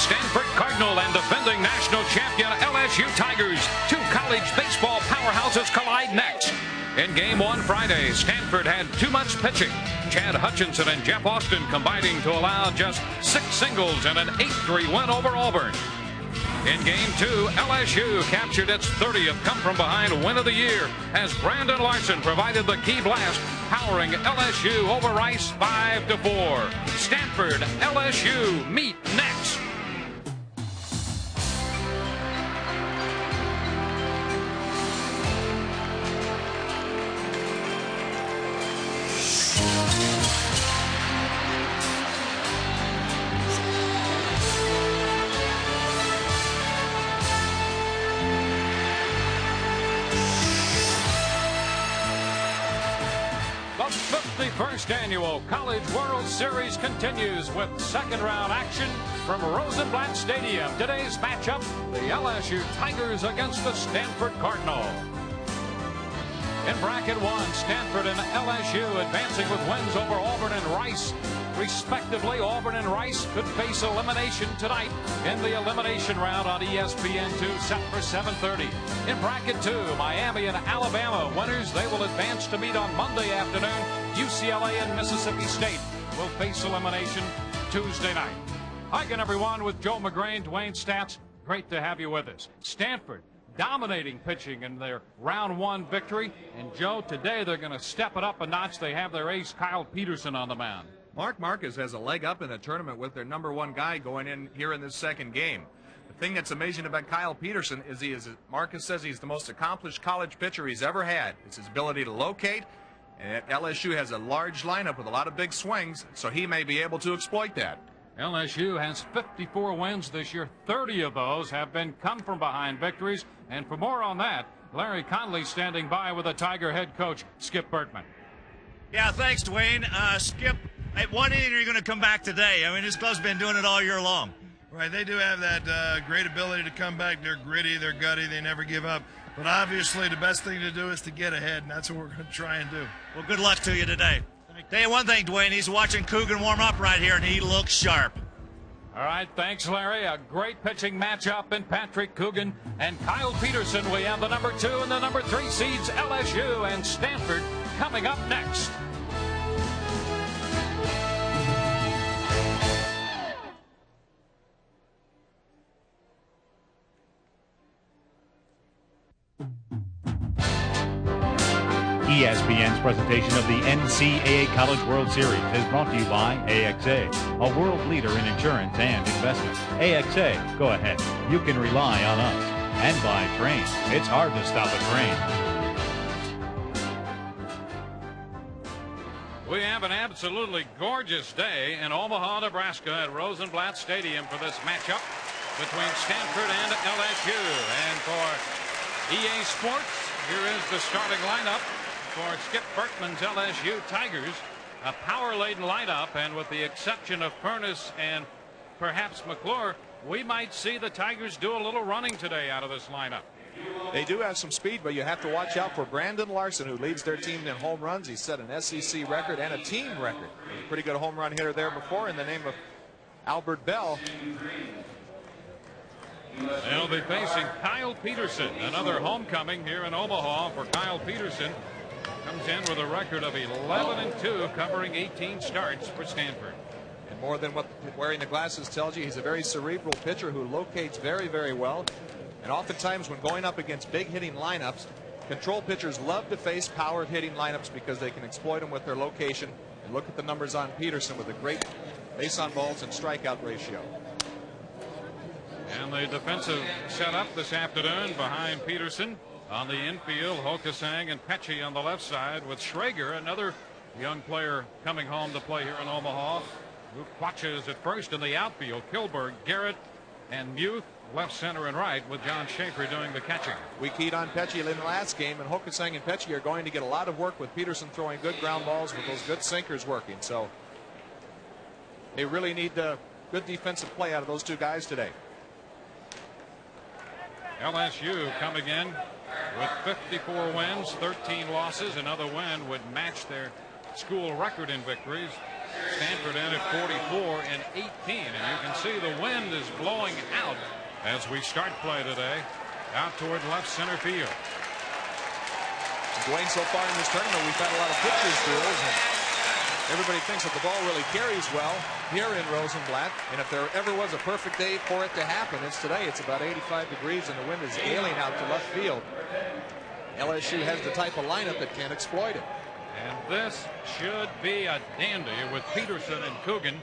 Stanford Cardinal and defending national champion LSU Tigers. Two college baseball powerhouses collide next. In Game 1 Friday, Stanford had too much pitching. Chad Hutchinson and Jeff Austin combining to allow just 6 singles and an 8-3 win over Auburn. In Game 2, LSU captured its 30th come-from-behind win of the year as Brandon Larson provided the key blast, powering LSU over Rice 5-4. Stanford, LSU meet next. The 51st Annual College World Series continues with second-round action from Rosenblatt Stadium. Today's matchup, the LSU Tigers against the Stanford Cardinal. In Bracket 1, Stanford and LSU advancing with wins over Auburn and Rice. Respectively, Auburn and Rice could face elimination tonight in the elimination round on ESPN2 set for 7:30. In Bracket 2, Miami and Alabama winners, they will advance to meet on Monday afternoon. UCLA and Mississippi State will face elimination Tuesday night. Hi again, everyone, with Joe McGrain, Dwayne Stats. Great to have you with us. Stanford dominating pitching in their round 1 victory. And Joe, today they're going to step it up a notch. They have their ace Kyle Peterson on the mound. Mark Marcus has a leg up in the tournament with their #1 guy going in here in this second game. The thing that's amazing about Kyle Peterson is Marcus says he's the most accomplished college pitcher he's ever had. It's his ability to locate, and LSU has a large lineup with a lot of big swings, so he may be able to exploit that. LSU has 54 wins this year. 30 of those have been come-from-behind victories. And for more on that, Larry Conley standing by with the Tiger head coach, Skip Bertman. Yeah, thanks, Dwayne. Skip, at what inning are you going to come back today? I mean, this club's been doing it all year long. Right, they do have that great ability to come back. They're gritty, they're gutty, they never give up. But obviously the best thing to do is to get ahead, and that's what we're going to try and do. Well, good luck to you today. Tell you one thing, Dwayne, he's watching Coogan warm up right here, and he looks sharp. All right, thanks, Larry. A great pitching matchup in Patrick Coogan and Kyle Peterson. We have the #2 and the #3 seeds, LSU and Stanford, coming up next. ESPN's presentation of the NCAA College World Series is brought to you by AXA, a world leader in insurance and investment. AXA, go ahead. You can rely on us. And by Train. It's hard to stop a train. We have an absolutely gorgeous day in Omaha, Nebraska at Rosenblatt Stadium for this matchup between Stanford and LSU. And for EA Sports, here is the starting lineup for Skip Bertman's LSU Tigers. A power-laden lineup, and with the exception of Furness and perhaps McClure, we might see the Tigers do a little running today out of this lineup. They do have some speed, but you have to watch out for Brandon Larson, who leads their team in home runs. He set an SEC record and a team record. A pretty good home run hitter there before in the name of Albert Bell. They'll be facing Kyle Peterson, another homecoming here in Omaha for Kyle Peterson. Comes in with a record of 11-2, covering 18 starts for Stanford. And more than what wearing the glasses tells you, he's a very cerebral pitcher who locates very, very well. And oftentimes when going up against big hitting lineups, control pitchers love to face power hitting lineups because they can exploit them with their location. And look at the numbers on Peterson with a great base on balls and strikeout ratio. And the defensive setup this afternoon behind Peterson. On the infield, Hokasang and Pecci on the left side, with Schrager, another young player coming home to play here in Omaha. Luke Quatches at first. In the outfield, Kilberg, Garrett, and Muth, left, center, and right, with John Schaefer doing the catching. We keyed on Pecci in the last game, and Hokasang and Pecci are going to get a lot of work with Peterson throwing good ground balls with those good sinkers working. So they really need good defensive play out of those two guys today. LSU coming in with 54 wins, 13 losses. Another win would match their school record in victories. Stanford in at 44 and 18, and you can see the wind is blowing out as we start play today, out toward left center field. Dwayne, so far in this tournament, we've had a lot of pitchers duels, and everybody thinks that the ball really carries well here in Rosenblatt. And if there ever was a perfect day for it to happen, it's today. It's about 85 degrees, and the wind is ailing out to left field. LSU has the type of lineup that can exploit it. And this should be a dandy with Peterson and Coogan.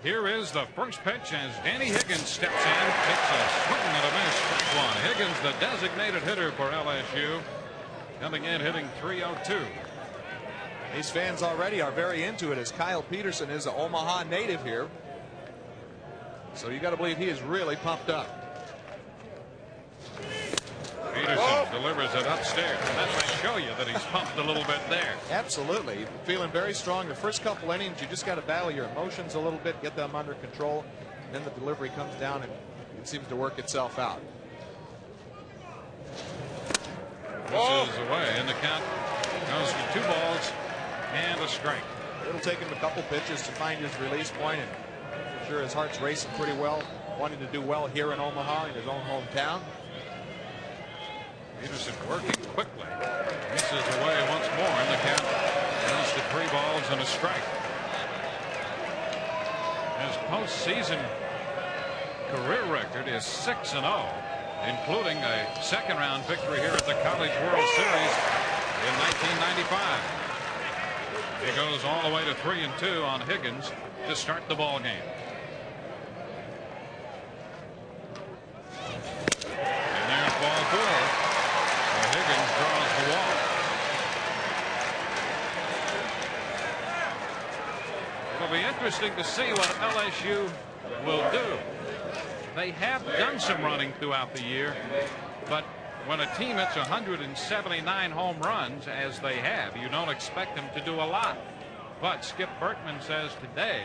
Here is the first pitch as Danny Higgins steps in, takes a swing and a miss, strike one. Higgins, the designated hitter for LSU, coming in hitting .302. These fans already are very into it, as Kyle Peterson is an Omaha native here. So you got to believe he is really pumped up. Peterson delivers it upstairs, and that might show you that he's pumped a little bit there. Absolutely. Feeling very strong. The first couple innings, you just got to battle your emotions a little bit, get them under control. Then the delivery comes down, and it seems to work itself out. This is away, and the count goes for 2 balls and a strike. It'll take him a couple pitches to find his release point, and I'm sure his heart's racing pretty well, wanting to do well here in Omaha, in his own hometown. Peterson working quickly. This is away once more, and the count goes to 3 balls and a strike. His postseason career record is 6-0, including a second-round victory here at the College World Series in 1995. He goes all the way to 3-2 on Higgins to start the ball game. And there's ball 4. Higgins draws the walk. It'll be interesting to see what LSU will do. They have done some running throughout the year, but when a team hits 179 home runs, as they have, you don't expect them to do a lot. But Skip Bertman says today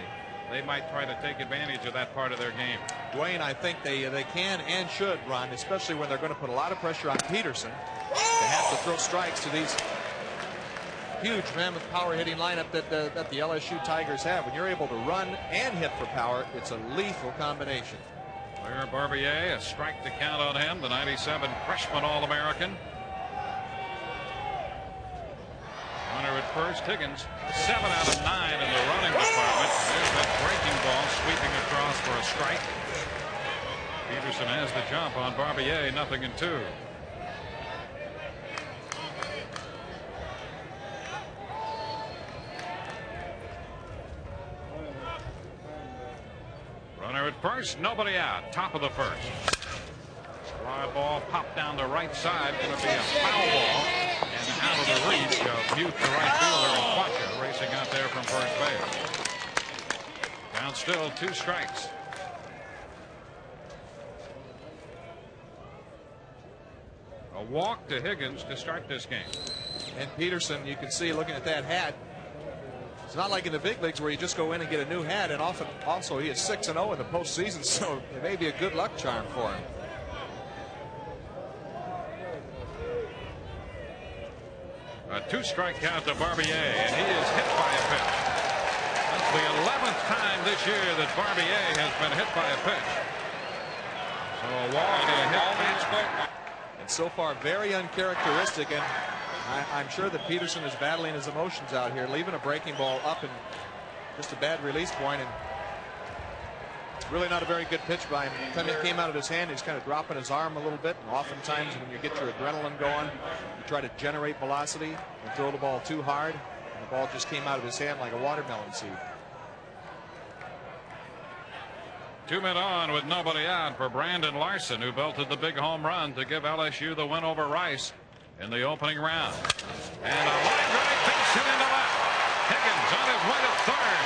they might try to take advantage of that part of their game. Dwayne, I think they can and should run, especially when they're going to put a lot of pressure on Peterson. They have to throw strikes to these huge mammoth power hitting lineup that the LSU Tigers have. When you're able to run and hit for power, it's a lethal combination. Claire Barbier, a strike to count on him, the 97 freshman All-American. Runner at first, Higgins, 7 out of 9 in the running department. There's that breaking ball sweeping across for a strike. Peterson has the jump on Barbier, 0-2. Runner at first, nobody out. Top of the first. Fly ball popped down the right side. Going to be a foul ball. And out of the reach of Butte, the right fielder, and Quacha racing out there from first base. Down still 2 strikes. A walk to Higgins to start this game. And Peterson, you can see looking at that hat, it's not like in the big leagues where you just go in and get a new hat, and often also he is 6-0 in the postseason, so it may be a good luck charm for him. A 2-strike count to Barbier, and he is hit by a pitch. That's the 11th time this year that Barbier has been hit by a pitch. So a walk and a hit batsman. And so far very uncharacteristic, and I'm sure that Peterson is battling his emotions out here, leaving a breaking ball up and just a bad release point, and really not a very good pitch by him. Time it came out of his hand, he's kind of dropping his arm a little bit, and oftentimes when you get your adrenaline going, you try to generate velocity and throw the ball too hard, and the ball just came out of his hand like a watermelon seed. 2 men on with nobody out for Brandon Larson, who belted the big home run to give LSU the win over Rice in the opening round. And a line drive base hit into left. Higgins on his way to third.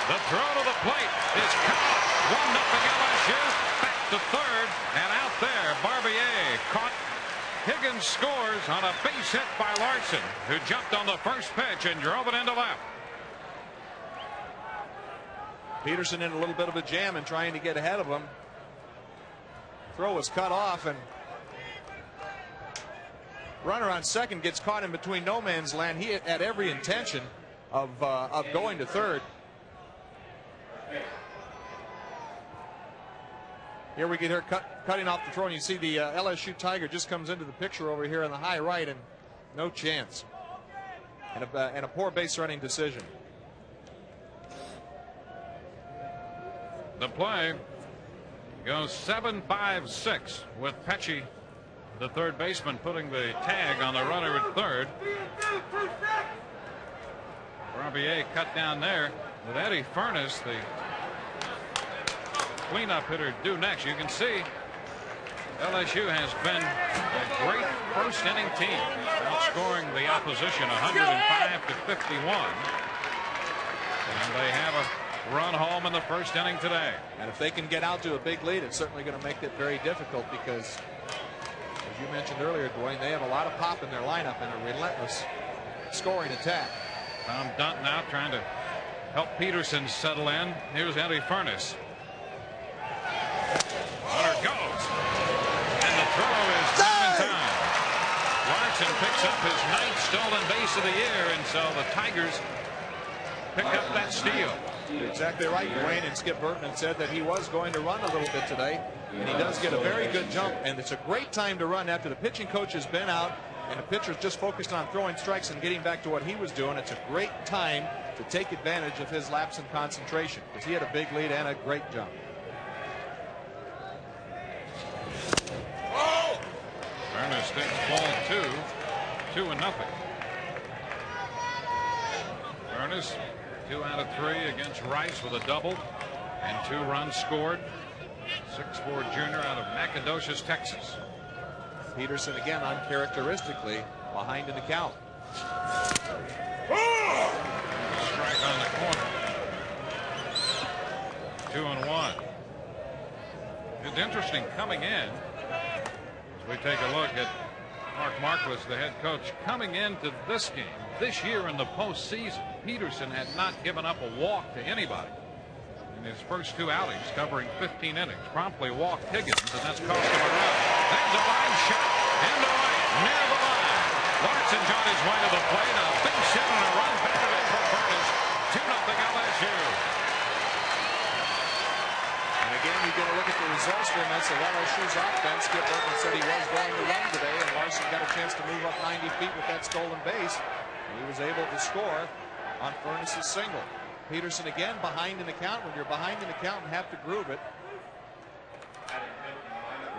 The throw to the plate is caught. 1-0 LSU. Back to third, and out there Barbier caught. Higgins scores on a base hit by Larson, who jumped on the first pitch and drove it into left. Peterson in a little bit of a jam and trying to get ahead of him. Throw was cut off, and runner on second gets caught in between no man's land. He had every intention of going to third. Here we get her cutting off the throw, and you see the LSU Tiger just comes into the picture over here on the high right, and no chance. And a poor base running decision. The play goes 7-5-6 with Pesci, the third baseman, putting the tag on the runner at third. Barbier cut down there with Eddie Furness, the cleanup hitter, due next. You can see LSU has been a great first inning team, outscoring the opposition 105-51. And they have a run home in the first inning today. And if they can get out to a big lead, it's certainly going to make it very difficult because, as you mentioned earlier, Dwayne, they have a lot of pop in their lineup and a relentless scoring attack. Tom Dunn now trying to help Peterson settle in. Here's Eddie Furness. Runner goes, and the throw is not in time. Larson picks up his 9th stolen base of the year, and so the Tigers pick up that steal. You're exactly right, Dwayne, and Skip Bertman said that he was going to run a little bit today, and he does get a very good jump, and it's a great time to run after the pitching coach has been out and the pitcher's just focused on throwing strikes and getting back to what he was doing. It's a great time to take advantage of his lapse in concentration because he had a big lead and a great jump. Ernest takes ball 2-0. Ernest 2 out of 3 against Rice with a double and 2 runs scored. 6'4" junior out of Nacogdoches, Texas. Peterson again uncharacteristically behind in the count. Strike on the corner. 2-1. It's interesting coming in as we take a look at Mark Marquis, the head coach, coming into this game this year in the postseason. Peterson had not given up a walk to anybody in his first 2 outings, covering 15 innings. Promptly walked Higgins, and that's cost him a run. There's a line shot into right near the line. Larson on his way to the plate. A big shot and a run back in for Furness. 2-0 LSU. And again, you get a look at the resourcefulness of LSU's offense. Skip Bertman said he was going to run today, and Larson got a chance to move up 90 feet with that stolen base. And he was able to score on Furness's single. Peterson again behind in the count. When you're behind in the count and have to groove it,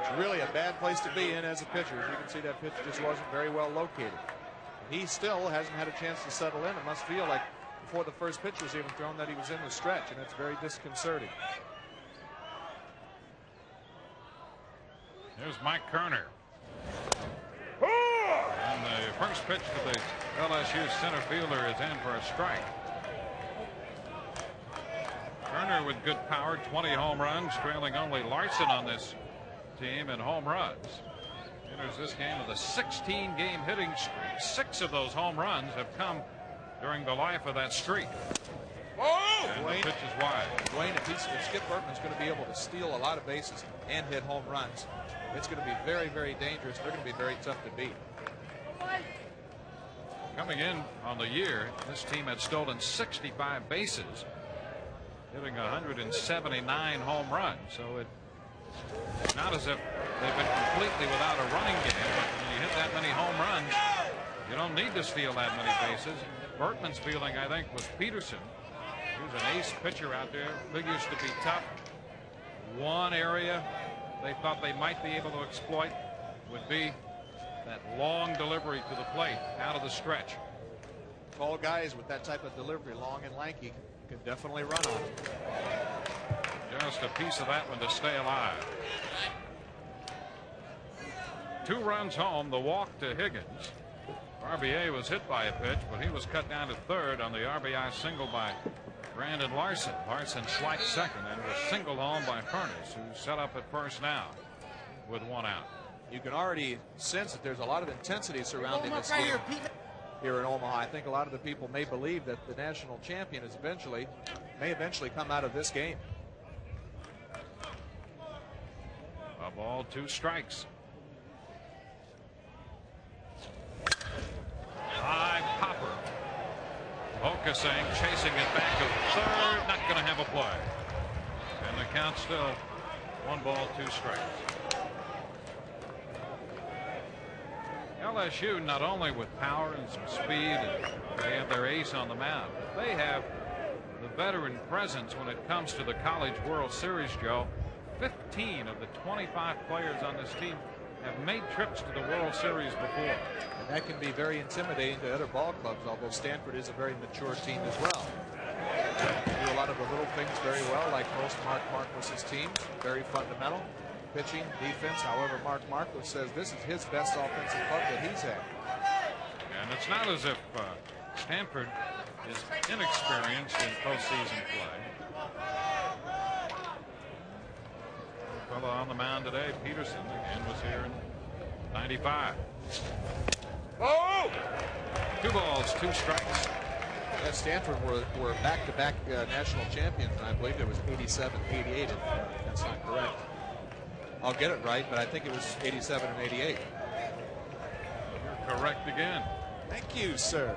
it's really a bad place to be in as a pitcher. As you can see, that pitch just wasn't very well located. He still hasn't had a chance to settle in. It must feel like before the first pitch was even thrown that he was in the stretch, and it's very disconcerting. Here's Mike Kerner. And the first pitch to the LSU center fielder is in for a strike. Kerner with good power, 20 home runs, trailing only Larson on this team in home runs. Enters this game with a 16-game hitting streak. 6 of those home runs have come during the life of that streak. And the pitch is wide. Dwayne, if Skip Bertman's going to be able to steal a lot of bases and hit home runs, it's going to be very, very dangerous. They're going to be very tough to beat. Coming in on the year, this team had stolen 65 bases, hitting 179 home runs. So it's not as if they've been completely without a running game. But when you hit that many home runs, you don't need to steal that many bases. Bertman's feeling, I think, with Peterson. He's an ace pitcher out there. Figures to be tough. One area they thought they might be able to exploit would be that long delivery to the plate out of the stretch. Tall guys with that type of delivery, long and lanky, can definitely run on it. Just a piece of that one to stay alive. 2 runs home, the walk to Higgins. Barbier was hit by a pitch, but he was cut down to third on the RBI single by Brandon Larson. Larson swiped second and was singled home by Furness, who's set up at first now with 1 out. You can already sense that there's a lot of intensity surrounding this game here in Omaha. I think a lot of the people may believe that the national champion is may eventually come out of this game. A ball, 2 strikes. High popper. Okasang chasing it back to third, not going to have a play. And the count still 1 ball, 2 strikes. LSU not only with power and some speed, and they have their ace on the mound, but they have the veteran presence when it comes to the College World Series, Joe. 15 of the 25 players on this team have made trips to the World Series before. And that can be very intimidating to other ball clubs, although Stanford is a very mature team as well. They do a lot of the little things very well, like most Mark Marquis's teams. Very fundamental. Pitching, defense. However, Mark Marquis says this is his best offensive club that he's had. And it's not as if Stanford is inexperienced in postseason play. The fellow on the mound today, Peterson, again was here in '95. Oh! 2 balls, 2 strikes. Yeah, Stanford were back-to-back national champions, and I believe it was 87, 88. If that's not correct. I'll get it right, but I think it was 87 and 88. You're correct again. Thank you, sir.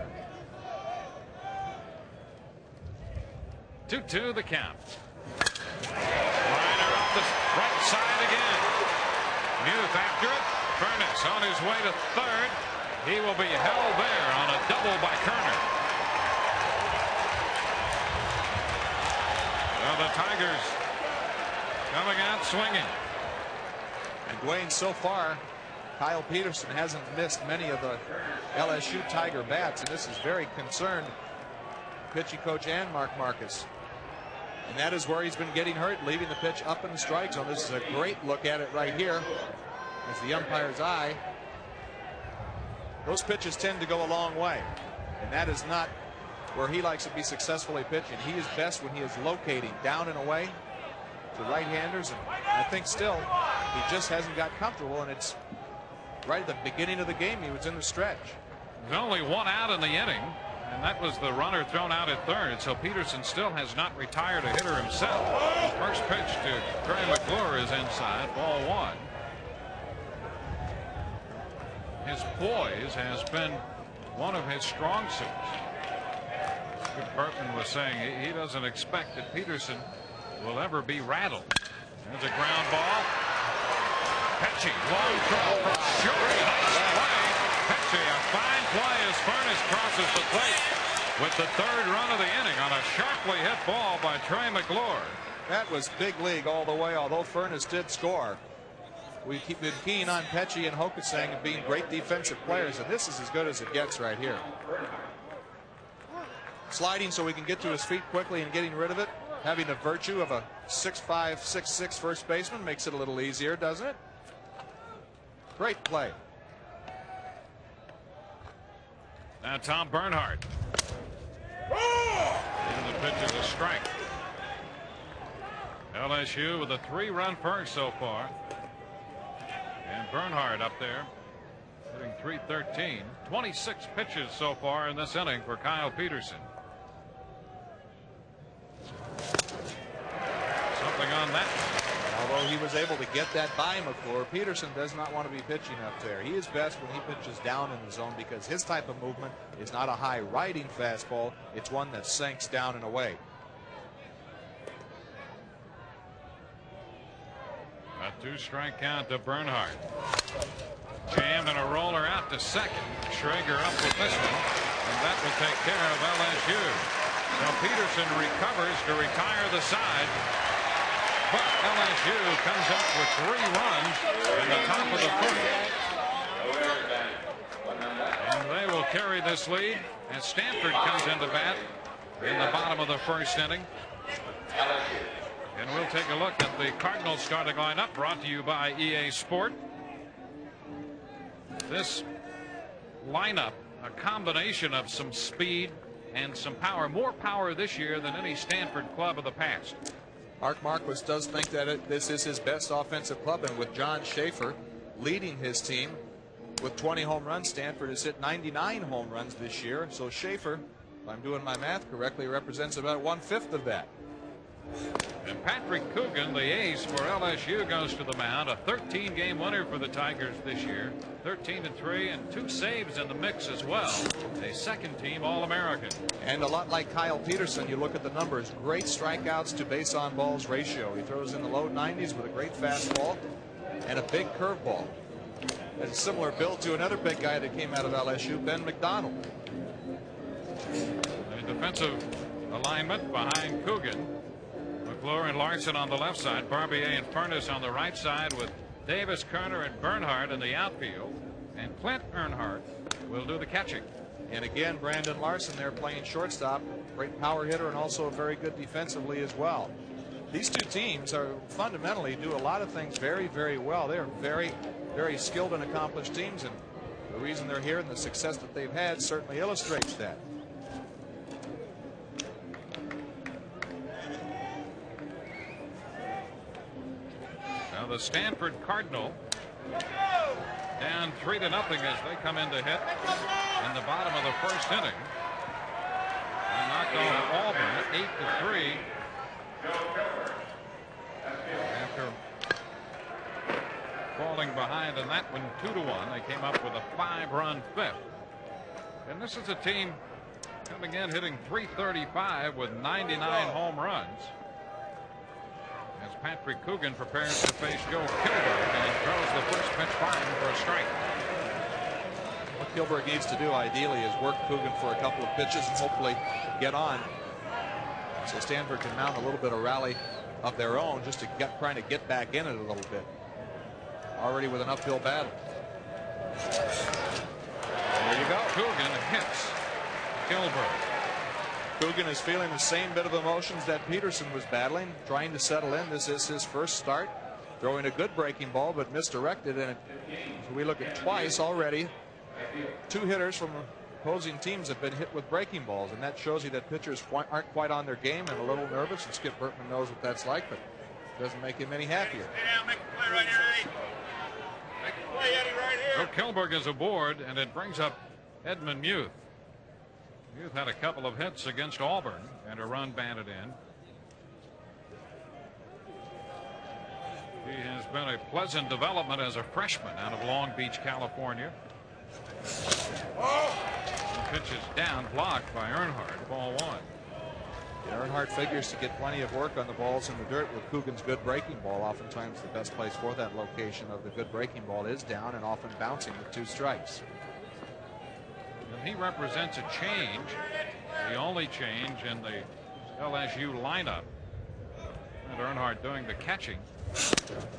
2-2 the count. Liner up the right side again. Muth after it. Furness on his way to third. He will be held there on a double by Kerner. Well, the Tigers coming out swinging. And Dwayne, so far, Kyle Peterson hasn't missed many of the LSU Tiger bats, and this is very concerned pitching coach and Mark Marquis. And that is where he's been getting hurt, leaving the pitch up in the strike zone. This is a great look at it right here as the umpire's eye. Those pitches tend to go a long way, and that is not where he likes to be successfully pitching. He is best when he is locating down and away to right-handers, and I think still he just hasn't got comfortable, and it's right at the beginning of the game he was in the stretch. There's only 1 out in the inning, and that was the runner thrown out at third, so Peterson still has not retired a hitter himself. First pitch to Trey McClure is inside, ball 1. His poise has been one of his strong suits. Skip Bertman was saying he doesn't expect that Peterson will ever be rattled. There's a ground ball. Pesci, long throw from Shuri. Nice play. Pesci, a fine play as Furness crosses the plate with the 3rd run of the inning on a sharply hit ball by Trey McClure. That was big league all the way, although Furness did score. We've been keen on Pesci and Okasang and being great defensive players, and this is as good as it gets right here. Sliding so he can get to his feet quickly and getting rid of it. Having the virtue of a 6'5", 6'6" first baseman makes it a little easier, doesn't it? Great play. Now Tom Bernhardt. And the pitch is a strike. LSU with a 3-run first so far. And Bernhardt up there hitting .313. 26 pitches so far in this inning for Kyle Peterson. Something on that. Although he was able to get that by McClure, Peterson does not want to be pitching up there. He is best when he pitches down in the zone because his type of movement is not a high riding fastball. It's one that sinks down and away. A 2-strike count to Bernhardt. Jammed and a roller out to second. Schrager up with this one, and that will take care of LSU. So Peterson recovers to retire the side, but LSU comes up with 3 runs in the top of the 4th. And they will carry this lead as Stanford comes into bat in the bottom of the 1st inning. And we'll take a look at the Cardinals starting lineup, brought to you by EA Sport. This lineup, a combination of some speed and some power, more power this year than any Stanford club of the past. Mark Marquis does think that this is his best offensive club, and with John Schaefer leading his team with 20 home runs, Stanford has hit 99 home runs this year. So Schaefer, if I'm doing my math correctly, represents about 1/5 of that. And Patrick Coogan, the ace for LSU, goes to the mound. A 13-game winner for the Tigers this year. 13-3 and 2 saves in the mix as well. A second-team All-American. And a lot like Kyle Peterson, you look at the numbers. Great strikeouts to base on balls ratio. He throws in the low 90s with a great fastball and a big curveball. Has a similar build to another big guy that came out of LSU, Ben McDonald. A defensive alignment behind Coogan. McClure and Larson on the left side. Barbier and Furness on the right side with Davis, Kerner, and Bernhardt in the outfield. And Clint Earnhardt will do the catching. And again, Brandon Larson there playing shortstop. Great power hitter and also very good defensively as well. These two teams are fundamentally do a lot of things very, very well. They're very, very skilled and accomplished teams. And the reason they're here and the success that they've had certainly illustrates that. Now the Stanford Cardinal down 3-0 as they come in to hit in the bottom of the first inning. They knocked off Auburn 8-3 after falling behind in that one 2-1. They came up with a 5-run fifth. And this is a team coming in hitting .335 with 99 home runs. As Patrick Coogan prepares to face Joe Kilberg and throws the first pitch fine for a strike. What Kilberg needs to do ideally is work Coogan for a couple of pitches and hopefully get on, so Stanford can mount a little bit of rally of their own just to trying to get back in it a little bit. Already with an uphill battle. There you go. Coogan hits Kilberg. Coogan is feeling the same bit of emotions that Peterson was battling, trying to settle in. This is his first start, throwing a good breaking ball but misdirected, and so we look at twice already. 2 hitters from opposing teams have been hit with breaking balls, and that shows you that pitchers aren't quite on their game and a little nervous, and Skip Bertman knows what that's like, but it doesn't make him any happier. Yeah, make a play right here, Eddie. Make a play, Eddie, right here. So Kilberg is aboard, and it brings up Edmund Muth. Muth had a couple of hits against Auburn and a run batted in. He has been a pleasant development as a freshman out of Long Beach, California. Pitch is down, blocked by Earnhardt. Ball 1. Yeah, Earnhardt figures to get plenty of work on the balls in the dirt with Coogan's good breaking ball. Oftentimes the best place for that location of the good breaking ball is down and often bouncing with 2 strikes. And he represents a change, the only change in the LSU lineup. And Earnhardt doing the catching.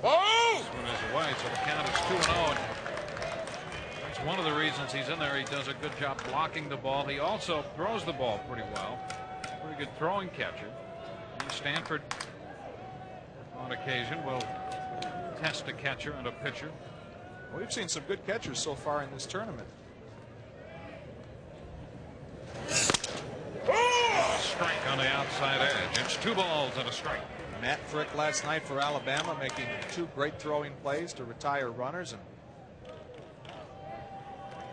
Oh! This one is away, so the count is 2-0. That's one of the reasons he's in there. He does a good job blocking the ball. He also throws the ball pretty well. Pretty good throwing catcher. And Stanford, on occasion, will test a catcher and a pitcher. Well, we've seen some good catchers so far in this tournament. Strike on the outside edge. It's 2 balls and a strike. Matt Frick last night for Alabama making 2 great throwing plays to retire runners, and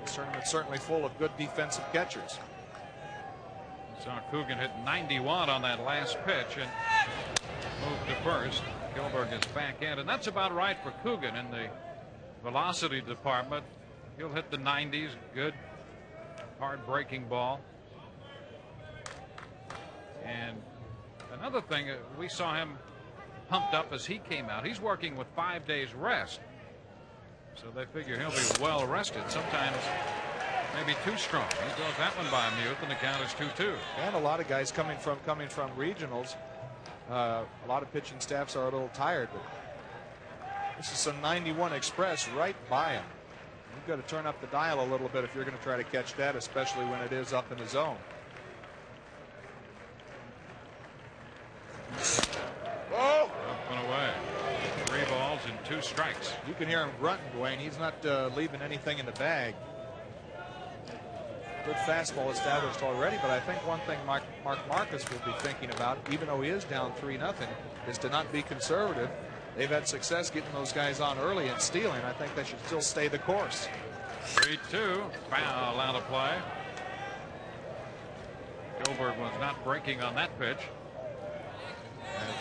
this tournament certainly full of good defensive catchers. Saw Coogan hit 91 on that last pitch and moved to first. Kilberg is back in, and that's about right for Coogan in the velocity department. He'll hit the 90s. Good hard breaking ball. And another thing, we saw him pumped up as he came out. He's working with 5 days rest, so they figure he'll be well rested. Sometimes maybe too strong. He throws that one by Muth, and the count is 2-2. And a lot of guys coming from regionals. A lot of pitching staffs are a little tired, but this is some 91 Express right by him. You've got to turn up the dial a little bit if you're going to try to catch that, especially when it is up in the zone. Oh! Up and away. 3 balls and 2 strikes. You can hear him grunting, Dwayne. He's not leaving anything in the bag. Good fastball established already, but I think one thing Mark Marcus will be thinking about, even though he is down 3-0, is to not be conservative. They've had success getting those guys on early and stealing. I think they should still stay the course. 3-2. Foul out of play. Kilberg was not breaking on that pitch.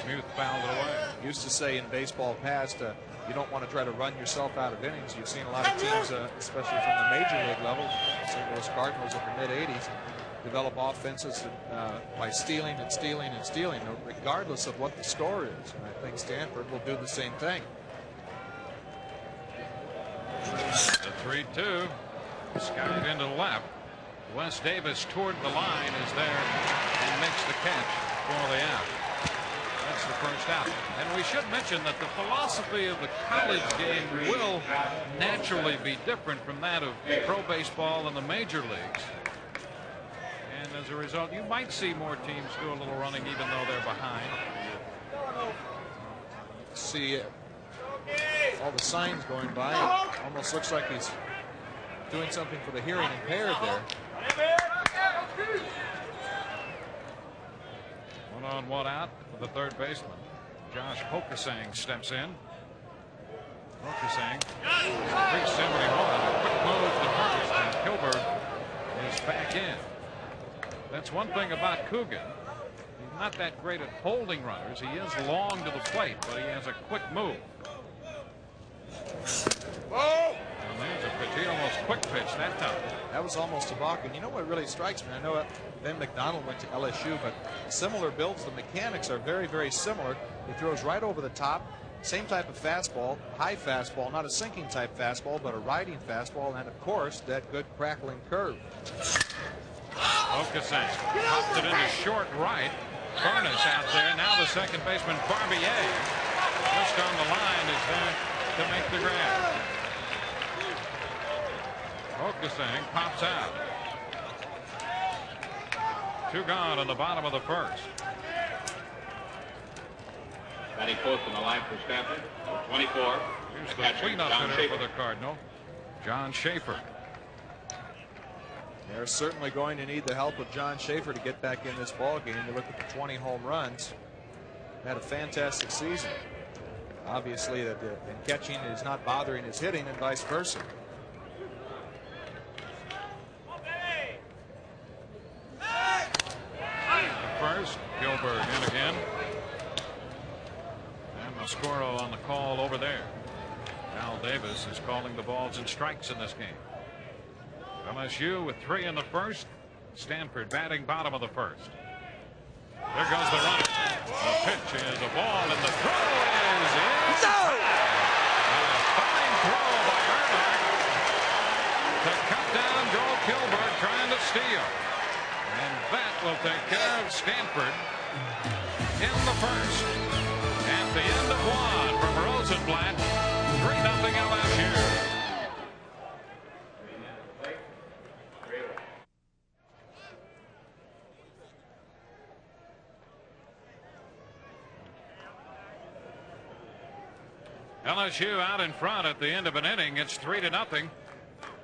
Muth fouled it away. Used to say in baseball past, you don't want to try to run yourself out of innings. You've seen a lot of teams, especially from the major league level, St. Louis Cardinals in the mid-'80s, develop offenses by stealing and stealing and stealing, regardless of what the score is. And I think Stanford will do the same thing. The 3-2. Scouted into the left. Wes Davis toward the line is there and makes the catch for the out. That's the first out. And we should mention that the philosophy of the college game will naturally be different from that of pro baseball and the major leagues. And as a result, you might see more teams do a little running even though they're behind. See all the signs going by. Almost looks like he's doing something for the hearing impaired there. One on, one out for the third baseman. Josh Hokasang steps in. Hokasang, 371. Quick move to first, and Kilberg is back in. That's one thing about Coogan. He's not that great at holding runners. He is long to the plate, but he has a quick move. And there's a pitch. He almost quick pitch that time. That was almost a balk. And you know what really strikes me? I know Ben McDonald went to LSU, but similar builds. The mechanics are very, very similar. He throws right over the top. Same type of fastball, high fastball, not a sinking type fastball, but a riding fastball, and of course that good crackling curve. Hokasang popped it into short right. Furness out there. Now the second baseman Barbier just on the line is there to make the grab. Hokasang pops out. 2 gone in the bottom of the first. Batting fourth in the line for Stanford, 24. Here's the cleanup hitter for the Cardinal, John Schaefer. They're certainly going to need the help of John Schaefer to get back in this ball game. You look at the 20 home runs. Had a fantastic season. Obviously, that in catching is not bothering his hitting, and vice versa. First, Gilbert in again. And Mascoro on the call over there. Al Davis is calling the balls and strikes in this game. LSU with 3 in the first. Stanford batting bottom of the first. There goes the runner. The pitch is a ball, and the throw is in. No! A fine throw by Earnhardt to cut down Joel Kilberg trying to steal. And that will take care of Stanford in the first. At the end of 1 from Rosenblatt, 3-0 LSU. LSU out in front at the end of an inning. It's 3-0.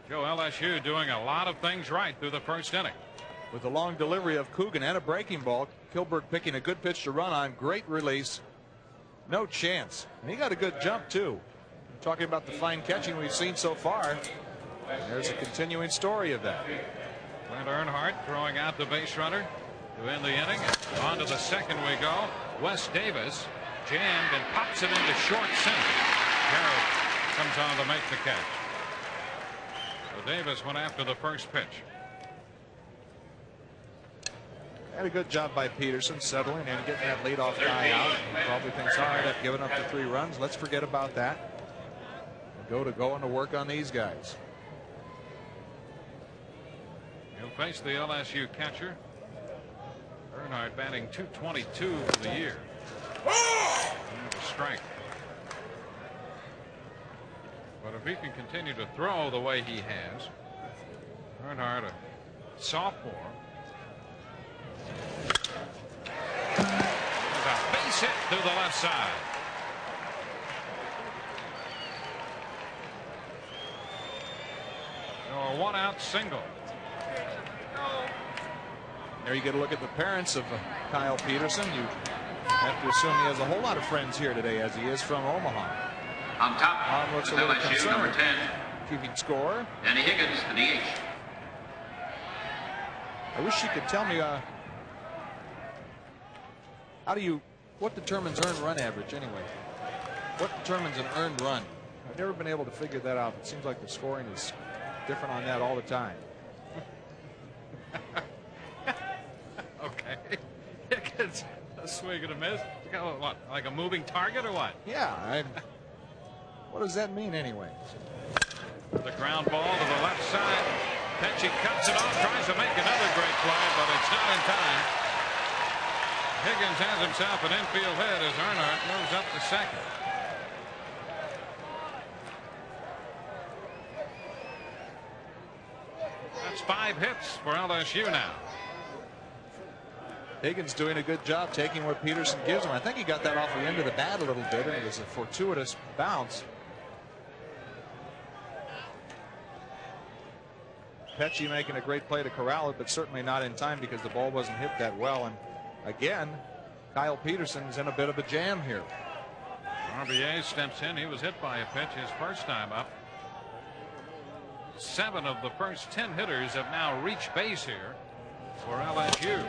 Joe, LSU doing a lot of things right through the first inning. With a long delivery of Coogan and a breaking ball, Kilberg picking a good pitch to run on. Great release. No chance. And he got a good jump, too. Talking about the fine catching we've seen so far. There's a continuing story of that. Clint Earnhardt throwing out the base runner to end the inning. On to the second we go. Wes Davis jammed and pops it into short center. Garrett comes on to make the catch. So Davis went after the first pitch. Had a good job by Peterson settling in, getting that leadoff guy out. He probably thinks, all right, I've given up the 3 runs. Let's forget about that. Go on to work on these guys. He'll face the LSU catcher. Earnhardt batting .222 for the year. And a strike. But if he can continue to throw the way he has, Earnhardt, a sophomore, there's a base hit to the left side. So a 1-out single. There you get a look at the parents of Kyle Peterson. You have to assume he has a whole lot of friends here today, as he is from Omaha. On top, Mom looks a little LSU concerned. number 10, Keeping score. Danny Higgins, the DH. I wish you could tell me how do you What determines earned run average anyway? What determines an earned run? I've never been able to figure that out. It seems like the scoring is different on that all the time. Okay. It's a swing and a miss. What, like a moving target or what? Yeah. What does that mean anyway? The ground ball to the left side. Pesci cuts it off, tries to make another great play, but it's not in time. Higgins has himself an infield hit as Earnhardt moves up to second. That's 5 hits for LSU now. Higgins doing a good job taking what Peterson gives him. I think he got that off the end of the bat a little bit, and it was a fortuitous bounce. Pesci making a great play to corral it, but certainly not in time because the ball wasn't hit that well. And again, Kyle Peterson's in a bit of a jam here. RBA steps in. He was hit by a pitch his first time up. 7 of the first 10 hitters have now reached base here for LSU.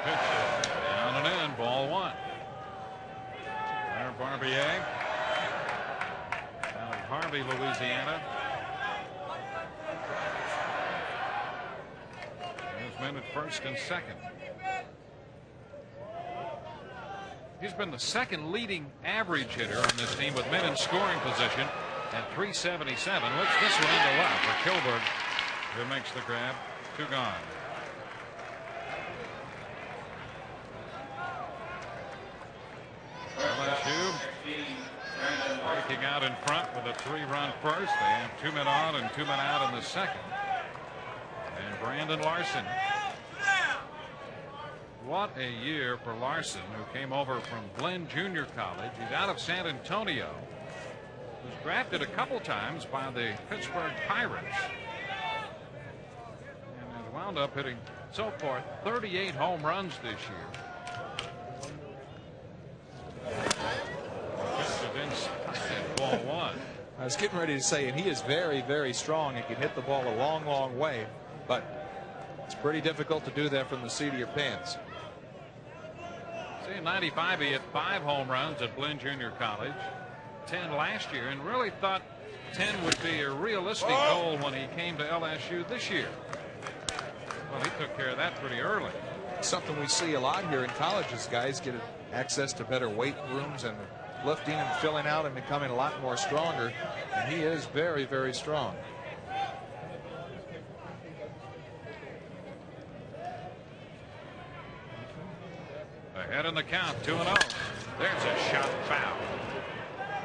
Pitch down and in, ball 1. There, Barbier. Down in Harvey, Louisiana. There's men at first and second. He's been the second leading average hitter on this team with men in scoring position at 377. Looks this one into left for Kilberg, who makes the grab. 2 gone. LSU breaking out in front with a 3-run first. They have 2 men on and 2 men out in the second. And Brandon Larson. What a year for Larson, who came over from Glenn Junior College. He's out of San Antonio. Was drafted a couple times by the Pittsburgh Pirates. And has wound up hitting so far 38 home runs this year. Ball 1. I was getting ready to say, and he is very, very strong and can hit the ball a long, long way, but it's pretty difficult to do that from the seat of your pants. See, in 95, he hit 5 home runs at Glenn Junior College, 10 last year, and really thought 10 would be a realistic goal when he came to LSU this year. Well, he took care of that pretty early. Something we see a lot here in college is guys get access to better weight rooms and lifting and filling out and becoming a lot more stronger, and he is very, very strong. Ahead in the count, 2-0. There's a shot foul.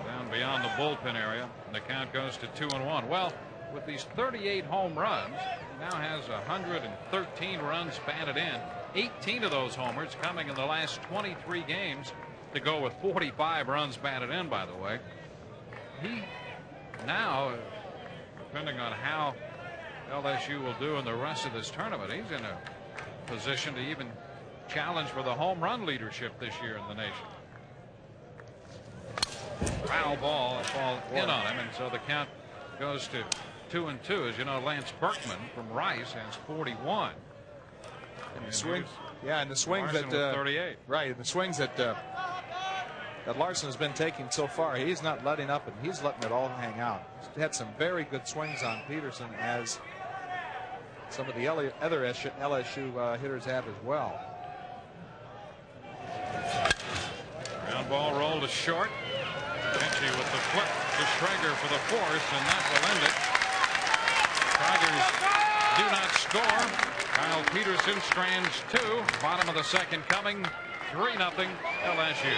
Down beyond the bullpen area, and the count goes to 2-1. Well, with these 38 home runs, he now has 113 runs batted in. 18 of those homers coming in the last 23 games to go with 45 runs batted in, by the way. He now, depending on how LSU will do in the rest of this tournament, he's in a position to even challenge for the home run leadership this year in the nation. Foul ball, it falls in on him, and so the count goes to 2-2. As you know, Lance Berkman from Rice has 41. And the swings, yeah, and the swings Larson that 38. Right, and the swings that Larson has been taking so far, he's not letting up, and he's letting it all hang out. He's had some very good swings on Peterson, as some of the other LSU hitters have as well. Ground ball rolled to short. Pesci with the flip to Schrager for the force, and that will end it. Tigers do not score. Kyle Peterson strands 2. Bottom of the second coming. 3-0 LSU.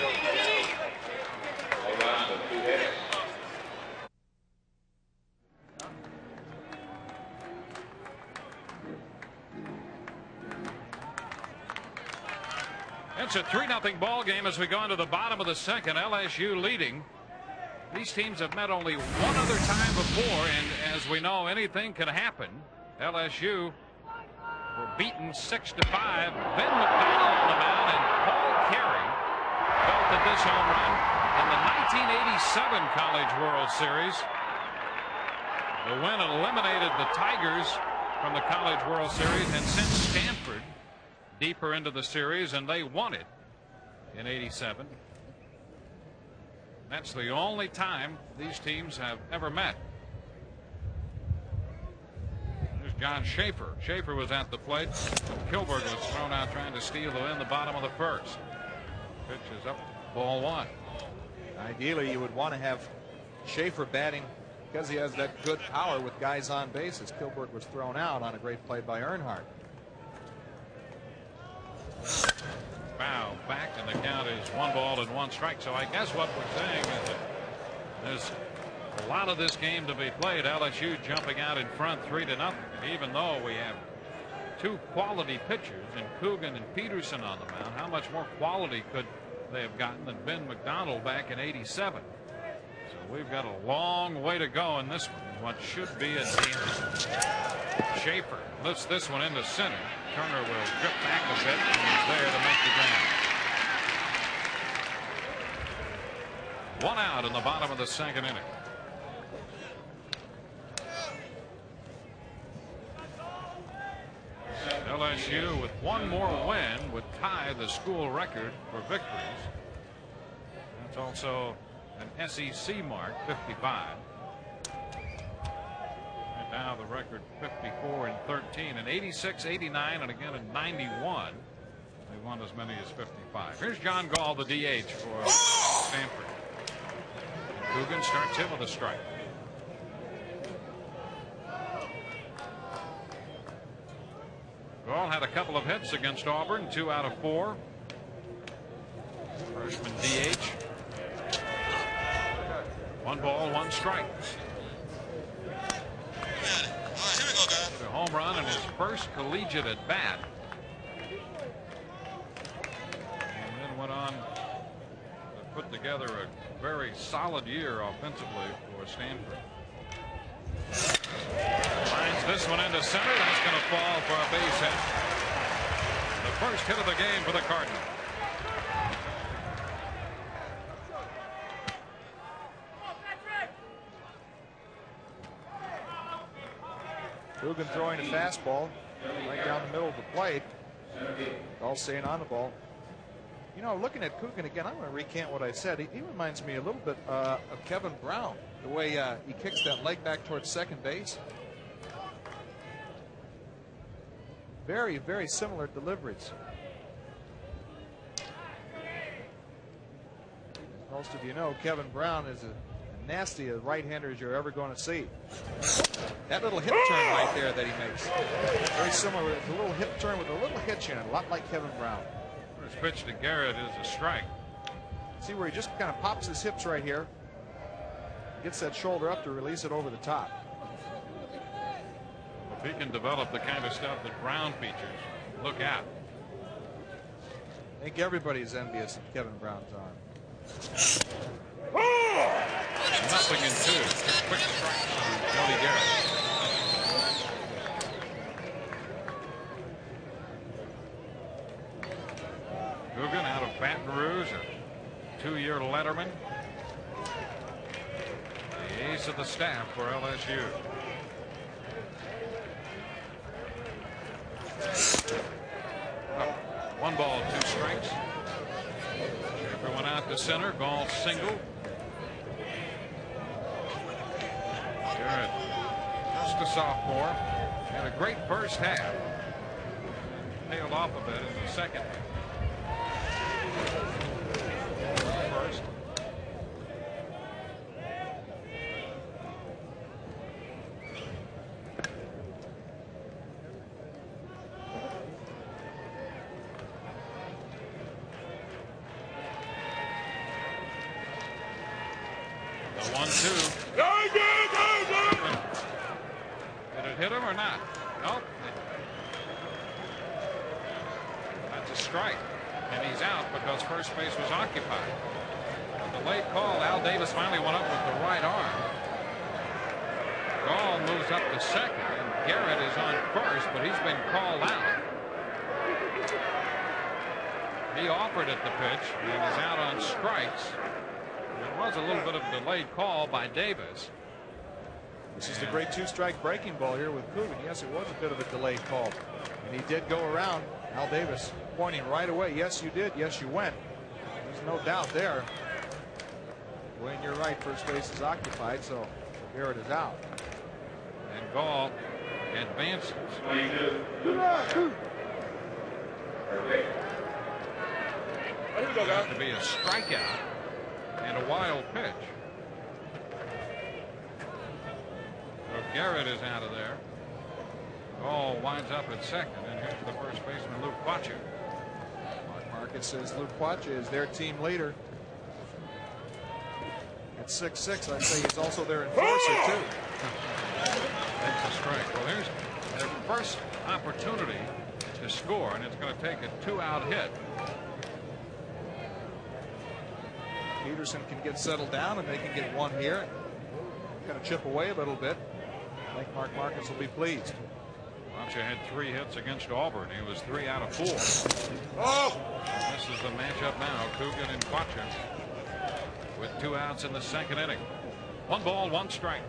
It's a 3-0 ball game as we go into the bottom of the second. LSU leading. These teams have met only one other time before, and as we know, anything can happen. LSU were beaten 6-5. Ben McDonald on the mound, and Paul Carey belted this home run in the 1987 College World Series. The win eliminated the Tigers from the College World Series and sent Stanford deeper into the series, and they won it in '87. That's the only time these teams have ever met. There's John Schaefer. Schaefer was at the plate. Kilberg was thrown out trying to steal in the bottom of the first. Pitch is up, ball one. Ideally, you would want to have Schaefer batting because he has that good power with guys on base, as Kilberg was thrown out on a great play by Earnhardt. Foul back, and the count is 1 ball and 1 strike. So I guess what we're saying is that there's a lot of this game to be played. LSU jumping out in front 3-0. And even though we have 2 quality pitchers in Coogan and Peterson on the mound, how much more quality could they have gotten than Ben McDonald back in '87? So we've got a long way to go in this one. What should be a team. Schaefer lifts this one into center. Turner will drip back a bit, and he's there to make the grab. 1 out in the bottom of the 2nd inning. LSU with 1 more win would tie the school record for victories. That's also an SEC mark, 55. And now the record 54-13 in '86, '89, and again in '91. They won as many as 55. Here's John Gall, the DH for Stanford. Coogan starts him with a strike. Gall had a couple of hits against Auburn, 2 out of 4. Freshman DH. 1 ball, 1 strike. A home run in his first collegiate at bat. And then went on to put together a very solid year offensively for Stanford. Lines this one into center. That's going to fall for a base hit. The first hit of the game for the Cardinals. Coogan throwing a fastball right down the middle of the plate. All staying on the ball. You know, looking at Coogan again, I'm going to recant what I said. He reminds me a little bit of Kevin Brown, the way he kicks that leg back towards second base. Very, very similar deliveries. As most of you know, Kevin Brown is as nasty a right-hander as you're ever going to see. That little hip turn right there that he makes, very similar. It's a little hip turn with a little hitch in it, a lot like Kevin Brown. First pitch to Garrett is a strike. See where he just kind of pops his hips right here, gets that shoulder up to release it over the top. If he can develop the kind of stuff that Brown features, look out. I think everybody's envious of Kevin Brown's arm. Nothing in 2. Quick strike from Jody Garrett. Coogan out of Baton Rouge, a 2-year letterman. The ace of the staff for LSU. Oh, 1 ball, 2 strikes. Schaefer went out to center. Gall single. Garrett, just a sophomore, had a great first half. Tailed off a bit in the second. First. The 1-2. Did it hit him or not? Nope. That's a strike. And he's out because first base was occupied. A delayed call. Al Davis finally went up with the right arm. Gall moves up to second, and Garrett is on first, but he's been called out. He offered at the pitch and is out on strikes. It was a little bit of a delayed call by Davis. This is the great 2-strike breaking ball here with Coogan. Yes, it was a bit of a delayed call. And he did go around. Al Davis pointing right away. Yes, you did. Yes, you went. no doubt there. Wayne, you're right. First base is occupied, so Garrett is out. And Gall advances. Got to be a strikeout and a wild pitch. So Garrett is out of there. Gall winds up at second, and here's the first baseman, Luke Quachu. Mark Market says Luke Quachu is their team leader. At 6'6", I'd say he's also their enforcer, too. That's a strike. Well, here's their first opportunity to score, and it's going to take a 2-out hit. Peterson can get settled down, and they can get one here. Kind of chip away a little bit. I think Mark Marcus will be pleased. Quachu had 3 hits against Auburn. He was 3 out of 4. Oh! And this is the matchup now. Coogan and Quachu with 2 outs in the second inning. 1 ball, 1 strike.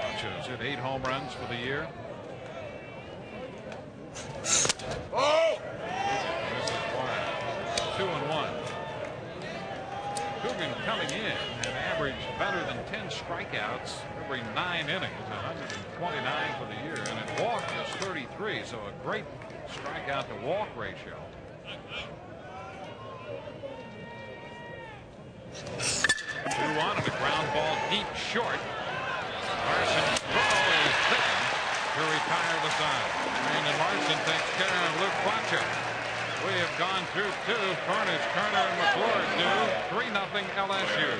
Quachu's hit 8 home runs for the year. Oh! This is wide. 2-1. Coogan coming in and averaged better than 10 strikeouts every 9 innings, 129 for the year, and it walked just 33, so a great strikeout to walk ratio. Two-1 and a ground ball deep short. Larson's throw is big to retire the side. Brandon Larson takes care of Luke Quachu. We have gone through 2. Furnace, Turner, and McClure do. 3-0 LSU.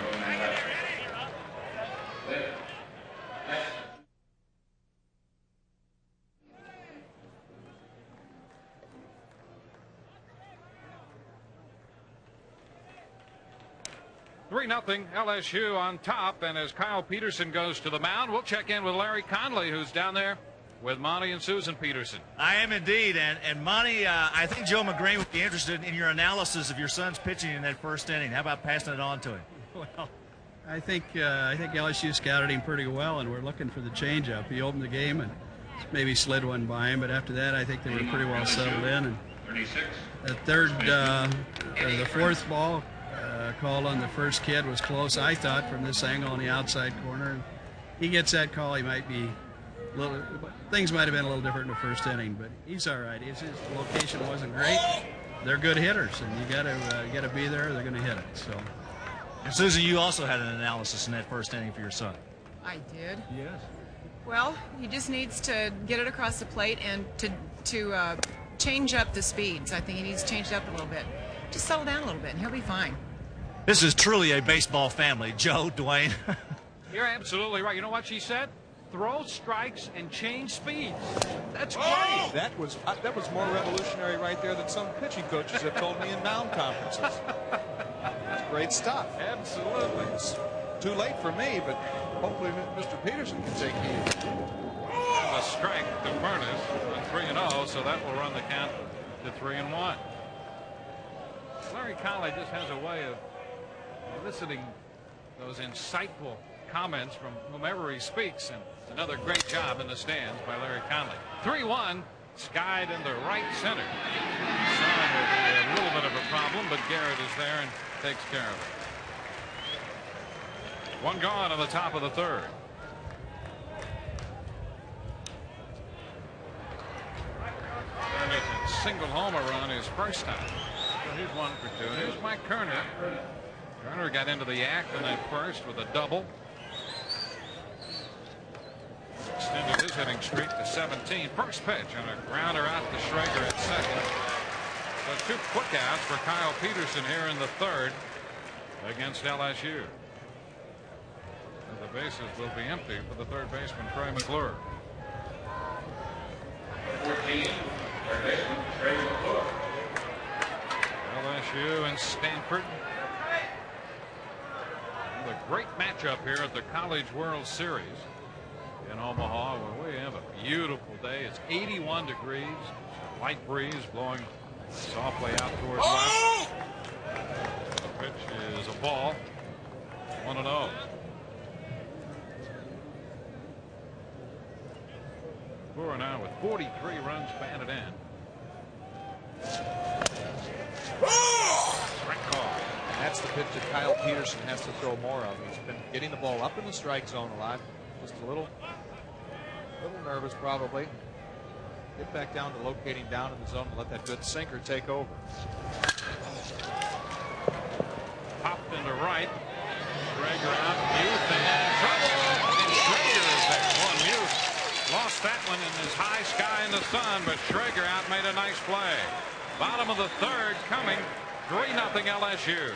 Nothing LSU on top, and as Kyle Peterson goes to the mound, we'll check in with Larry Conley, who's down there with Monty and Susan Peterson. I am indeed, and Monty, I think Joe McGrain would be interested in your analysis of your son's pitching in that first inning. How about passing it on to him? Well, I think LSU scouted him pretty well, and we're looking for the changeup. He opened the game and maybe slid one by him, but after that, I think they were pretty well settled in. And the fourth ball call on the first kid was close, I thought, from this angle on the outside corner. And he gets that call, he might be things might have been a little different in the first inning, but he's all right. His location wasn't great. They're good hitters, and you got to be there. They're going to hit it. So. And Susan, you also had an analysis in that first inning for your son. I did. Yes. Well, he just needs to get it across the plate and to change up the speeds. I think he needs to change it up a little bit. Just settle down a little bit, and he'll be fine. This is truly a baseball family. Joe, Dwayne. You're absolutely right. You know what she said? Throw strikes and change speeds. That's great. Oh! That was more revolutionary right there than some pitching coaches have told me in mound conferences. That's great stuff. Absolutely. It's too late for me, but hopefully Mr. Peterson can take heed. A strike to Furnace on 3-0, so that will run the count to 3-1. Larry Conley just has a way of eliciting those insightful comments from whomever he speaks, and it's another great job in the stands by Larry Conley. 3-1, skied into right center. Son will be a little bit of a problem, but Garrett is there and takes care of it. 1 gone on the top of the third. Single homer run his first time. So here's 1 for 2. Here's Mike Kerner. Kerner got into the act in that first with a double. Extended his hitting streak to 17. First pitch on a grounder out to Schrager at second. So 2 quick outs for Kyle Peterson here in the third against LSU. And the bases will be empty for the third baseman, Trey McClure. 14, third baseman, Trey McClure. LSU and Stanford. A great matchup here at the College World Series in Omaha, where we have a beautiful day. It's 81 degrees, light breeze blowing softly out towards left. The pitch is a ball, 1-0. score now with 43 runs batted in. Strike call. And that's the pitch that Kyle Peterson has to throw more of. He's been getting the ball up in the strike zone a lot. Just a little nervous probably. Get back down to locating down in the zone and let that good sinker take over. Popped into right. Schrager out. Muth in trouble. And Schrager is there. Well, Muth lost that one in his high sky in the sun, but Schrager out made a nice play. Bottom of the third coming. 3-0 LSU.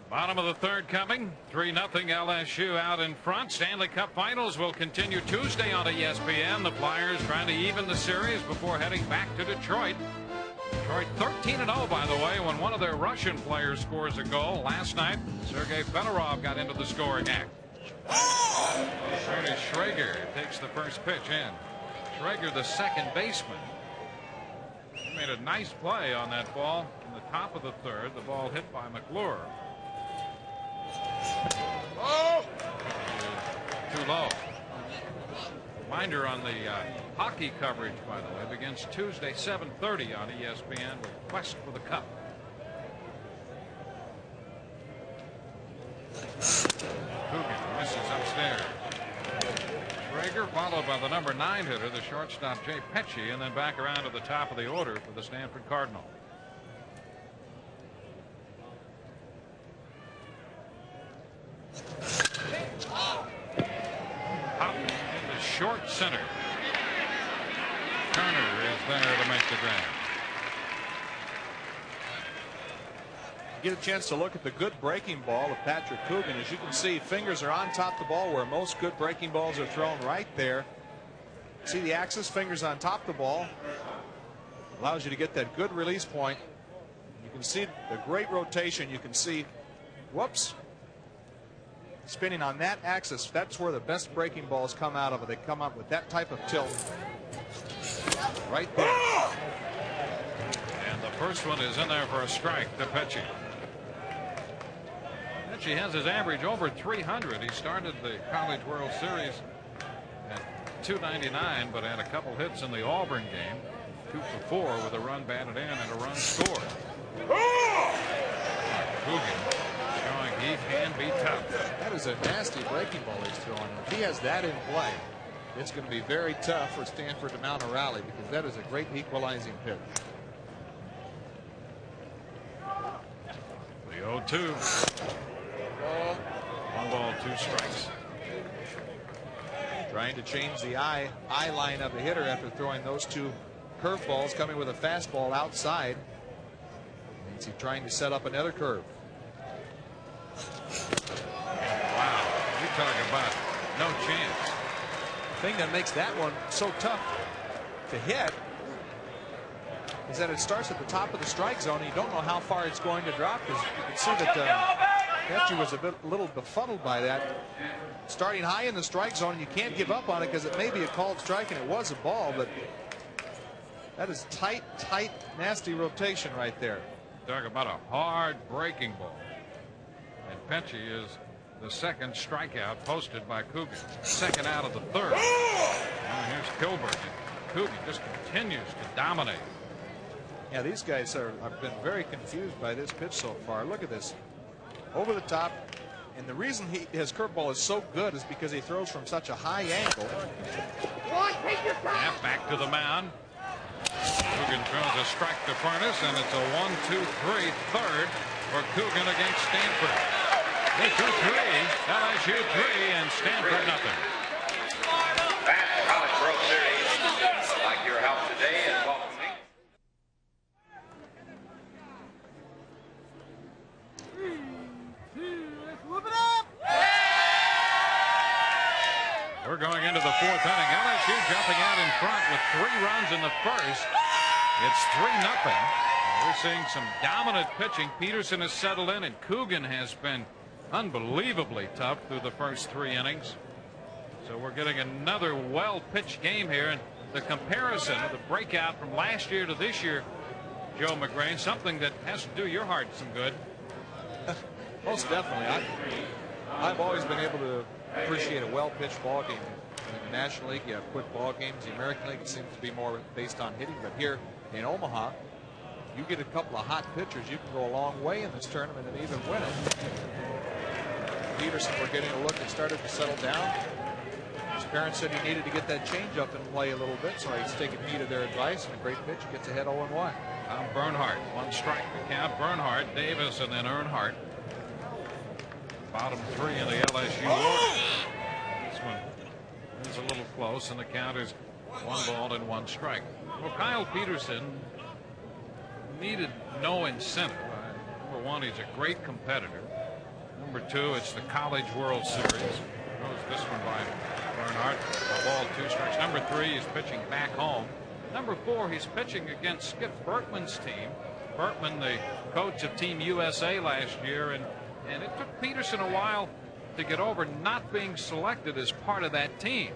Bottom of the third coming. 3-0 LSU out in front. Stanley Cup Finals will continue Tuesday on ESPN. The Flyers trying to even the series before heading back to Detroit. Detroit 13-0, by the way, when one of their Russian players scores a goal. Last night, Sergei Fedorov got into the scoring act. Curtis Schrager takes the first pitch in. Schrager, the second baseman, he made a nice play on that ball in the top of the third. The ball hit by McClure. Oh! Too low. Reminder on the hockey coverage, by the way, begins Tuesday 7:30 on ESPN with Quest for the Cup. Coogan misses upstairs. Schrager followed by the number 9 hitter, the shortstop Jay Petchy, and then back around to the top of the order for the Stanford Cardinal. Hop into short center. Turner is there to make the grab. Get a chance to look at the good breaking ball of Patrick Coogan. As you can see, fingers are on top of the ball where most good breaking balls are thrown, right there. See the axis, fingers on top of the ball. Allows you to get that good release point. You can see the great rotation. You can see, whoops, spinning on that axis. That's where the best breaking balls come out of it. They come up with that type of tilt right there. And the first one is in there for a strike to Petchy. Petchy has his average over 300. He started the College World Series at 299, but had a couple hits in the Auburn game. 2 for 4 with a run batted in and a run scored. Coogan showing he can be tough. That is a nasty breaking ball he's throwing. If he has that in play, it's going to be very tough for Stanford to mount a rally, because that is a great equalizing pitch. The 0-2. 1 ball, 2 strikes. Trying to change the eye line of the hitter after throwing those 2 curveballs, coming with a fastball outside. Is he trying to set up another curve? Wow, you're talking about no chance. The thing that makes that one so tough to hit is that it starts at the top of the strike zone. You don't know how far it's going to drop, because you can see that Petchy was a little befuddled by that. Starting high in the strike zone, and you can't give up on it because it may be a called strike, and it was a ball, but that is tight, nasty rotation right there. Talk about a hard breaking ball. And Petchy is the second strikeout posted by Coogan. Second out of the third. And here's Kilburn. Coogan just continues to dominate. Yeah, these guys have been very confused by this pitch so far. Look at this. Over the top. And the reason his curveball is so good is because he throws from such a high angle. Yeah, back to the mound. Coogan throws a strike to Furness, and it's a 1-2-3 third for Coogan against Stanford. 2-3, LSU 3, and Stanford nothing. Fast College World Series. Like your help today and welcome. We're going into the 4th inning. LSU jumping out in front with 3 runs in the first. It's 3-0. We're seeing some dominant pitching. Peterson has settled in, and Coogan has been unbelievably tough through the first 3 innings. So we're getting another well-pitched game here, and the comparison of the breakout from last year to this year, Joe McGrain, something that has to do your heart some good. Most definitely. I've always been able to appreciate a well-pitched ball game. In the National League, you have quick ball games. The American League seems to be more based on hitting. But here in Omaha, you get a couple of hot pitchers, you can go a long way in this tournament and even win it. Peterson, we're getting a look and started to settle down. His parents said he needed to get that changeup in play a little bit, so he's taking heed of their advice, and a great pitch, gets ahead 0-1. Bernhardt, 1 strike to count. Bernhardt, Davis, and then Earnhardt. Bottom 3 in the LSU order. This one is a little close, and the count is 1 ball and 1 strike. Well, Kyle Peterson needed no incentive. Number 1, he's a great competitor. Number 2, it's the College World Series. Knows this one by Bernhardt. 1 ball, 2 strikes. Number 3, he's pitching back home. Number 4, he's pitching against Skip Bertman's team. Bertman, the coach of Team USA last year, and it took Peterson a while to get over not being selected as part of that team.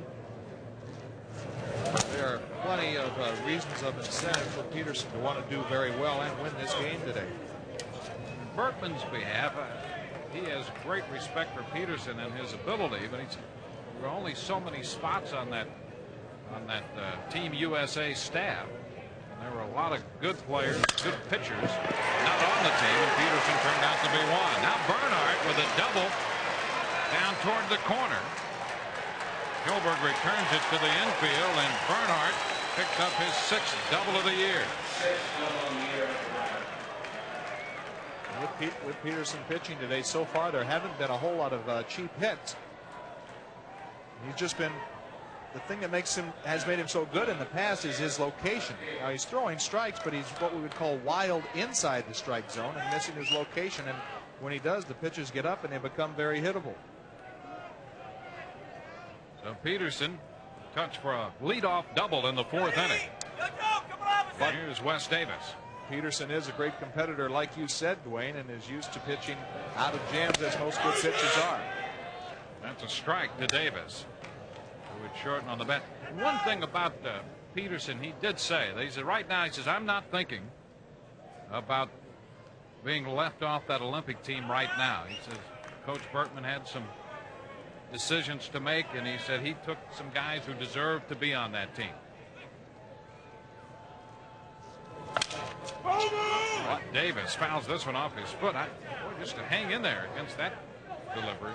There are plenty of reasons of incentive for Peterson to want to do very well and win this game today. On Bertman's behalf, he has great respect for Peterson and his ability, but there are only so many spots on that Team USA staff. And there were a lot of good players, good pitchers, not on the team, and Peterson turned out to be one. Now Bernhardt with a double down toward the corner. Gilbert returns it to the infield, and Bernhardt picks up his 6th double of the year. With Peterson pitching today so far, there haven't been a whole lot of cheap hits. He's just been, the thing that has made him so good in the past is his location. Now he's throwing strikes, but he's what we would call wild inside the strike zone and missing his location. And when he does, the pitchers get up and they become very hittable. So Peterson touched for a leadoff double in the 4th inning. But here's Wes Davis. Peterson is a great competitor, like you said, Dwayne, and is used to pitching out of jams as most good pitchers are. That's a strike to Davis, who would shorten on the bat. One thing about Peterson, he did say, he said right now, he says, I'm not thinking about being left off that Olympic team right now. He says Coach Bertman had some decisions to make, and he said he took some guys who deserved to be on that team. Davis fouls this one off his foot. Boy, just to hang in there against that delivery.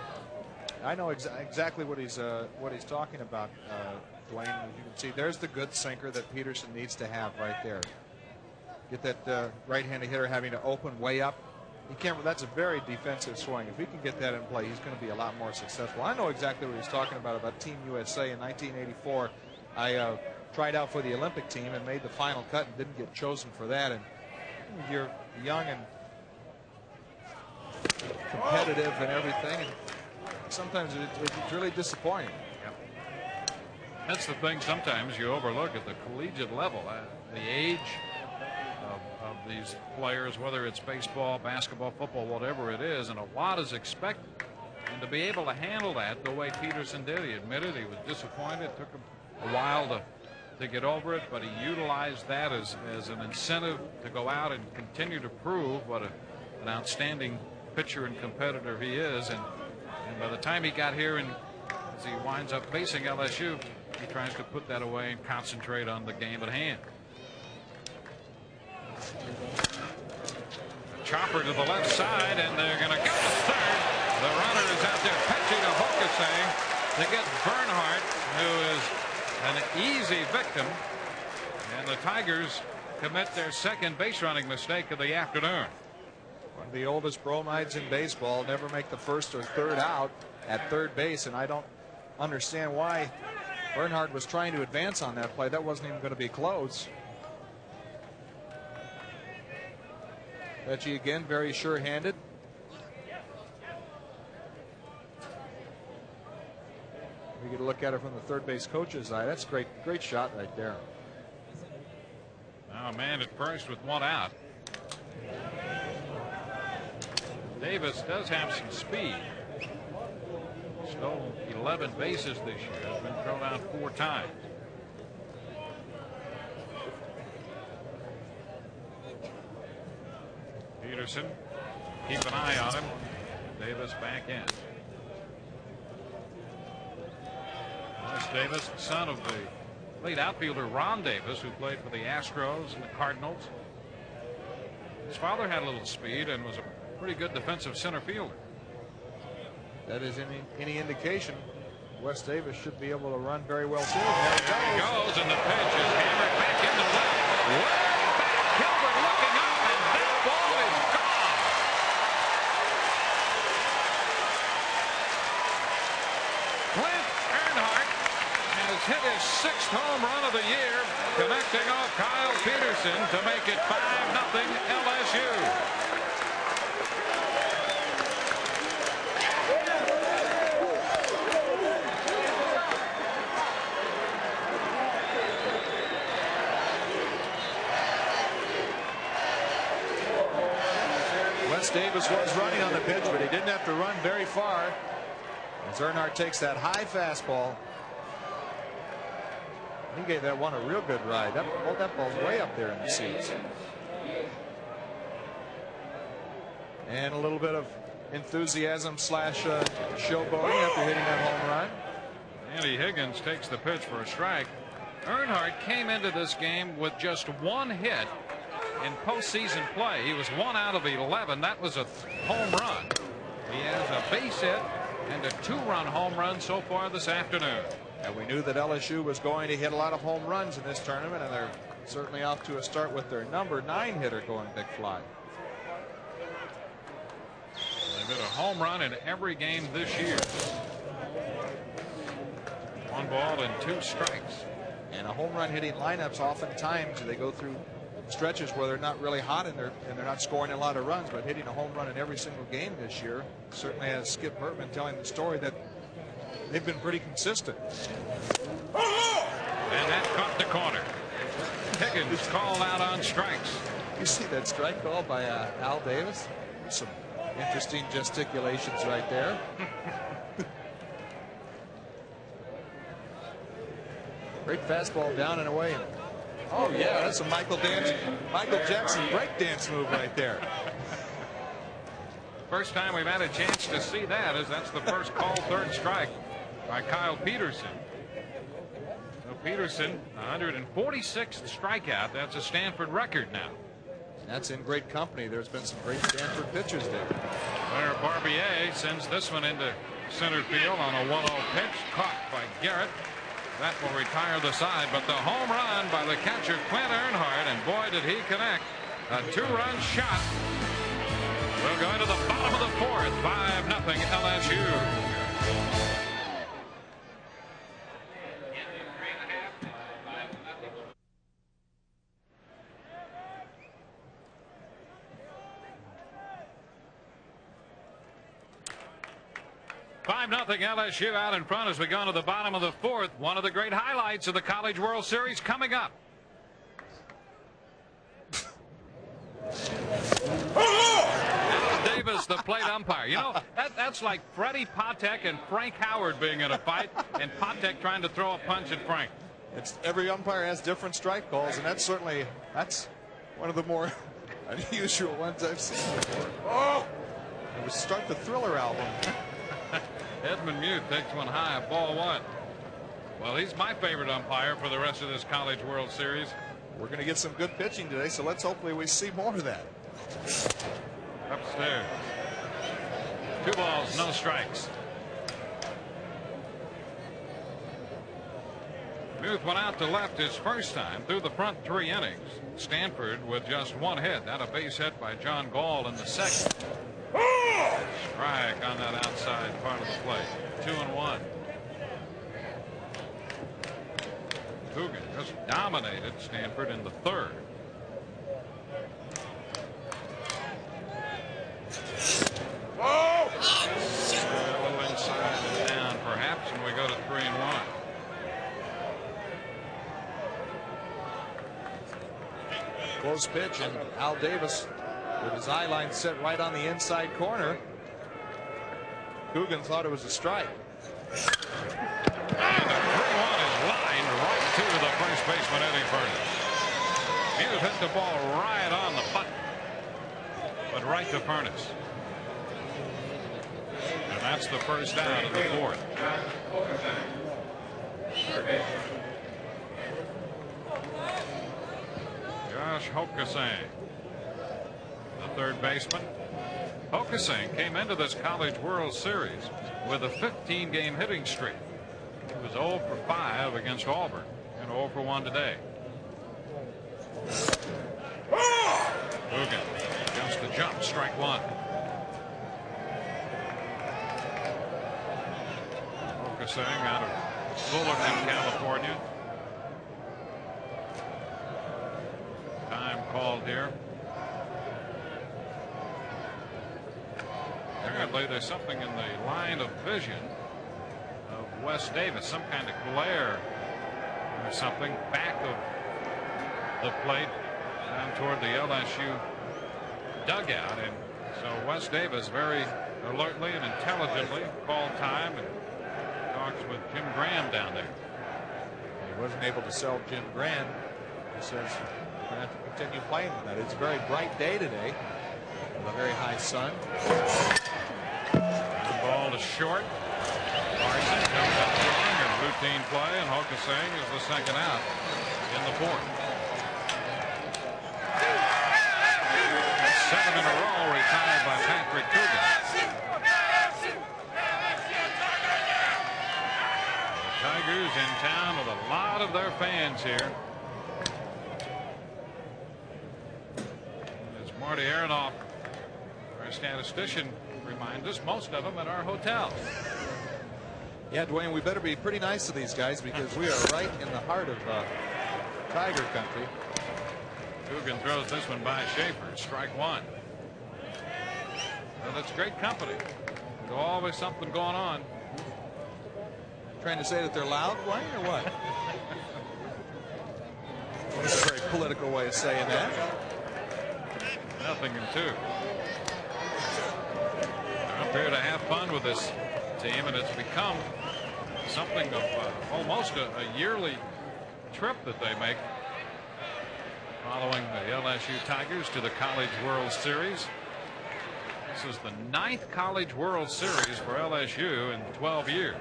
I know exactly what he's talking about, Dwayne. As you can see, there's the good sinker that Peterson needs to have right there. Get that right-handed hitter having to open way up. He can't. That's a very defensive swing. If he can get that in play, he's going to be a lot more successful. I know exactly what he's talking about Team USA in 1984. I tried out for the Olympic team and made the final cut and didn't get chosen for that. And you're young and competitive and everything, and sometimes it's really disappointing. Yep. That's the thing sometimes you overlook at the collegiate level. The age of these players, whether it's baseball, basketball, football, whatever it is, and a lot is expected. And to be able to handle that the way Peterson did, he admitted he was disappointed. It took him a while to get over it, but he utilized that as an incentive to go out and continue to prove what an outstanding pitcher and competitor he is. And by the time he got here, and as he winds up facing LSU, he tries to put that away and concentrate on the game at hand. A chopper to the left side, and they're going to go to third. The runner is out there pitching to Hokasang to get Bernhardt, who is an easy victim, and the Tigers commit their 2nd base running mistake of the afternoon. One of the oldest bromides in baseball, never make the 1st or 3rd out at third base, and I don't understand why Bernhardt was trying to advance on that play. That wasn't even going to be close. Reggie again, very sure-handed. We get a look at it from the third base coach's eye. That's great shot right there. Now man at first with 1 out. Davis does have some speed. Stole 11 bases this year. Has been thrown out 4 times. Peterson. Keep an eye on him. Davis back in. Wes Davis, the son of the late outfielder Ron Davis, who played for the Astros and the Cardinals. His father had a little speed and was a pretty good defensive center fielder. That is any indication. Wes Davis should be able to run very well too. There he goes, and the pitch is hammered back into left. Way back, Gilbert looking up, and that ball is gone. Clint Earnhardt has hit his 6th home run of the year, connecting off Kyle Peterson to make it 5-0 LSU. Davis was running on the pitch, but he didn't have to run very far as Earnhardt takes that high fastball. He gave that one a real good ride. That ball's way up there in the seats. And a little bit of enthusiasm slash showboating after hitting that home run. Andy Higgins takes the pitch for a strike. Earnhardt came into this game with just 1 hit in postseason play. He was 1 out of 11. That was a home run. He has a base hit and a 2-run home run so far this afternoon. And we knew that LSU was going to hit a lot of home runs in this tournament, and they're certainly off to a start with their number 9 hitter going big fly. They've hit a home run in every game this year. 1 ball and 2 strikes. And a home run hitting lineups, oftentimes they go through stretches where they're not really hot and they're not scoring a lot of runs, but hitting a home run in every single game this year certainly has Skip Bertman telling the story that they've been pretty consistent. And that caught the corner. Higgins called out on strikes. You see that strike call by Al Davis? Some interesting gesticulations right there. Great fastball down and away. Oh yeah, that's a Michael Jackson breakdance move right there. First time we've had a chance to see that, as that's the first call 3rd strike by Kyle Peterson. So Peterson, 146th strikeout. That's a Stanford record now. That's in great company. There's been some great Stanford pitchers there. Where Barbier sends this one into center field on a 1-0 pitch, caught by Garrett. That will retire the side, but the home run by the catcher Clint Earnhardt, and boy did he connect. A 2-run shot. We'll go into the bottom of the 4th. 5-0 LSU. Nothing LSU out in front as we go to the bottom of the 4th. One of the great highlights of the College World Series coming up. Davis, the plate umpire. You know, that's like Freddie Patek and Frank Howard being in a fight, and Patek trying to throw a punch at Frank. Every umpire has different strike calls, and that's one of the more unusual ones I've seen before. Oh! It was start the Thriller album. Edmund Muth takes one high, ball 1. Well, he's my favorite umpire for the rest of this College World Series. We're going to get some good pitching today, so let's hopefully we see more of that. Upstairs. 2 balls, no strikes. Muth went out to left his first time through the front 3 innings. Stanford with just 1 hit. That a base hit by John Gall in the 2nd. Strike on that outside part of the plate. 2-1. Coogan just dominated Stanford in the 3rd. A little inside and down perhaps, and we go to 3-1. Close pitch, and Al Davis with his eye line set right on the inside corner. Coogan thought it was a strike. And the 3-1 is lined right to the first baseman, Eddie Furniss. He hit the ball right on the button. but right to Furness. And that's the first out of the fourth. Josh Hokasang, the third baseman. Hokasang came into this College World Series with a 15-game hitting streak. He was 0 for 5 against Auburn and 0 for 1 today. Coogan just the jump, strike one. Hokasang out of Fullerton, California. Time called here. Apparently there's something in the line of vision of Wes Davis, some kind of glare or something back of the plate down toward the LSU dugout, and so Wes Davis very alertly and intelligently called time and talks with Jim Graham down there. He wasn't able to sell Jim Graham. He says we're going to have to continue playing with that. It's a very bright day today with a very high sun. The ball is short. Larson comes up throwing a routine play, and Hokasang is the second out in the fourth. 7 in a row retired by Patrick Coogan. The Tigers in town with a lot of their fans here. As Marty Aronoff, our statistician, reminds us, most of them at our hotel. Yeah, Dwayne, we better be pretty nice to these guys because we are right in the heart of Tiger country. Coogan throws this one by Schaefer. Strike one. Well, that's great company. There's always something going on. Trying to say that they're loud, Dwayne, or what? That's a very political way of saying that. Nothing in two. They're up here to have fun with this team, and it's become something of almost a yearly trip that they make following the LSU Tigers to the College World Series. This is the 9th College World Series for LSU in 12 years.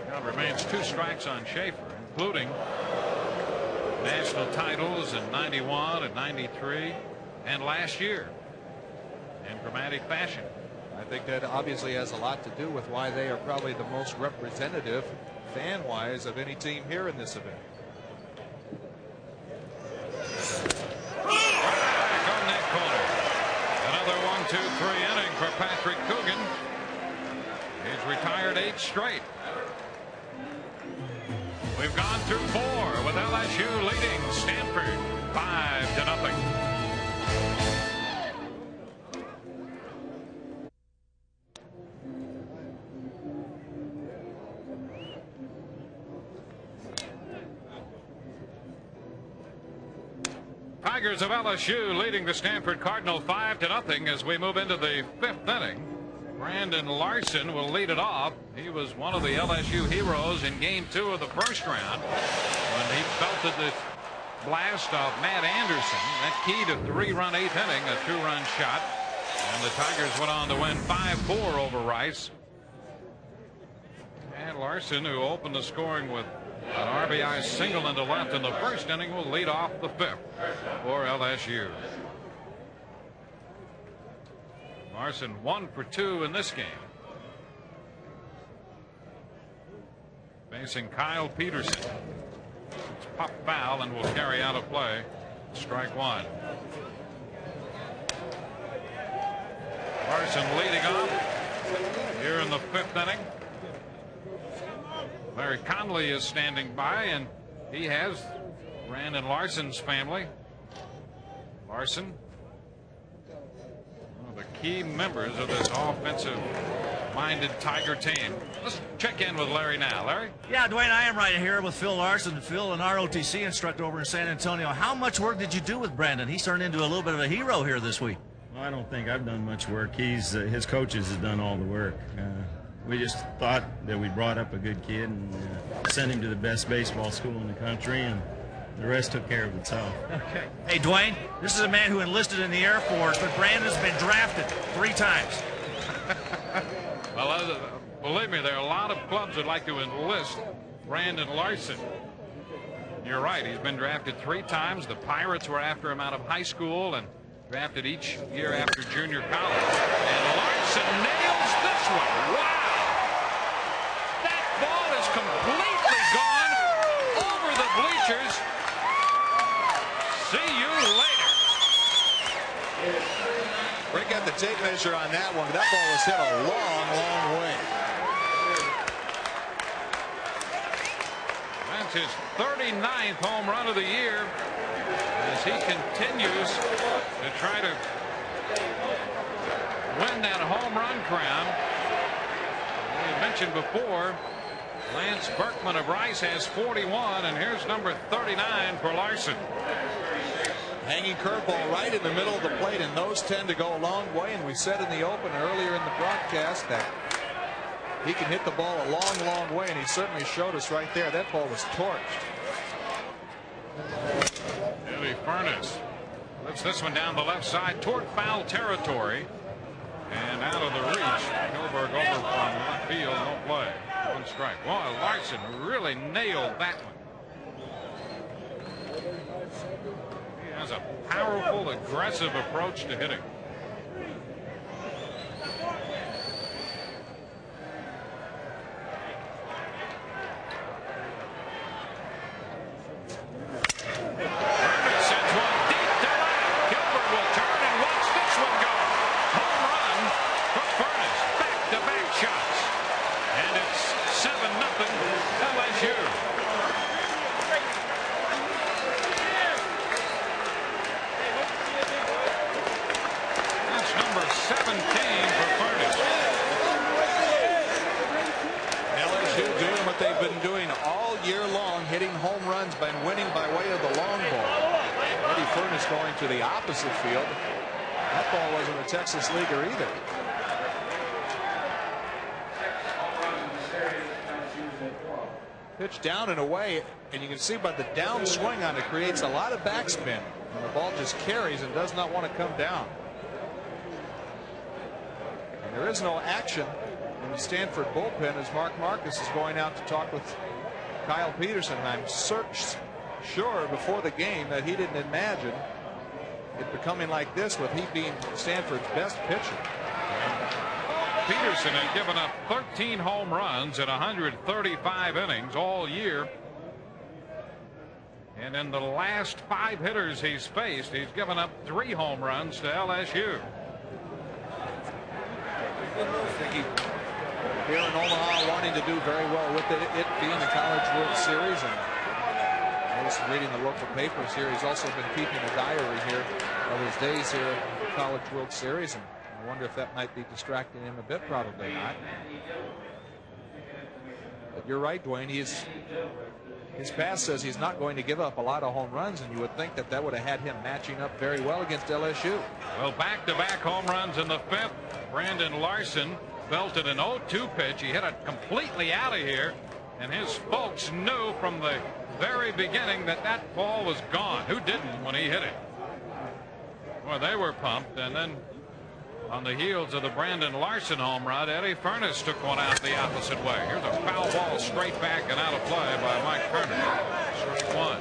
Now it remains 2 strikes on Schaefer, including national titles in '91 and '93 and last year in dramatic fashion. I think that obviously has a lot to do with why they are probably the most representative fan-wise of any team here in this event. Back on that corner. Another 1-2-3 inning for Patrick Coogan. He's retired 8 straight. We've gone through 4 with LSU leading Stanford 5-0. Tigers of LSU leading the Stanford Cardinal 5-0 as we move into the 5th inning. Brandon Larson will lead it off. He was one of the LSU heroes in Game 2 of the first round when he belted the blast off Matt Anderson. That key to 3-run 8th inning, a 2-run shot. And the Tigers went on to win 5-4 over Rice. And Larson, who opened the scoring with an RBI single into left in the first inning, will lead off the 5th for LSU. Larson 1 for 2 in this game. Facing Kyle Peterson. It's pop foul and will carry out of play. Strike one. Larson leading off here in the 5th inning. Larry Conley is standing by, and he has Brandon Larson's family. Larson, one of the key members of this offensive-minded Tiger team. Let's check in with Larry now. Larry? Yeah, Dwayne, I am right here with Phil Larson. Phil, an ROTC instructor over in San Antonio. How much work did you do with Brandon? He's turned into a little bit of a hero here this week. Well, I don't think I've done much work. His coaches have done all the work. We just thought that we brought up a good kid and sent him to the best baseball school in the country, and the rest took care of itself. Okay. Hey, Dwayne, this is a man who enlisted in the Air Force, but Brandon's been drafted 3 times. Well, believe me, there are a lot of clubs that like to enlist Brandon Larson. You're right. He's been drafted 3 times. The Pirates were after him out of high school and drafted each year after junior college. And Larson nails this one. Wow! That ball is completely gone over the bleachers. See you later. Break out the tape measure on that one. That ball was hit a long, long way. That's his 39th home run of the year as he continues to try to win that home run crown. We mentioned before, Lance Berkman of Rice has 41, and here's number 39 for Larson. Hanging curveball right in the middle of the plate, and those tend to go a long way. And we said in the opener earlier in the broadcast that he can hit the ball a long, long way, and he certainly showed us right there. That ball was torched. Billy Furness lifts this one down the left side toward foul territory, and out of the reach. Gilbert over from left field, no play. 1 strike. Well, Larson really nailed that one. He has a powerful, aggressive approach to hitting. To the opposite field. That ball wasn't a Texas leaguer either. Pitch down and away, and you can see by the downswing on it creates a lot of backspin, and the ball just carries and does not want to come down. And there is no action in the Stanford bullpen as Mark Marcus is going out to talk with Kyle Peterson. And I'm sure before the game that he didn't imagine it becoming like this with he being Stanford's best pitcher. Peterson has given up 13 home runs in 135 innings all year. And in the last 5 hitters he's faced, he's given up 3 home runs to LSU. I think he here in Omaha wanting to do very well with it being the College World Series, and I was reading the local papers here. He's also been keeping a diary here of his days here at the College World Series, and I wonder if that might be distracting him a bit. Probably not. But you're right, Dwayne. His past says he's not going to give up a lot of home runs, and you would think that would have had him matching up very well against LSU. Well, back-to-back home runs in the 5th. Brandon Larson belted an 0-2 pitch. He hit it completely out of here, and his folks knew from the very beginning that ball was gone. Who didn't when he hit it? Well, they were pumped, and then on the heels of the Brandon Larson home run, Eddie Furness took one out the opposite way. Here's a foul ball straight back and out of play by Mike Turner. Strike 1.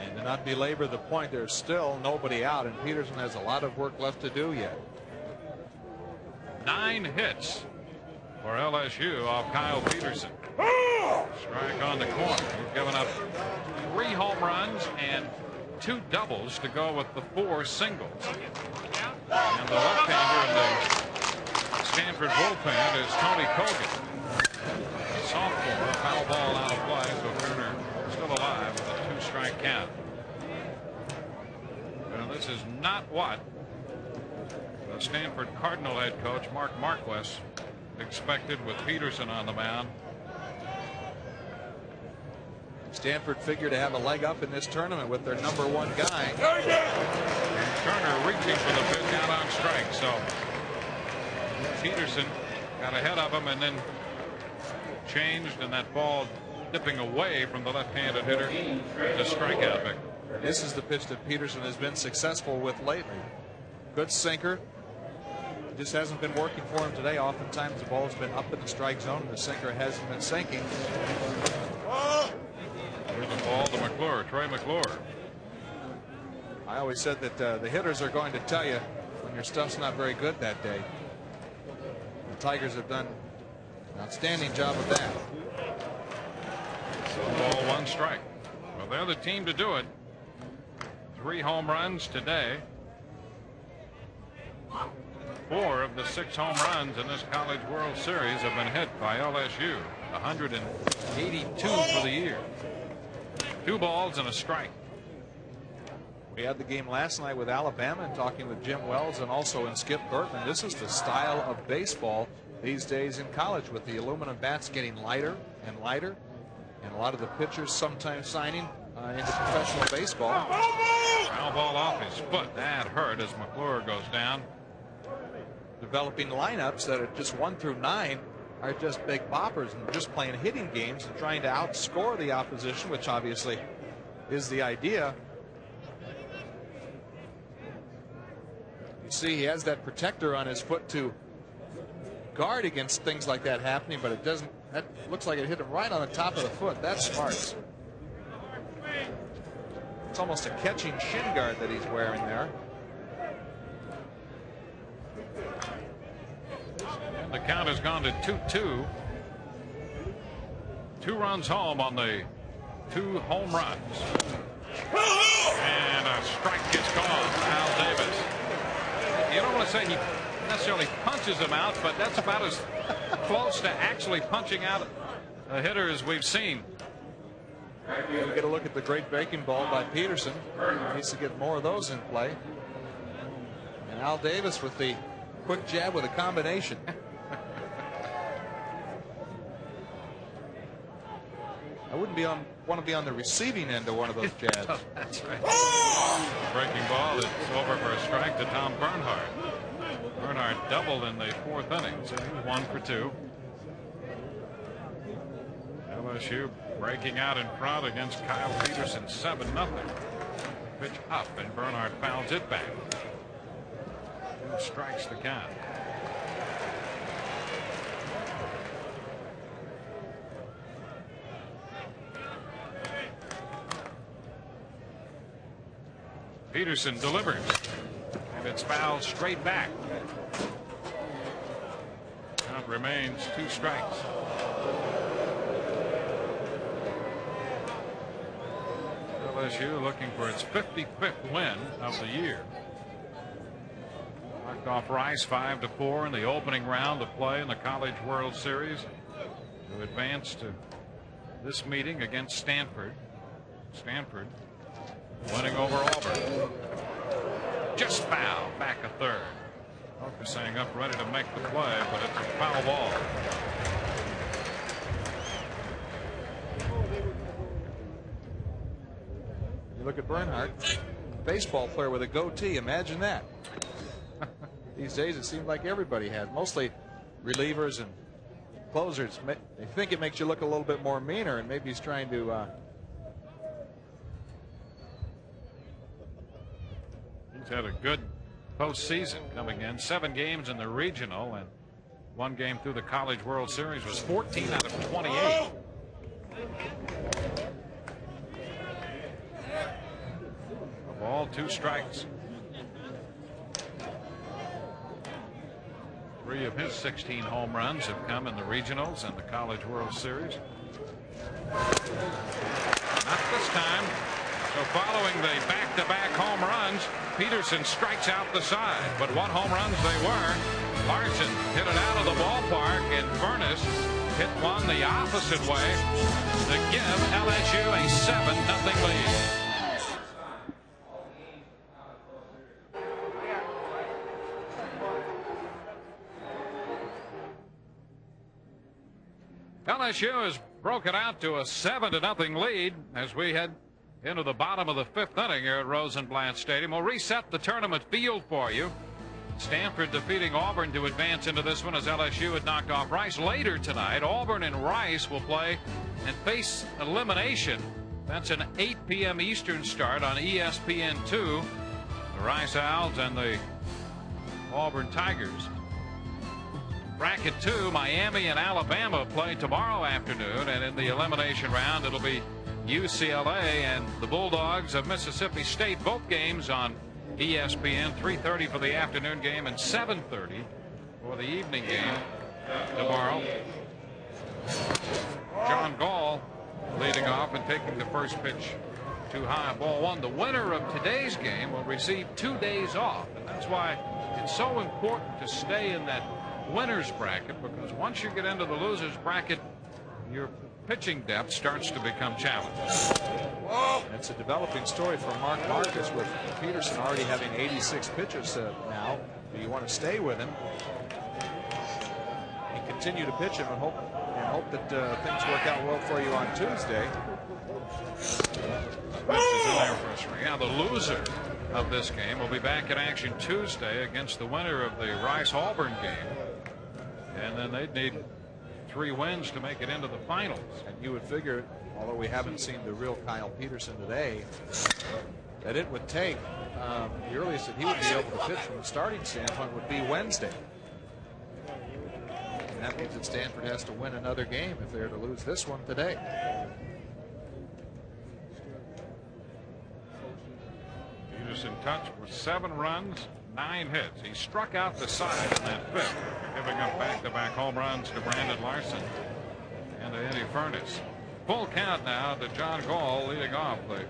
And to not belabor the point, there's still nobody out, and Peterson has a lot of work left to do yet. 9 hits for LSU off Kyle Peterson. Strike on the corner. He's given up 3 home runs and 2 doubles to go with the 4 singles. And the left-hander in the Stanford bullpen is Tony Kogan. Sophomore, foul ball out of play, so Turner still alive with a 2-strike count. Well, this is not what the Stanford Cardinal head coach Mark Marquess expected with Peterson on the mound. Stanford figured to have a leg up in this tournament with their #1 guy. And Turner reaching for the pitch out on strike. So Peterson got ahead of him and then changed, and that ball dipping away from the left-handed hitter. It's a strikeout, Vic. This is the pitch that Peterson has been successful with lately. Good sinker. Just hasn't been working for him today. Oftentimes the ball has been up in the strike zone and the sinker hasn't been sinking. Here's the ball to McClure, Trey McClure. I always said that the hitters are going to tell you when your stuff's not very good that day. The Tigers have done an outstanding job of that. So ball, 1 strike. Well, they're the team to do it. 3 home runs today. 4 of the 6 home runs in this College World Series have been hit by LSU. 182 for the year. 2 balls and a strike. We had the game last night with Alabama and talking with Jim Wells and also in Skip Bertman. This is the style of baseball these days in college, with the aluminum bats getting lighter and lighter, and a lot of the pitchers sometimes signing into professional baseball. Foul ball off his foot. That hurt as McClure goes down. Developing lineups that are just 1 through 9 are just big boppers and just playing hitting games and trying to outscore the opposition, which obviously is the idea. You see, he has that protector on his foot to guard against things like that happening, but it doesn't. That looks like it hit him right on the top of the foot. That's smart. It's almost a catching shin guard that he's wearing there. And the count has gone to 2-2. 2 runs home on the 2 home runs. And a strike gets called. Al Davis. You don't want to say he necessarily punches him out, but that's about as close to actually punching out a hitter as we've seen. We get a look at the great breaking ball by Peterson. He needs to get more of those in play. And Al Davis with the quick jab with a combination. I wouldn't want to be on the receiving end of one of those jabs. That's right. Breaking ball is over for a strike to Tom Bernhardt. Bernhardt doubled in the 4th inning, so he was 1 for 2. LSU breaking out in front against Kyle Peterson, 7-0. Pitch up and Bernhardt fouls it back. 2 strikes to count. Peterson delivers, and it's fouled straight back. Count remains 2 strikes. LSU looking for its 55th win of the year. Knocked off Rice 5-4 in the opening round of play in the College World Series to advance to this meeting against Stanford. Stanford winning over Auburn. Just foul back a third. Focusing up ready to make the play, but it's a foul ball. You look at Bernhardt, baseball player with a goatee. Imagine that. These days it seems like everybody has. Mostly relievers and closers. They think it makes you look a little bit more meaner, and maybe he's trying to He's had a good postseason coming in. 7 games in the regional, and 1 game through the College World Series was 14 out of 28. A ball, 2 strikes. 3 of his 16 home runs have come in the regionals and the College World Series. Not this time. So following the back-to-back home runs, Peterson strikes out the side. But what home runs they were. Larson hit it out of the ballpark, and Furness hit one the opposite way to give LSU a 7-0 lead. LSU has broken out to a 7-0 lead as we head into the bottom of the 5th inning here at Rosenblatt Stadium. We'll reset the tournament field for you. Stanford defeating Auburn to advance into this one as LSU had knocked off Rice. Later tonight, Auburn and Rice will play and face elimination. That's an 8 p.m. Eastern start on ESPN2. The Rice Owls and the Auburn Tigers. Bracket 2, Miami and Alabama play tomorrow afternoon, and in the elimination round it'll be UCLA and the Bulldogs of Mississippi State. Both games on ESPN, 3:30 for the afternoon game and 7:30 for the evening game tomorrow. John Gall leading off and taking the first pitch too high, ball one. The winner of today's game will receive 2 days off, and that's why it's so important to stay in that winner's bracket, because once you get into the loser's bracket, your pitching depth starts to become challenged. It's a developing story for Mark Marcus, with Peterson already having 86 pitches now. Do you want to stay with him and continue to pitch him and hope that things work out well for you on Tuesday? Yeah, the loser of this game will be back in action Tuesday against the winner of the Rice-Auburn game, and then they'd need 3 wins to make it into the finals. And you would figure, although we haven't seen the real Kyle Peterson today, that it would take the earliest that he would be able to pitch from the starting standpoint would be Wednesday. And that means that Stanford has to win another game if they're to lose this one today. Peterson touched with 7 runs, 9 hits. He struck out the side in that 5th, giving up back-to-back home runs to Brandon Larson and to Eddie Furness. Full count now to John Gall leading off the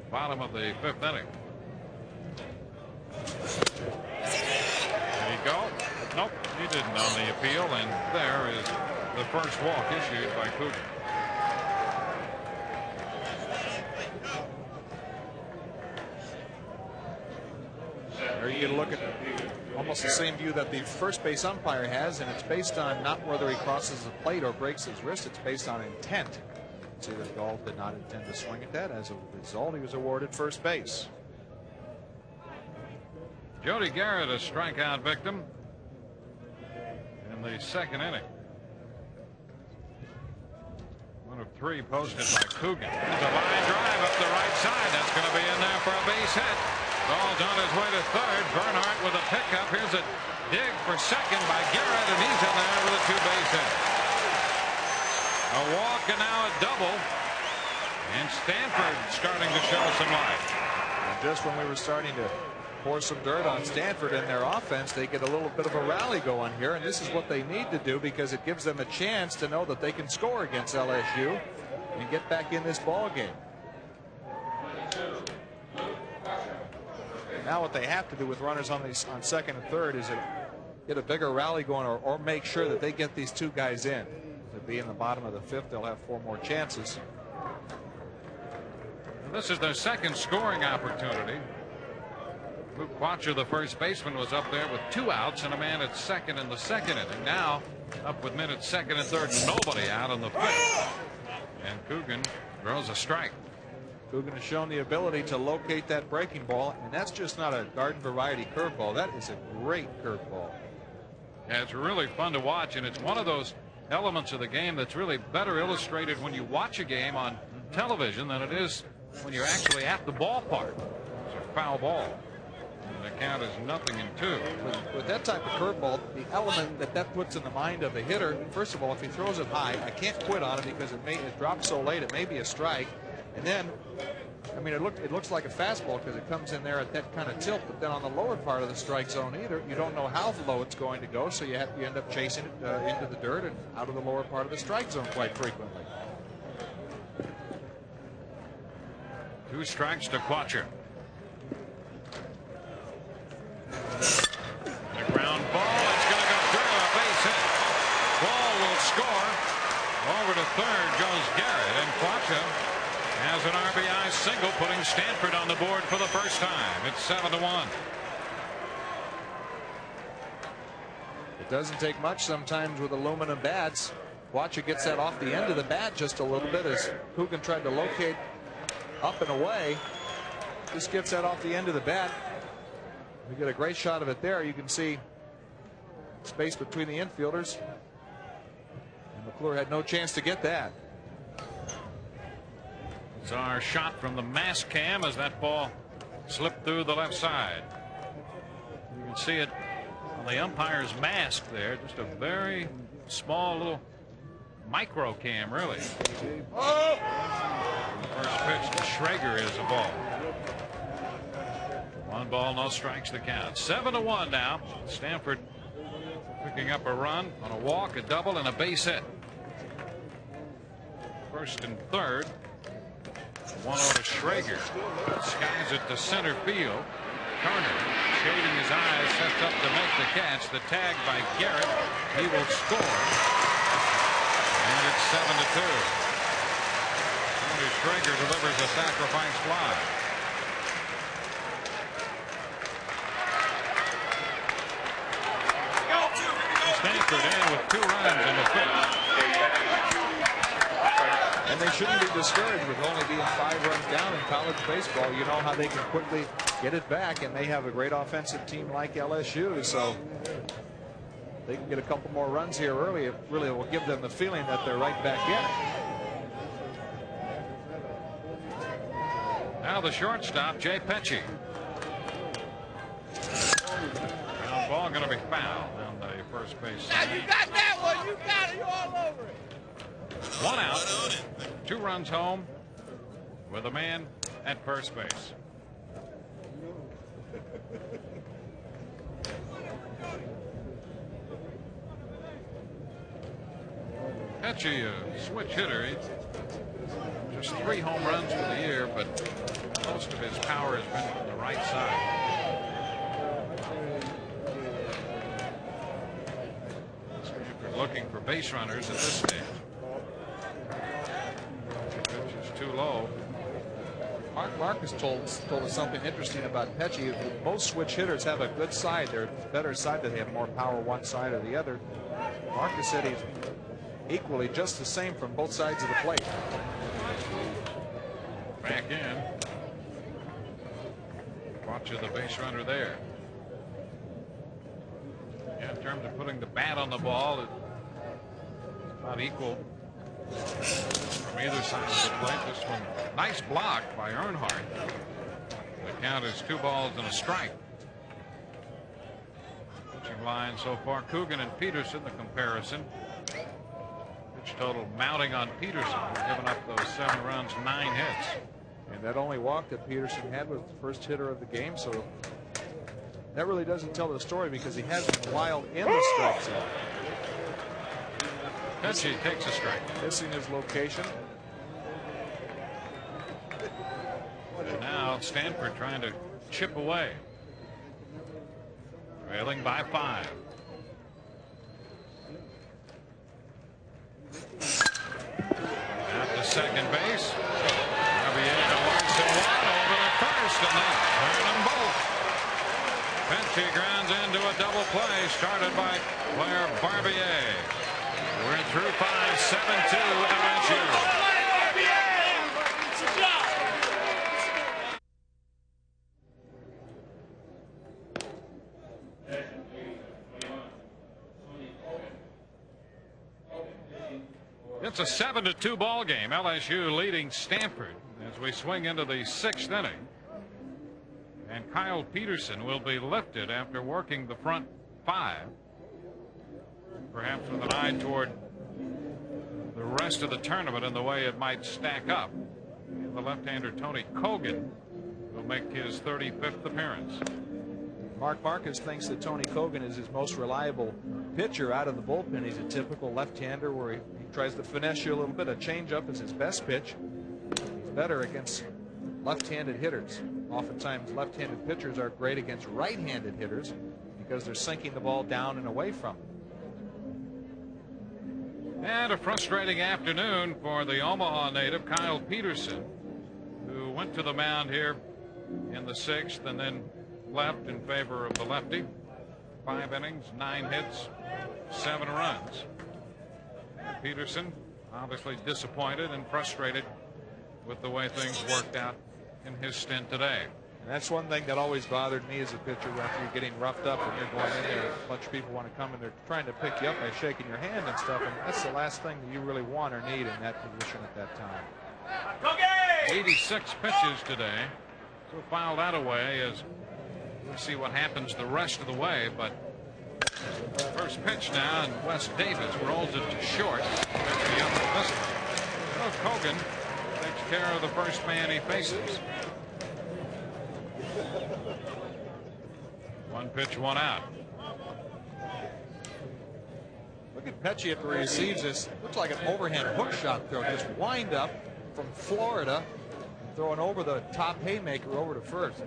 bottom of the 5th inning. Did he go? Nope, he didn't on the appeal, and there is the first walk issued by Coogan. There you look at almost the same view that the first base umpire has, and it's based on not whether he crosses the plate or breaks his wrist. It's based on intent. See that Gall did not intend to swing at that. As a result, he was awarded first base. Jody Garrett, a strikeout victim in the 2nd inning. 1 of 3 posted by Coogan. There's a line drive up the right side. That's going to be in there for a base hit. Ball's on his way to 3rd. Bernhardt with a pickup. Here's a dig for 2nd by Garrett, and he's in there with a 2-base hit. A walk and now a double. And Stanford starting to show some life. And just when we were starting to pour some dirt on Stanford and their offense, they get a little bit of a rally going here, and this is what they need to do, because it gives them a chance to know that they can score against LSU and get back in this ball game. Now what they have to do with runners on 2nd and 3rd is get a bigger rally going, or make sure that they get these 2 guys in. To be in the bottom of the 5th, they'll have 4 more chances. This is their 2nd scoring opportunity. Luke Quatcher, the first baseman, was up there with 2 outs and a man at 2nd in the 2nd inning. Now up with men at 2nd and 3rd, nobody out in the 5th. And Coogan throws a strike. Coogan has shown the ability to locate that breaking ball, and that's just not a garden variety curveball. That is a great curveball. Yeah, it's really fun to watch, and it's one of those elements of the game that's really better illustrated when you watch a game on television than it is when you're actually at the ballpark. It's a foul ball. And the count is 0-2. With that type of curveball, the element that puts in the mind of the hitter, first of all, if he throws it high, I can't quit on it because it drops so late, it may be a strike. And then, I mean, it looks like a fastball because it comes in there at that kind of tilt, but then on the lower part of the strike zone, you don't know how low it's going to go, so you end up chasing it into the dirt and out of the lower part of the strike zone quite frequently. 2 strikes to Quatcher. The ground ball, it's going to go through, a base hit. Ball will score. Over to 3rd goes Garrett, and Quatcher has an RBI single, putting Stanford on the board for the first time. It's 7-1. It doesn't take much sometimes with aluminum bats. Quatcher gets that off the end of the bat just a little bit as Coogan tried to locate up and away. Just gets that off the end of the bat. We get a great shot of it there. You can see space between the infielders. And McClure had no chance to get that. It's our shot from the mask cam as that ball slipped through the left side. You can see it on the umpire's mask there. Just a very small little micro cam, really. First pitch to Schrager is a ball. 1 ball, no strikes to count. 7-1 now. Stanford picking up a run on a walk, a double, and a base hit. First and third. 1-0 to Schrager. Skies it to center field. Turner, shading his eyes, sets up to make the catch. The tag by Garrett. He will score. And it's 7-2. Tony Schrager delivers a sacrifice fly. Stanford in with 2 runs in the 5th. And they shouldn't be discouraged with only being 5 runs down in college baseball. You know how they can quickly get it back, and they have a great offensive team like LSU. So they can get a couple more runs here early. It really will give them the feeling that they're right back in it. Now the shortstop, Jay Petchy. Ground ball going to be fouled down the first base. Now you got that one. You got it. You're all over it. 1 out, 2 runs home with a man at first base. Petchy, a switch hitter. Just 3 home runs for the year, but most of his power has been from the right side. Stanford looking for base runners at this stage. Pitch is too low. Mark Marcus told us something interesting about Petchy. Most switch hitters have a good side. Their better side, that they have more power one side or the other. Marcus said he's equally just the same from both sides of the plate. Back in. Watch the base runner there. Yeah, in terms of putting the bat on the ball, it's about equal from either side of the plate. This one, nice block by Earnhardt. The count is 2 balls and a strike. Pitching line so far, Coogan and Peterson, the comparison. Pitch total mounting on Peterson, giving up those 7 runs, 9 hits. And that only walk that Peterson had was the first hitter of the game, so that really doesn't tell the story because he has been wild in the strike zone. Petchy takes a strike. Missing his location. And now Stanford trying to chip away. Trailing by 5. Out to second base. Barbier works it one over to first, and they turn them both. Petchy grounds into a double play started by player Barbier. We're through 5, 7-2 LSU. It's a 7-2 ball game. LSU leading Stanford as we swing into the 6th inning. And Kyle Peterson will be lifted after working the front 5. Perhaps with an eye toward the rest of the tournament and the way it might stack up. And the left-hander Tony Kogan will make his 35th appearance. Mark Marcus thinks that Tony Kogan is his most reliable pitcher out of the bullpen. He's a typical left-hander where he tries to finesse you a little bit. A changeup is his best pitch. He's better against left-handed hitters. Oftentimes left-handed pitchers are great against right-handed hitters because they're sinking the ball down and away from them. And a frustrating afternoon for the Omaha native Kyle Peterson, who went to the mound here in the 6th and then left in favor of the lefty. 5 innings, 9 hits, 7 runs. Peterson obviously disappointed and frustrated with the way things worked out in his stint today. And that's one thing that always bothered me as a pitcher after you're getting roughed up and you're going in there. A bunch of people want to come and they're trying to pick you up by shaking your hand and stuff. And that's the last thing that you really want or need in that position at that time. 86 pitches today. So file that away as we'll see what happens the rest of the way. But first pitch now, and Wes Davis rolls it to short. Well, Kogan takes care of the first man he faces. One pitch, one out. Look at Pecci after he receives this. Looks like an overhand hook shot throw. Just wind up from Florida, throwing over the top haymaker over to first.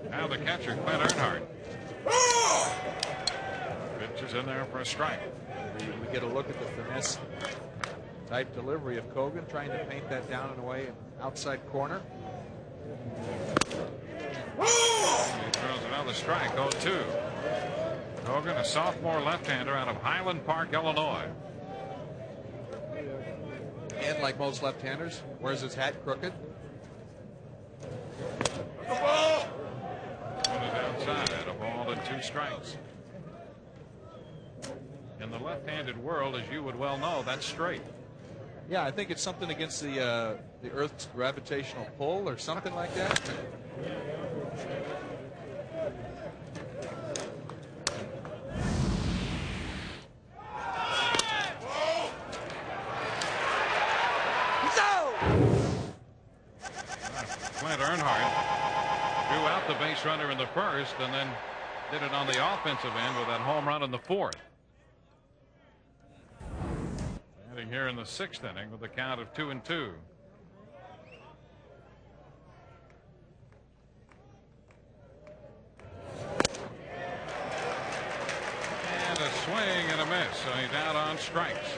Now the catcher, Clint Earnhardt. Pitch is in there for a strike. We get a look at the finesse type delivery of Kogan, trying to paint that down in a way outside corner. He throws another strike, 0-2. Kogan, a sophomore left-hander out of Highland Park, Illinois. And like most left-handers, wears his hat crooked. One is outside, a ball and 2 strikes. In the left-handed world, as you would well know, that's straight. Yeah, I think it's something against the Earth's gravitational pull or something like that. Clint Earnhardt drew out the base runner in the first and then did it on the offensive end with that home run in the fourth. Standing here in the 6th inning with a count of 2-2. And a swing and a miss, so he's out on strikes.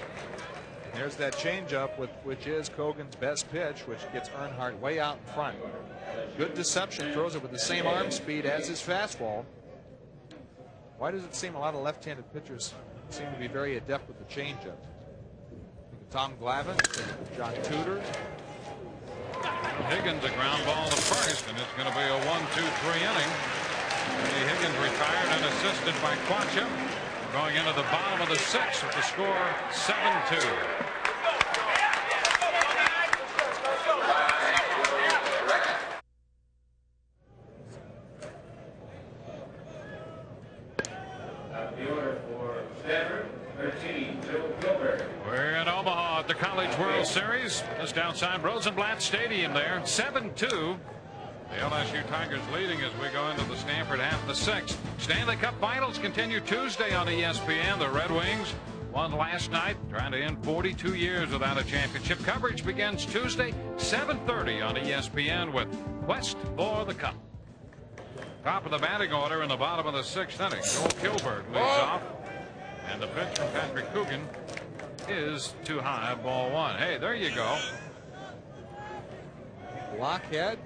There's that changeup, which is Kogan's best pitch, which gets Earnhardt way out in front. Good deception, throws it with the same arm speed as his fastball. Why does it seem a lot of left-handed pitchers seem to be very adept with the changeup? Tom Glavine, John Tudor. Higgins, a ground ball to first, and it's going to be a 1-2-3 inning. Higgins retired and assisted by Quacha. Going into the bottom of the 6th with the score 7-2. The order for Stanford, 13, Joe Gilbert. We're in Omaha at the College World Series, just outside Rosenblatt Stadium there. 7-2. The LSU Tigers leading as we go into the Stanford half of the 6th. Stanley Cup Finals continue Tuesday on ESPN. The Red Wings won last night, trying to end 42 years without a championship. Coverage begins Tuesday, 7:30 on ESPN with Quest for the Cup. Top of the batting order in the bottom of the 6th inning. Joel Kilberg leads off. And the pitch from Patrick Coogan is too high, ball 1. Hey, there you go. Blockhead.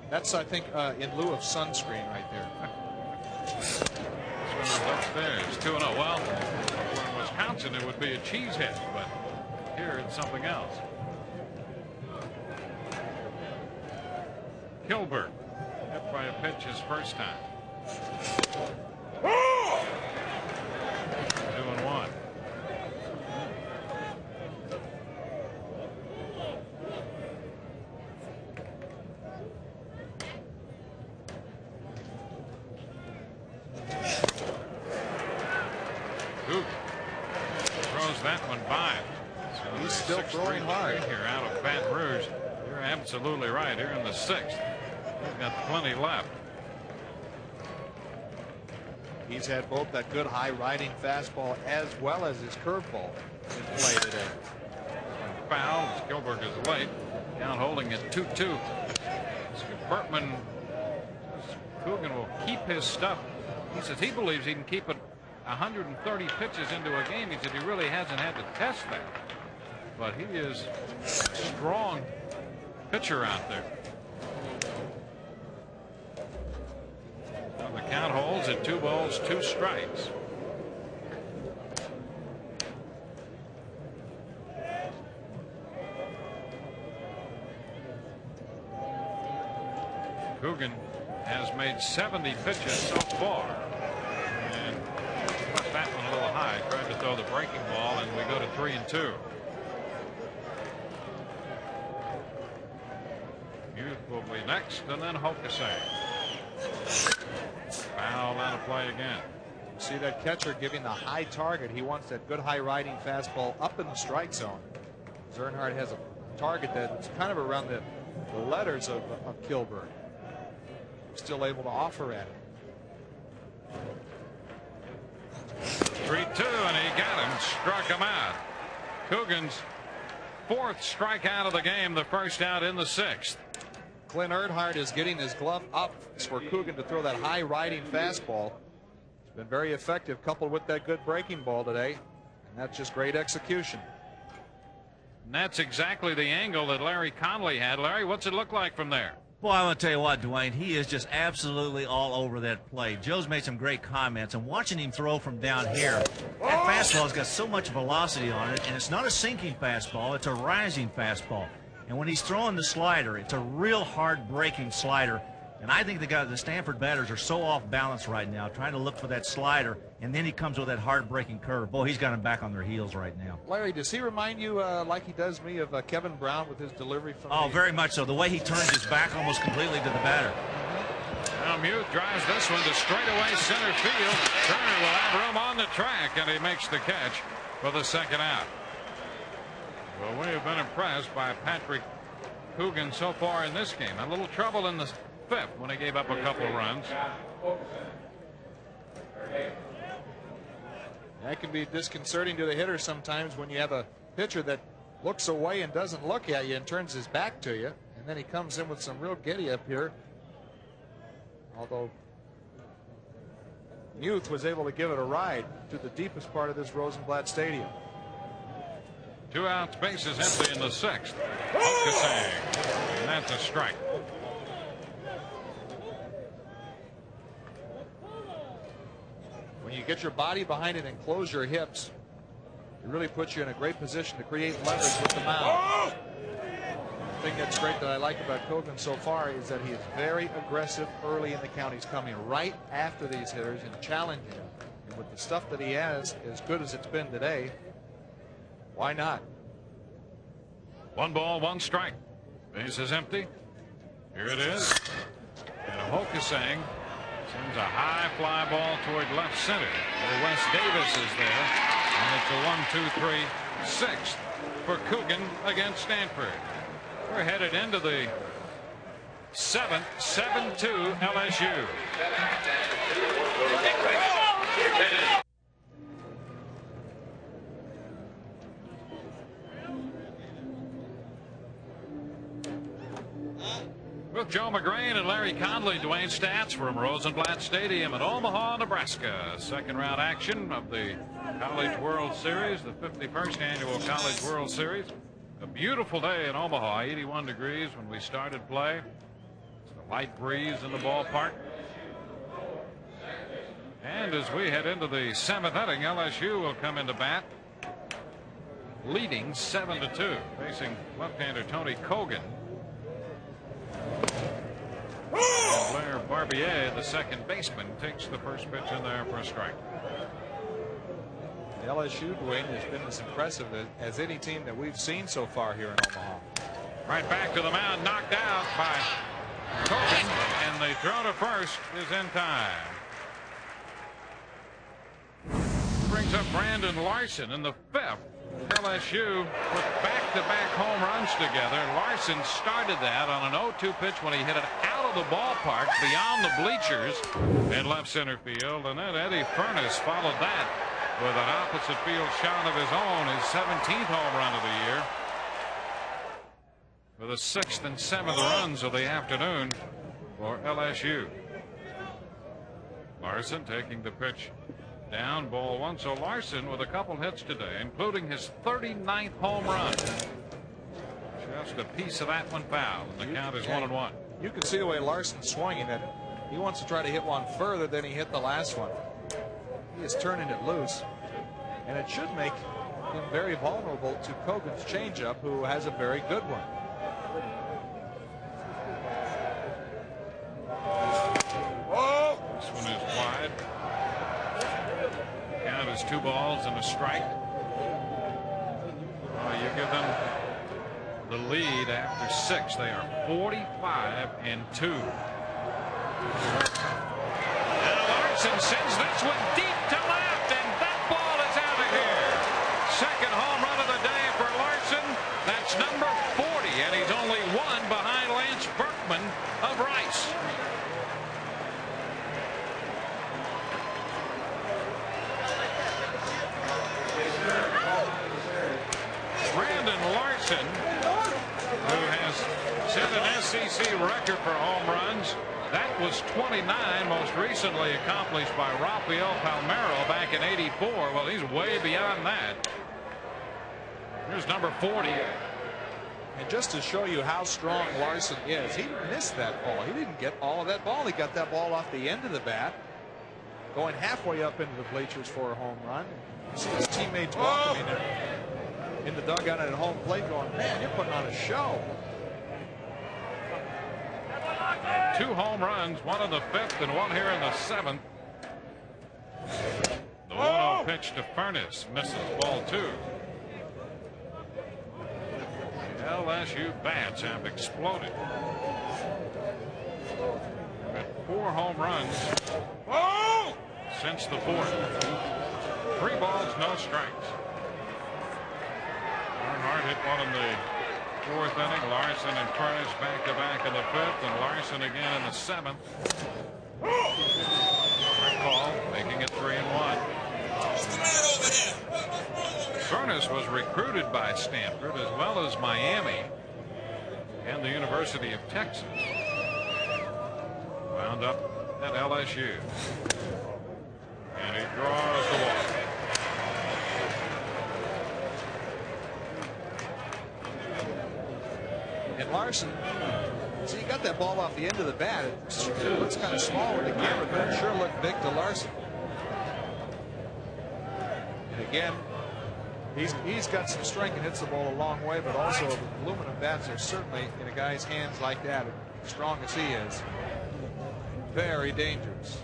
That's, I think, in lieu of sunscreen right there. Upstairs, 2-0. Well, in Wisconsin, it would be a cheesehead, but here it's something else. Kilberg, hit by a pitch his first time. 2-1. Throws that one by. So he's still throwing hard here out of Baton Rouge. You're absolutely right. Here in the 6th, he's got plenty left. He's had both that good high riding fastball as well as his curveball in play today. Foul. Kilberg is late. Count holding at 2-2. Bertman, Coogan will keep his stuff. He says he believes he can keep it 130 pitches into a game. He said he really hasn't had to test that. But he is a strong pitcher out there. And the count holds at 2 balls, 2 strikes. Coogan has made 70 pitches so far. And left that one a little high. Tried to throw the breaking ball, and we go to 3-2. Youth will be next, and then Hokusang. Foul out of play again. See that catcher giving the high target. He wants that good high riding fastball up in the strike zone. Earnhardt has a target that's kind of around the letters of Kilburn. Still able to offer at it. 3-2, and he got him, struck him out. Coogan's 4th strikeout of the game, the first out in the 6th. Clint Earnhardt is getting his glove up for Coogan to throw that high riding fastball. It's been very effective, coupled with that good breaking ball today, and that's just great execution. And that's exactly the angle that Larry Conley had. Larry, what's it look like from there? Boy, I'm going to tell you what, Dwayne, he is just absolutely all over that play. Joe's made some great comments, and watching him throw from down here, that fastball's got so much velocity on it, and it's not a sinking fastball, it's a rising fastball. And when he's throwing the slider, it's a real hard breaking slider. And I think the Stanford batters are so off balance right now, trying to look for that slider, and then he comes with that hard breaking curve. Boy, he's got them back on their heels right now. Larry, does he remind you, like he does me, of Kevin Brown with his delivery from Oh, very much so. The way he turns his back almost completely to the batter. Now Muth drives this one to straightaway center field. Turner will have room on the track, and he makes the catch for the 2nd out. Well, we have been impressed by Patrick Coogan so far in this game. A little trouble in the 5th when he gave up a couple of runs. That can be disconcerting to the hitter sometimes when you have a pitcher that looks away and doesn't look at you and turns his back to you, and then he comes in with some real giddy up here. Although Muth was able to give it a ride to the deepest part of this Rosenblatt Stadium. 2 outs, bases empty in the 6th. Hokusang, and that's a strike. When you get your body behind it and close your hips, it really puts you in a great position to create leverage with the mound. The thing that's great that I like about Coogan so far is that he is very aggressive early in the count. He's coming right after these hitters and challenging them. And with the stuff that he has, as good as it's been today, why not? 1 ball, 1 strike. Base is empty. Here it is. And Hokusang sends a high fly ball toward left center. Well, Wes Davis is there. And it's a 1-2-3 6th for Coogan against Stanford. We're headed into the 7th, 7-2 LSU. With Joe McGrain and Larry Conley, Dwayne Stats from Rosenblatt Stadium in Omaha, Nebraska. 2nd round action of the College World Series, the 51st annual College World Series. A beautiful day in Omaha, 81 degrees when we started play. It's a light breeze in the ballpark. And as we head into the 7th inning, LSU will come into bat, leading 7-2, facing left-hander Tony Kogan. And Blair Barbier, the 2nd baseman, takes the first pitch in there for a strike. The LSU, Dwayne, has been as impressive as any team that we've seen so far here in Omaha. Right back to the mound, knocked out by Kogan, and the throw to first is in time. Brings up Brandon Larson in the 5th. LSU with back-to-back home runs together. Larson started that on an 0-2 pitch when he hit it out of the ballpark beyond the bleachers in left center field, and then Eddie Furness followed that with an opposite field shot of his own, his 17th home run of the year, for the 6th and 7th runs of the afternoon for LSU. Larson taking the pitch down, ball 1. So Larson with a couple hits today, including his 39th home run. Just a piece of that one foul, and the count is 1-1. You can see the way Larson's swinging it. He wants to try to hit one further than he hit the last one. He is turning it loose, and it should make him very vulnerable to Kogan's changeup, who has a very good one. It's 2 balls and a strike. You give them the lead after 6. They are 45-2. And Larson sends this one deep to left, and that ball is out of here. Second home run of the day for Larson. That's number 40, and he's only 1 behind Lance Berkman of Rice. Larson, who has set an SEC record for home runs. That was 29, most recently accomplished by Rafael Palmeiro back in '84. Well, he's way beyond that. Here's number 40. And just to show you how strong Larson is, he missed that ball. He didn't get all of that ball. He got that ball off the end of the bat, going halfway up into the bleachers for a home run. You see his teammates welcoming him in the dugout at home plate going, man, you're putting on a show. 2 home runs, 1 in the 5th and 1 here in the 7th. The 1-0 pitch to Furness misses, ball 2. The LSU bats have exploded. With 4 home runs since the 4th. 3 balls, no strikes. Earnhardt hit one in the 4th inning. Larson and Furness back-to-back in the 5th, and Larson again in the 7th. Quick call, making it 3-1. Furness was recruited by Stanford as well as Miami and the University of Texas. Wound up at LSU. And he draws the walk. And Larson, see, he got that ball off the end of the bat. It looks kind of small with the camera, but it sure looked big to Larson. And again, he's got some strength and hits the ball a long way, but also the aluminum bats are certainly in a guy's hands like that, as strong as he is, very dangerous.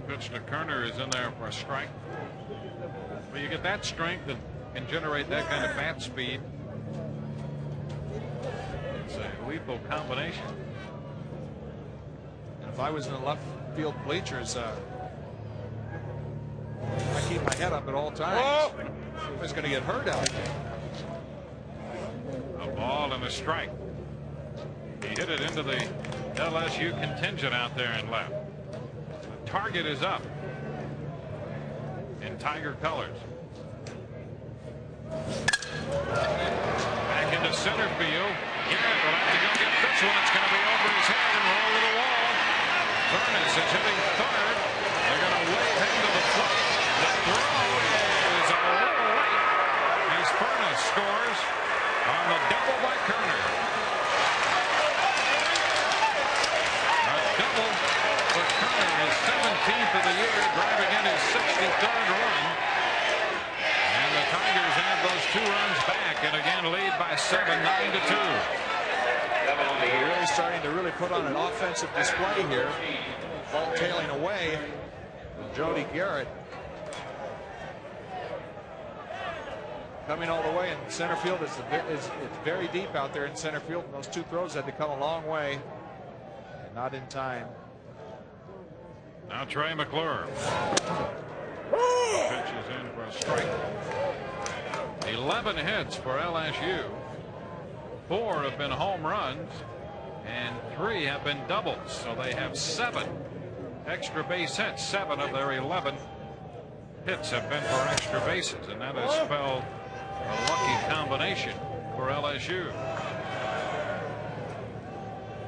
Pitch to Kerner is in there for a strike. Well, you get that strength and can generate that kind of bat speed. It's a lethal combination. And if I was in the left field bleachers, I keep my head up at all times. I was going to get hurt out there. A ball and a strike. He hit it into the LSU contingent out there in left. The target is up in Tiger colors. Back into center field. Garrett will have to go get this one. It's going to be over his head and roll to the wall. Furness is hitting third. They're going to wave him to the plate. The throw is a little late as Furness scores on the double by Kerner. A double for Kerner, his 17th of the year, driving in his 63rd run. And the Tigers have those 2 runs back and again lead by 7, 9-2. They're really starting to really put on an offensive display here. Ball tailing away from Jody Garrett. Coming all the way in center field. It's very deep out there in center field, and those 2 throws had to come a long way. Not in time. Now Trey McClure. Pitches in for a strike. 11 hits for LSU. 4 have been home runs, and 3 have been doubles. So they have 7 extra base hits. 7 of their 11 hits have been for extra bases, and that has spelled a lucky combination for LSU.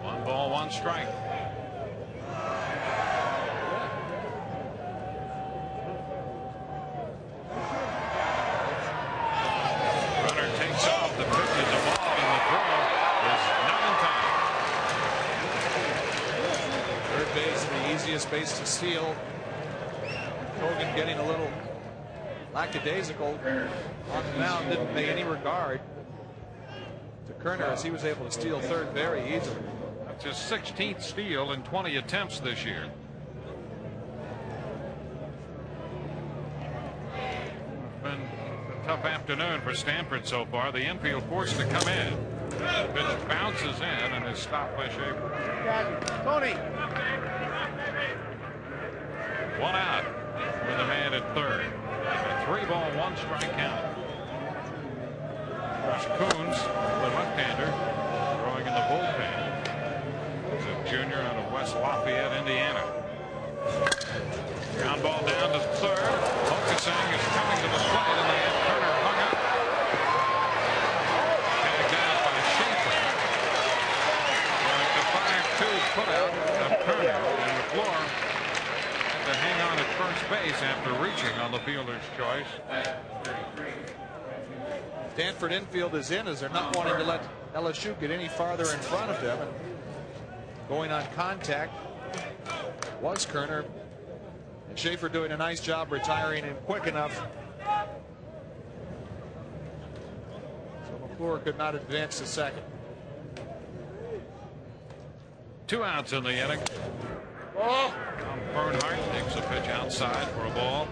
1 ball, 1 strike. Runner takes off. The pitch is a ball, and the throw is not in time. Third base, the easiest base to steal. Hogan getting a little lackadaisical on the mound, didn't pay any regard to Kerner as he was able to steal third very easily. That's his 16th steal in 20 attempts this year. tough afternoon for Stanford so far. The infield forced to come in. The pitch bounces in and is stopped by Schaefer. Tony. One out with a man at third. A 3-ball, 1-strike count. There's Coons, the left-hander, throwing in the bullpen. He's a junior out of West Lafayette, Indiana. Ground ball down to third. Focusing is coming to the plate, and they have Turner hung up. Tagged out by Schaefer. Going to 5-2 putout of Turner, and McClure had to hang on at first base after reaching on the fielder's choice. Stanford infield is in as they're not wanting to let LSU get any farther in front of them. And going on contact was Kerner. And Schaefer doing a nice job retiring him quick enough. So McClure could not advance to second. 2 outs in the inning. Tom Bernhardt takes a pitch outside for a ball.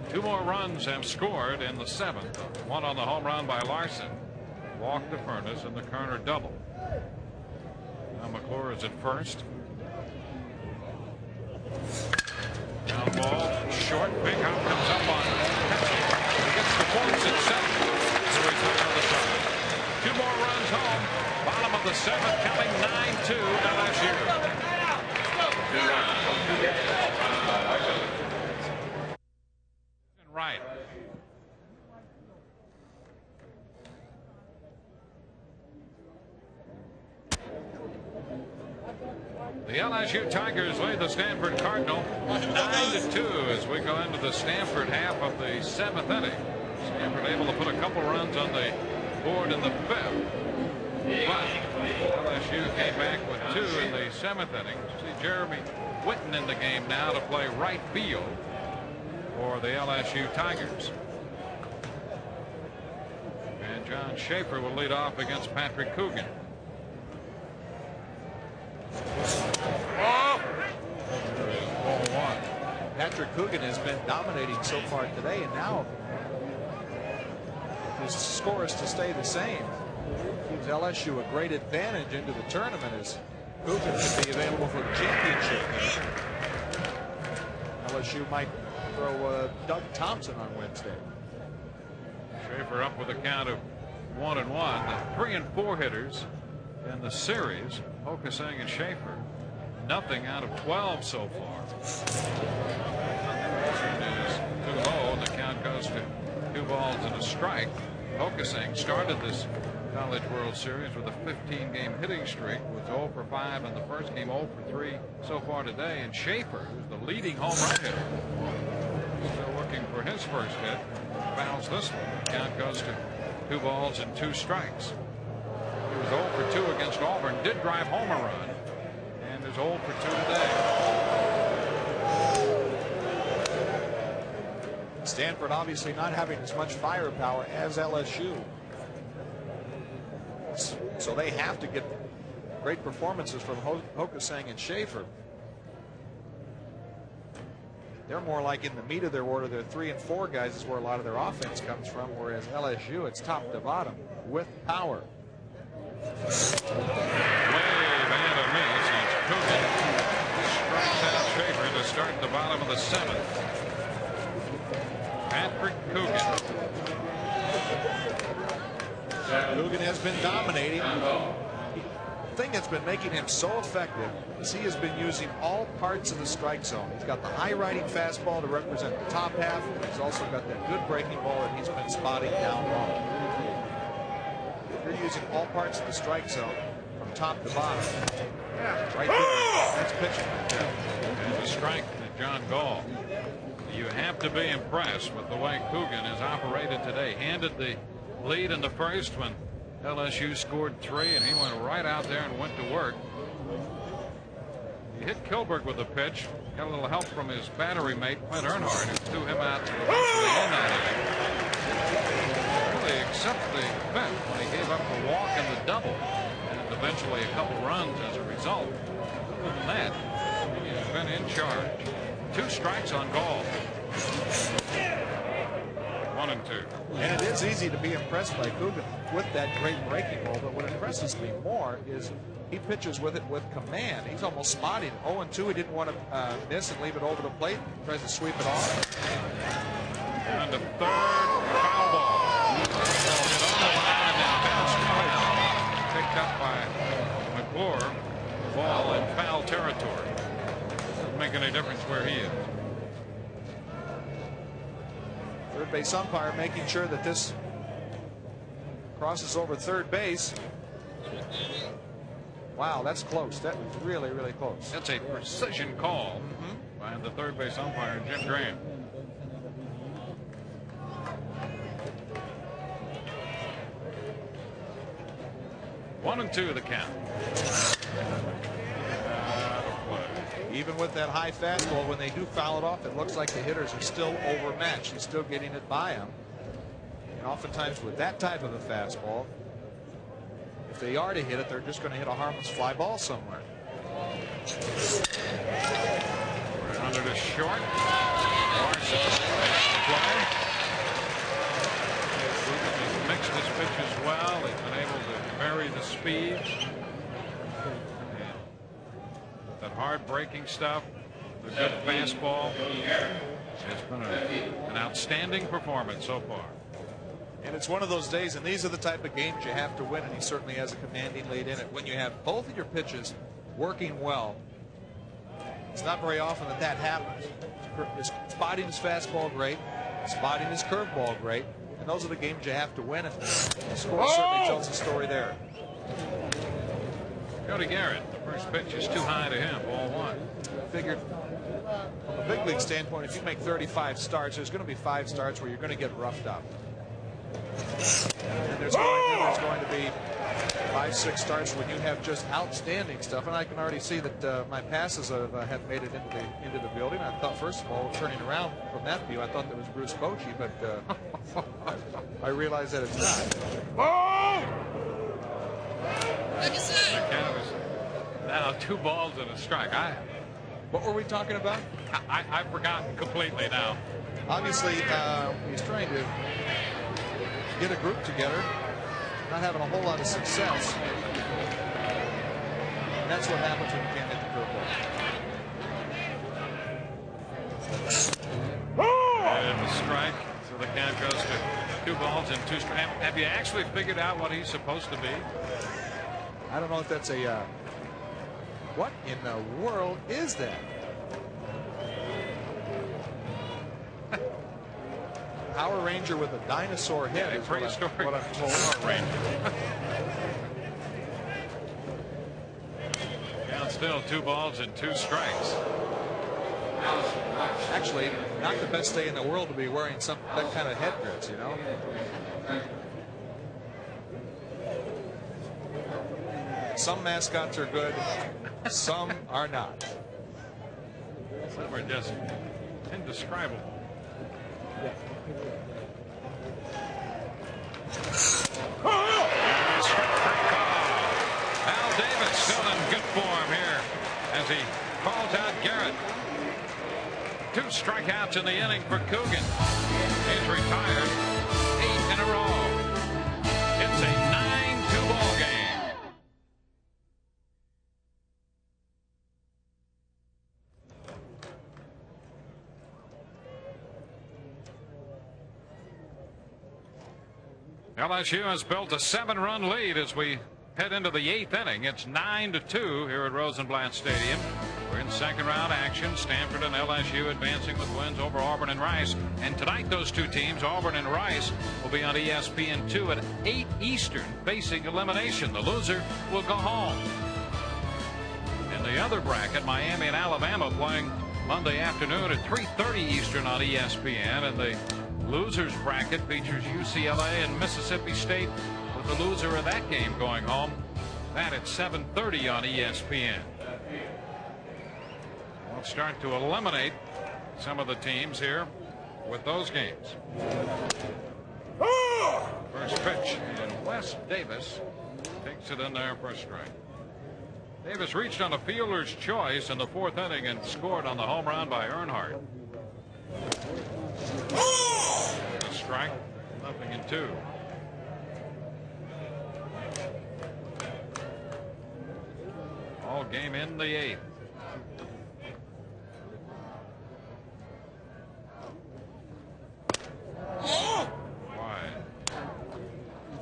2 more runs have scored in the 7th. 1 on the home run by Larson. Walk to Furness and the Kerner double. Now McClure is at first. Down ball, short. Big hop comes up on Ketchum. He gets the points at 7 to retire the side. 2 more runs home. Bottom of the 7th, counting 9-2 LSU. Right. The LSU Tigers lead the Stanford Cardinal 9-2 as we go into the Stanford half of the 7th inning. Stanford able to put a couple runs on the board in the 5th. But LSU came back with 2 in the 7th inning. See Jeremy Whitten in the game now to play right field for the LSU Tigers. And John Schaefer will lead off against Patrick Coogan. Ball 1. Patrick Coogan has been dominating so far today, and now his score is to stay the same. Gives LSU a great advantage into the tournament as Coogan could be available for the championship game. LSU might throw Doug Thompson on Wednesday. Schaefer up with a count of 1-1. The 3 and 4 hitters in the series, Focusing and Schaefer. Nothing out of 12 so far. Is too low, and the count goes to 2 balls and a strike. Focusing started this College World Series with a 15-game hitting streak. Was 0 for 5 in the first game, 0 for 3 so far today. And Schaefer, who's the leading home run hitter, still looking for his first hit. Fouls this one. The count goes to 2 balls and 2 strikes. He was 0 for 2 against Auburn. Did drive home a run, and is 0 for 2 today. Stanford obviously not having as much firepower as LSU. So they have to get great performances from Focusing and Schaefer. They're more like in the meat of their order. Their 3 and 4 guys is where a lot of their offense comes from, whereas LSU, it's top to bottom with power. Wave and a miss as Coogan strikes out Schaefer to start the bottom of the 7th. Patrick Coogan. Coogan has been dominating. The thing that's been making him so effective is he has been using all parts of the strike zone. He's got the high riding fastball to represent the top half. He's also got that good breaking ball that he's been spotting down low. You're using all parts of the strike zone from top to bottom. Right there. That's pitching right there. And the strike to John Gall. You have to be impressed with the way Coogan has operated today. Handed the lead in the first when LSU scored 3, and he went right out there and went to work. He hit Kilberg with a pitch. Got a little help from his battery mate, Clint Earnhardt, who threw him out to eventually end that inning. Really except the 5th when he gave up the walk and the double, and eventually a couple runs as a result. Other than that, he has been in charge. 2 strikes on Gall. 1-2. 1-2. And it is easy to be impressed by Coogan with that great breaking ball, but what impresses me more is he pitches with it with command. He's almost spotting. 0-2, he didn't want to miss and leave it over the plate. Tries to sweep it off. And the third, foul ball. Hit on the line and then bounced out. Picked up by McClure. Ball in foul territory. Doesn't make any difference where he is. Third base umpire making sure that this crosses over third base. Wow, that's close. That was really, really close. That's a precision call by the third base umpire, Jim Graham. One and two the count. Even with that high fastball, when they do foul it off, it looks like the hitters are still overmatched. He's still getting it by them. And oftentimes with that type of a fastball, if they are to hit it, they're just going to hit a harmless fly ball somewhere. Under to short. He's mixed his pitches well. He's been able to vary the speeds. That hard breaking stuff, the good fastball. It's been an outstanding performance so far. And it's one of those days, and these are the type of games you have to win, and he certainly has a commanding lead in it. When you have both of your pitches working well, it's not very often that that happens. Spotting his fastball great, spotting his curveball great, and those are the games you have to win, and the score certainly tells the story there. Cody Garrett, the first pitch is too high to him, ball one. Figured from a big league standpoint, if you make 35 starts, there's going to be 5 starts where you're going to get roughed up. And there's going to be 5-6 starts when you have just outstanding stuff. And I can already see that my passes have made it into the building. I thought, first of all, turning around from that view, I thought that was Bruce Bochy, but I realized that it's not. Now 2 balls and a strike. What were we talking about? I've forgotten completely now. Obviously, he's trying to get a group together, not having a whole lot of success. And that's what happens when you can't hit the curveball. And the strike, so the count goes to 2 balls and 2 strikes. Have you actually figured out what he's supposed to be? I don't know if that's a... what in the world is that? Power Ranger with a dinosaur head is what I'm told. Power Ranger. Count still 2 balls and 2 strikes. Actually, not the best day in the world to be wearing that kind of headdress, you know. Some mascots are good, some are not. Some are just indescribable. Yeah. Al Davis still in good form here as he calls out Garrett. 2 strikeouts in the inning for Coogan. He's retired 8 in a row. It's a 9-2 ball game. LSU has built a 7-run lead as we head into the 8th inning. It's 9-2 here at Rosenblatt Stadium. We're in second round action. Stanford and LSU advancing with wins over Auburn and Rice. And tonight those 2 teams, Auburn and Rice, will be on ESPN2 at 8 Eastern facing elimination. The loser will go home. In the other bracket, Miami and Alabama playing Monday afternoon at 3:30 Eastern on ESPN. And the losers bracket features UCLA and Mississippi State, with the loser of that game going home. That at 7:30 on ESPN. We'll start to eliminate some of the teams here with those games. First pitch, and Wes Davis takes it in there for a strike. Davis reached on a fielder's choice in the 4th inning and scored on the home run by Earnhardt. strike, 0-2. All game in the 8th. Wide.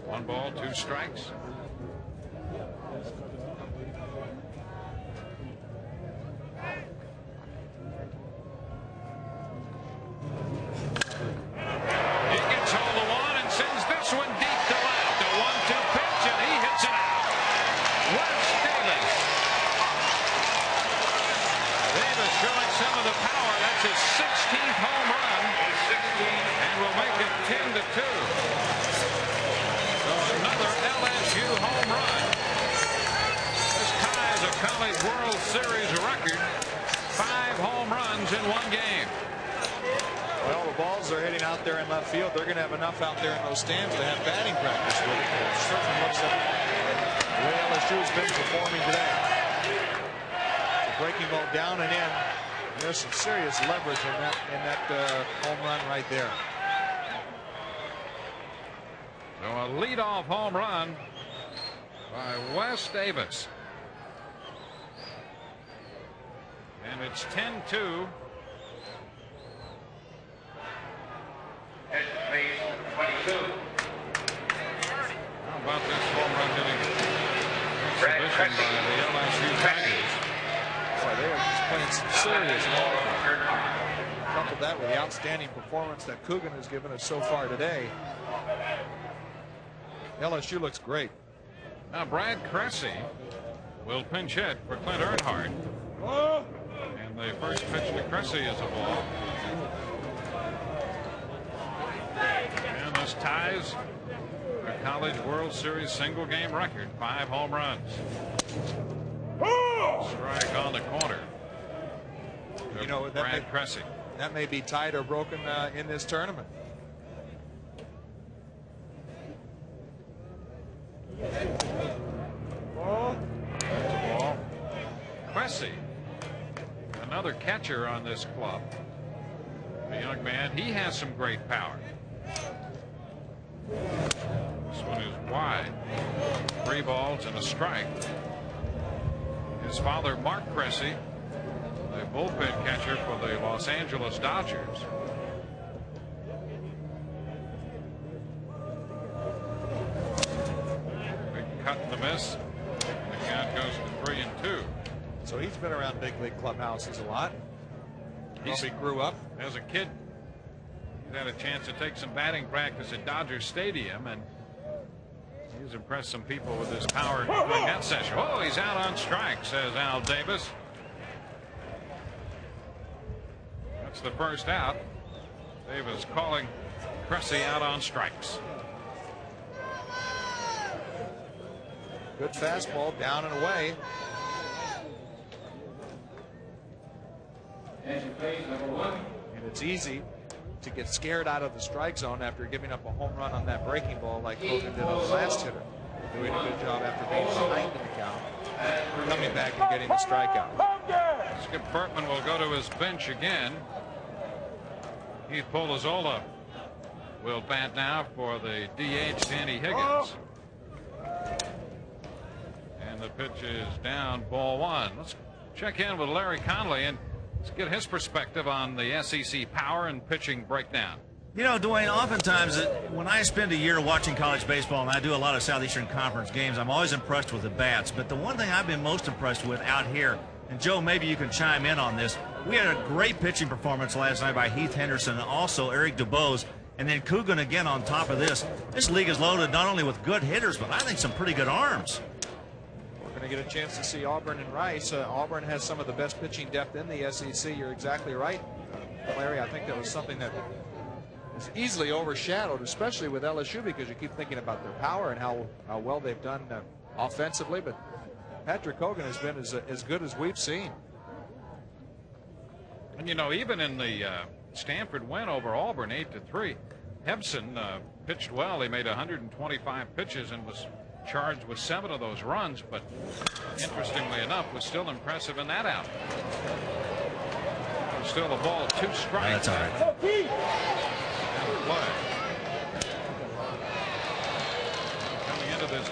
1 ball, 2 strikes. College World Series record, 5 home runs in 1 game. Well, the balls are hitting out there in left field. They're going to have enough out there in those stands to have batting practice with it. It certainly looks like the way LSU has been performing today. The breaking ball down and in. There's some serious leverage in that home run right there. So a leadoff home run by Wes Davis. And it's 10-2. How about this home run hitting exhibition by the LSU Tigers? Boy, they are just playing some serious ball. Couple that with the outstanding performance that Coogan has given us so far today. LSU looks great. Now Brad Cressy will pinch hit for Clint Earnhardt. And the first pitch to Cressy is a ball. And this ties the College World Series single game record, 5 home runs. Strike on the corner. You know, Brad Cressy. That may be tied or broken in this tournament. Ball. Cressy, another catcher on this club. The young man, he has some great power. This one is wide. 3 balls and a strike. His father, Mark Cressy, the bullpen catcher for the Los Angeles Dodgers. Big cut in the miss. The count goes to 3-2. So he's been around big league clubhouses a lot. He grew up. As a kid, he's had a chance to take some batting practice at Dodger Stadium, and he's impressed some people with his power during that session. Oh, he's out on strike, says Al Davis. That's the first out. Davis calling Cressy out on strikes. Good fastball down and away. And it's easy to get scared out of the strike zone after giving up a home run on that breaking ball like Hogan did on the last hitter. Doing a good job after being behind in the count, coming back and getting the strikeout. Skip Bertman will go to his bench again. Keith Polazola will bat now for the DH Danny Higgins. And the pitch is down, ball 1. Let's check in with Larry Conley and let's get his perspective on the SEC power and pitching breakdown. You know, Dwayne, oftentimes when I spend a year watching college baseball, and I do a lot of Southeastern Conference games, I'm always impressed with the bats. But the one thing I've been most impressed with out here, and Joe, maybe you can chime in on this, we had a great pitching performance last night by Heath Henderson and also Eric DuBose. And then Coogan again on top of this. This league is loaded not only with good hitters, but I think some pretty good arms. We're going to get a chance to see Auburn and Rice. Auburn has some of the best pitching depth in the SEC. You're exactly right, Larry. I think that was something that is easily overshadowed, especially with LSU, because you keep thinking about their power and how well they've done offensively. But Patrick Hogan has been as good as we've seen. And, you know, even in the Stanford win over Auburn 8-3, Hebson pitched well. He made 125 pitches and was charged with 7 of those runs, but interestingly enough was still impressive in that out. Still a ball, 2 strikes. That's all right. Play.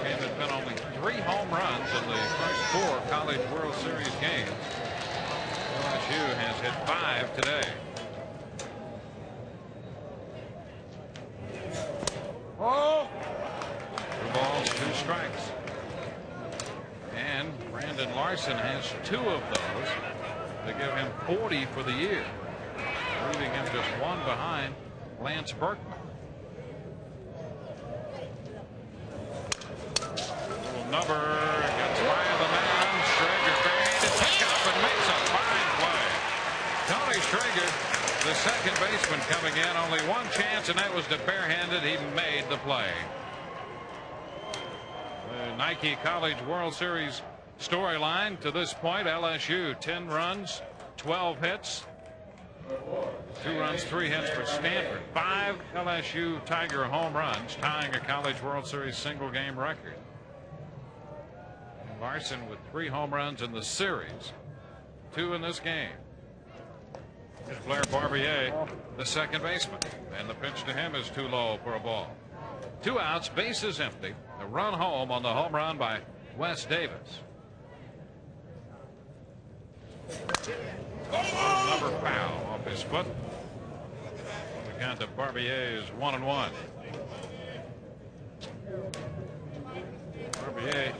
game, there's been only 3 home runs in the first 4 College World Series games. LSU has hit 5 today. Oh! 2 balls, 2 strikes. And Brandon Larson has 2 of those. They give him 40 for the year, leaving him just 1 behind Lance Berkman. Little number gets by the man. Schrager buried to pick up and makes a fine play. Tony Schrager, the second baseman, coming in. Only 1 chance, and that was to barehanded. He made the play. The Nike College World Series storyline to this point: LSU 10 runs, 12 hits, 2 runs, 3 hits for Stanford. 5 LSU Tiger home runs, tying a College World Series single game record. And Larson with 3 home runs in the series, 2 in this game. Here's Blair Barbier, the second baseman, and the pitch to him is too low for a ball. 2 outs, bases empty. A run home on the home run by Wes Davis. Number foul off his foot. The count of Barbier is 1-1. Barbier,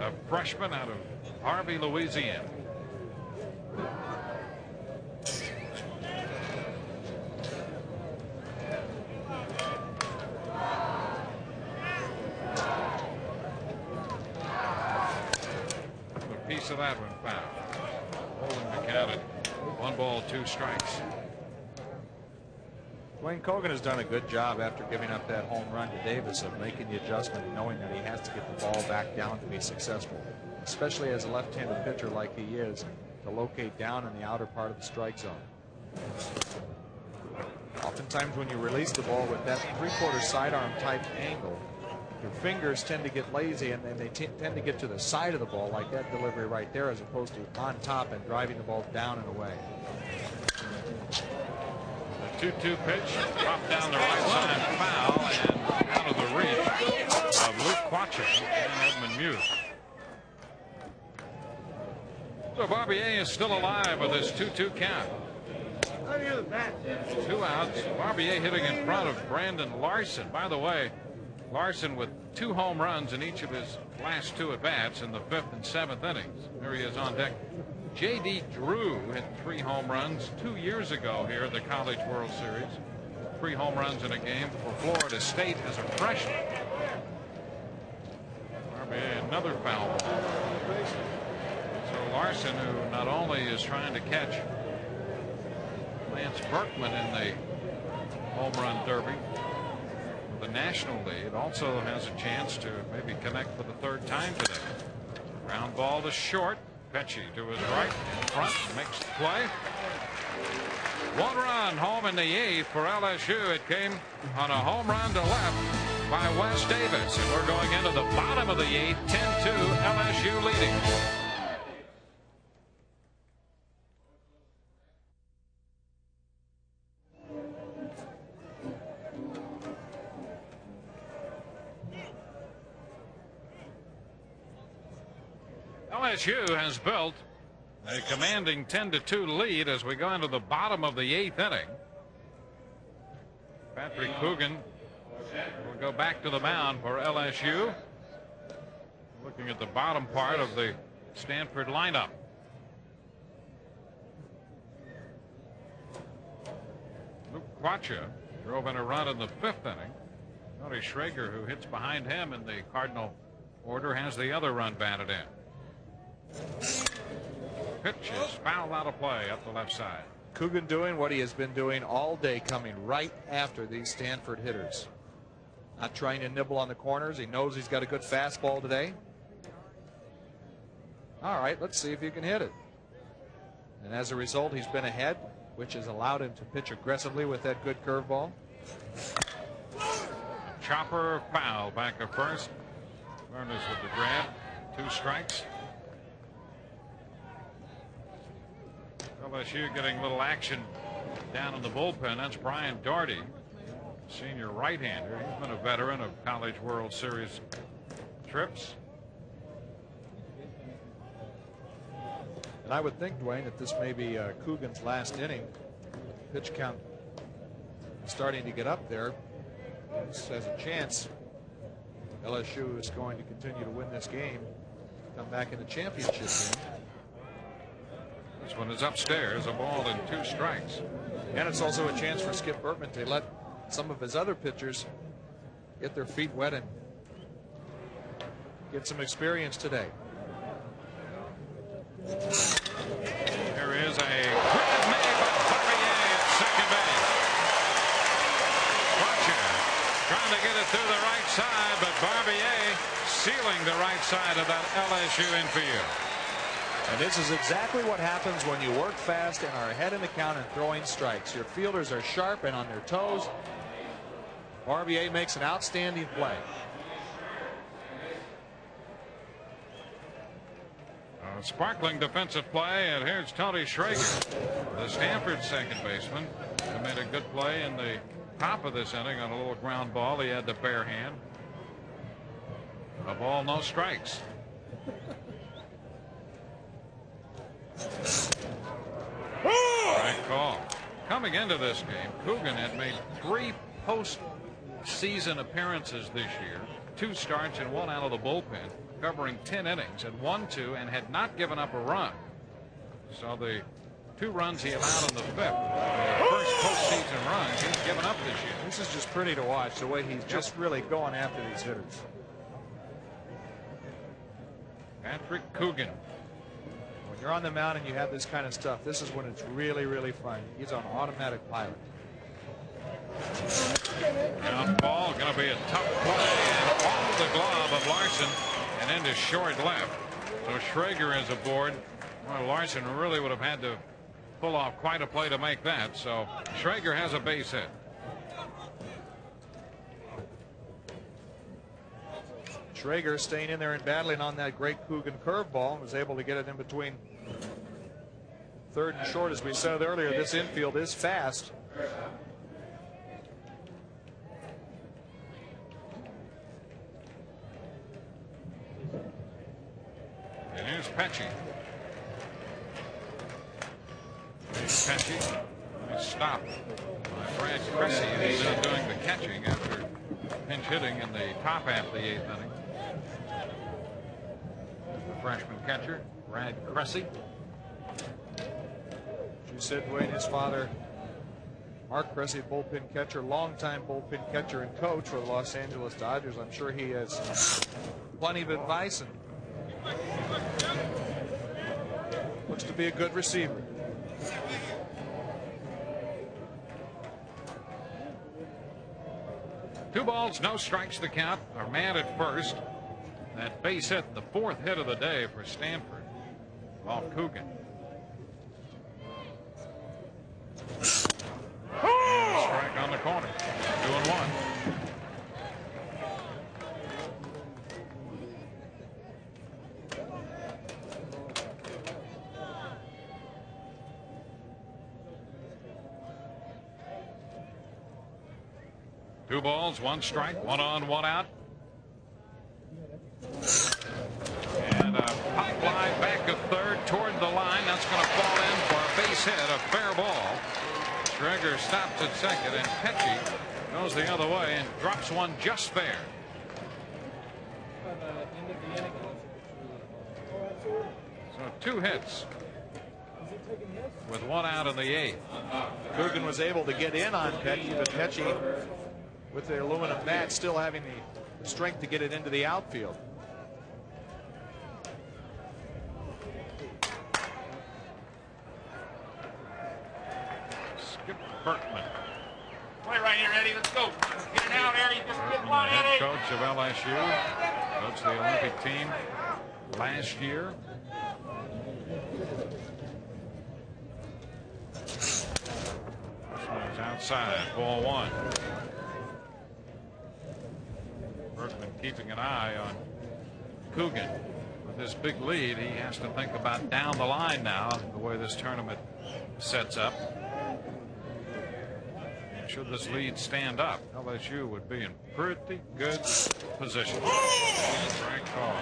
a freshman out of Harvey, Louisiana. A piece of that one foul. Holding the count at 1 ball, 2 strikes. Dwayne Cogan has done a good job after giving up that home run to Davis of making the adjustment and knowing that he has to get the ball back down to be successful, especially as a left-handed pitcher like he is, to locate down in the outer part of the strike zone. Oftentimes when you release the ball with that 3/4 sidearm type angle, your fingers tend to get lazy and then they tend to get to the side of the ball, like that delivery right there, as opposed to on top and driving the ball down and away. The 2-2 pitch dropped down the right side, foul, and out of the reach of Luke Quattro and Edmund Muse. So Barbier is still alive with this 2-2 count. 2 outs. Barbier hitting in front of Brandon Larson. By the way, Larson with 2 home runs in each of his last 2 at-bats in the 5th and 7th innings. There he is on deck. J.D. Drew hit 3 home runs 2 years ago here at the College World Series. 3 home runs in a game for Florida State as a freshman. Barbier, another foul ball. So Larson, who not only is trying to catch Lance Berkman in the home run derby, the national lead, also has a chance to maybe connect for the 3rd time today. Ground ball to short. Pesci to his right, in front, makes the play. 1 run home in the 8th for LSU. It came on a home run to left by Wes Davis. And we're going into the bottom of the 8th, 10-2, LSU leading. LSU has built a commanding 10-2 lead as we go into the bottom of the 8th inning. Patrick Coogan will go back to the mound for LSU. Looking at the bottom part of the Stanford lineup. Luke Quattro drove in a run in the 5th inning. Tony Schrager, who hits behind him in the Cardinal order, has the other run batted in. Pitch is fouled out of play up the left side. Coogan doing what he has been doing all day, coming right after these Stanford hitters. Not trying to nibble on the corners. He knows he's got a good fastball today. All right, let's see if he can hit it. And as a result, he's been ahead, which has allowed him to pitch aggressively with that good curveball. Chopper foul back at first. Lerner with the grab. 2 strikes. LSU getting a little action down in the bullpen. That's Brian Daugherty, senior right-hander. He's been a veteran of College World Series trips. And I would think, Dwayne, that this may be Coogan's last inning. Pitch count starting to get up there. This has a chance. LSU is going to continue to win this game, come back in the championship game. This one is upstairs, a ball and 2 strikes. And it's also a chance for Skip Bertman to let some of his other pitchers get their feet wet and get some experience today. There is a grab made by Barbier at second base. Fletcher trying to get it through the right side, but Barbier sealing the right side of that LSU infield. And this is exactly what happens when you work fast and are ahead in the count and throwing strikes. Your fielders are sharp and on their toes. Barbier makes an outstanding play. A sparkling defensive play, and here's Tony Schrager, the Stanford second baseman, who made a good play in the top of this inning on a little ground ball. He had the bare hand. A ball, no strikes. Right call. Coming into this game, Coogan had made 3 postseason appearances this year, 2 starts and 1 out of the bullpen, covering 10 innings, had 1-2 and had not given up a run. So the 2 runs he allowed in the 5th, the first postseason runs he's given up this year. This is just pretty to watch, the way he's just really going after these hitters. Patrick Coogan. When you're on the mound and you have this kind of stuff, this is when it's really, really fun. He's on automatic pilot. Ground ball, going to be a tough play, and off the glove of Larson and into short left. So Schrager is aboard. Well, Larson really would have had to pull off quite a play to make that. So Schrager has a base hit. Schrager staying in there and battling on that great Coogan curveball and was able to get it in between third and short. As we said earlier, this infield is fast. And here's Pesci. Pesci stopped by Brad Cressy, who's doing the catching after pinch hitting in the top half of the 8th inning. The freshman catcher, Brad Cressy. You said, Dwayne, his father, Mark Cressy, bullpen catcher, longtime bullpen catcher and coach for the Los Angeles Dodgers. I'm sure he has plenty of advice and looks to be a good receiver. Two balls, no strikes to count. Are mad at first. That base hit, the 4th hit of the day for Stanford off Coogan. Strike on the corner. 2-1. Two balls, 1 strike, 1 on, 1 out. And a pop fly back of third toward the line. That's going to fall in for a base hit, a fair ball. Schrager stops at second, and Pesci goes the other way and drops one just fair. So 2 hits with 1 out in the 8th. Coogan was able to get in on Pesci, but Pesci, with the aluminum bat, still having the strength to get it into the outfield. Skip Bertman, Play right here, Eddie. Let's go. Get it out, Eddie. Just get one, head Eddie. coach of LSU, coached the Olympic team last year. This one's outside, ball 1. Bertman keeping an eye on Coogan. With this big lead, he has to think about down the line now, the way this tournament sets up. should this lead stand up, LSU would be in pretty good position. Frank Call.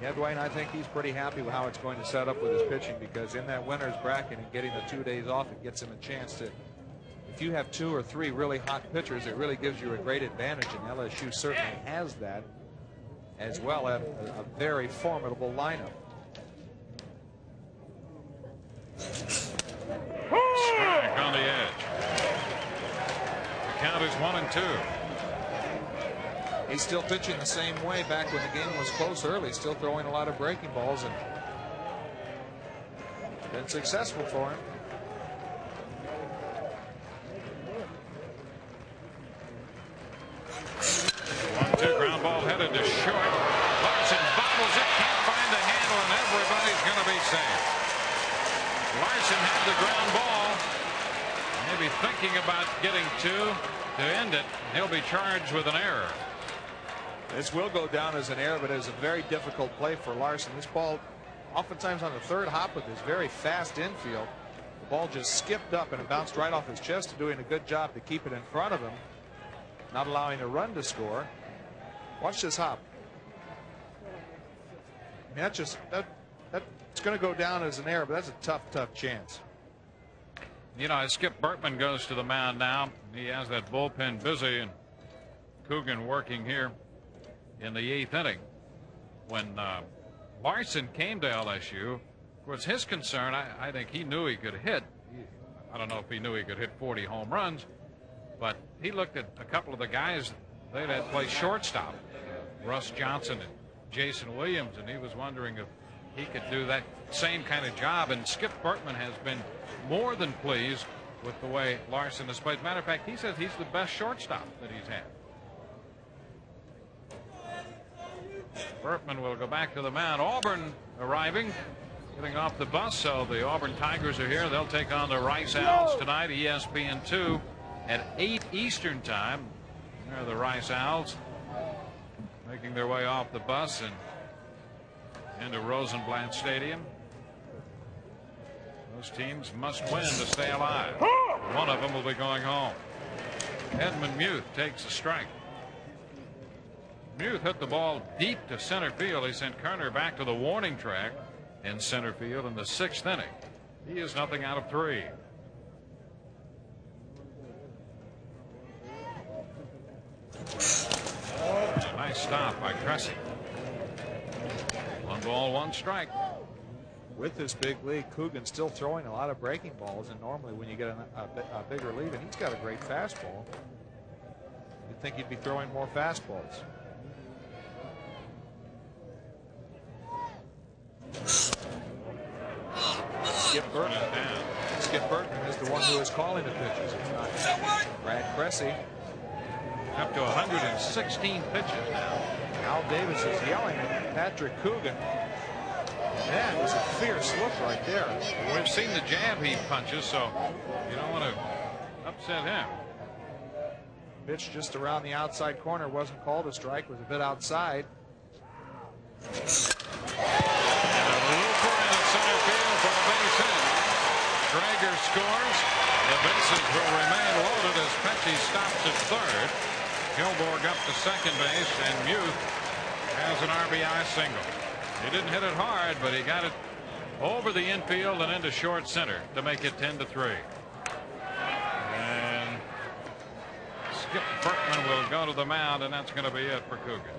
Yeah, Dwayne, I think he's pretty happy with how it's going to set up with his pitching, because in that winner's bracket and getting the 2 days off, it gets him a chance to, if you have 2 or 3 really hot pitchers, it really gives you a great advantage, and LSU certainly has that, as well as a very formidable lineup. Strike on the edge. The count is 1-2. He's still pitching the same way back when the game was close early, still throwing a lot of breaking balls, and been successful for him. Ground ball headed to short. Larson bobbles it, can't find the handle, and everybody's going to be safe. Larson had the ground ball. Maybe thinking about getting 2 to end it. He'll be charged with an error. This will go down as an error, but it was a very difficult play for Larson. This ball, oftentimes on the third hop with his very fast infield, the ball just skipped up and it bounced right off his chest, doing a good job to keep it in front of him, not allowing a run to score. Watch this hop. I mean, that's going to go down as an error, but that's a tough chance. You know, as Skip Bertman goes to the mound now, he has that bullpen busy, and Coogan working here in the 8th inning. When Larson came to LSU, of course, his concern, I think he knew he could hit. I don't know if he knew he could hit 40 home runs, but he looked at a couple of the guys they had played shortstop, Russ Johnson and Jason Williams, and he was wondering if he could do that same kind of job. And Skip Bertman has been more than pleased with the way Larson has played. Matter of fact, he says he's the best shortstop that he's had. Bertman will go back to the mound. Auburn arriving, getting off the bus, so the Auburn Tigers are here. They'll take on the Rice Owls tonight, ESPN2 at 8 Eastern time. There are the Rice Owls making their way off the bus and into Rosenblatt Stadium. Those teams must win to stay alive. One of them will be going home. Edmund Muth takes a strike. Muth hit the ball deep to center field. He sent Kerner back to the warning track in center field in the 6th inning. He is nothing out of 3. Nice stop by Cressy. 1 ball, 1 strike. With this big lead, Coogan's still throwing a lot of breaking balls, and normally when you get a bigger lead, and he's got a great fastball, you'd think he'd be throwing more fastballs. Skip Bertman is the one who is calling the pitches. It's not Brad Cressy. Up to 116 pitches now. Al Davis is yelling at Patrick Coogan. That was a fierce look right there. We've seen the jab he punches, so you don't want to upset him. Pitch just around the outside corner, wasn't called a strike, was a bit outside. And a looper in center field for a base hit. Drager scores. The bases will remain loaded as Pesci stops at 3rd. Kilborg up to 2nd base, and Muth has an RBI single. He didn't hit it hard, but he got it over the infield and into short center to make it 10-3. And Skip Bertman will go to the mound, and that's going to be it for Coogan.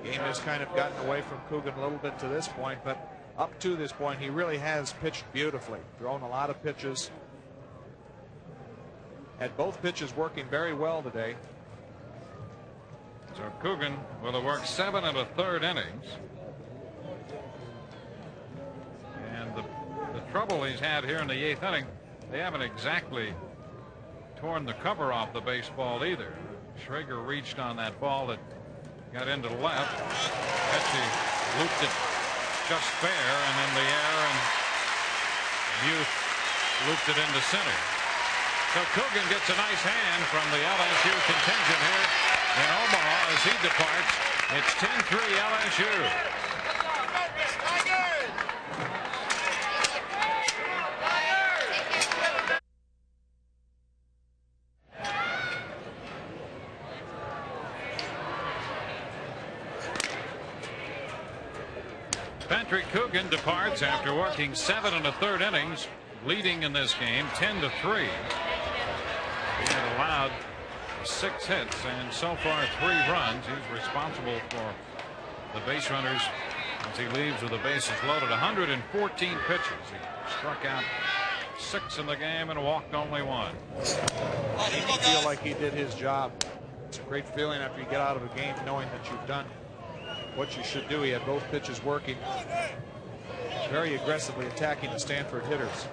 Game has kind of gotten away from Coogan a little bit to this point, but up to this point, he really has pitched beautifully, thrown a lot of pitches. Had both pitches working very well today. So Coogan will have worked 7 1/3 innings. And the trouble he's had here in the 8th inning, they haven't exactly torn the cover off the baseball either. Schrager reached on that ball that got into the left. Pesci looped it just fair and in the air, and Muth looped it into center. So Coogan gets a nice hand from the LSU contingent here in Omaha as he departs. It's 10-3 LSU. Patrick Coogan departs after working 7 1/3 innings, leading in this game 10-3. He had allowed 6 hits and so far 3 runs. He's responsible for the base runners as he leaves with the bases loaded. 114 pitches. He struck out 6 in the game and walked only 1. He can feel like he did his job. It's a great feeling after you get out of a game knowing that you've done what you should do. He had both pitches working, very aggressively attacking the Stanford hitters.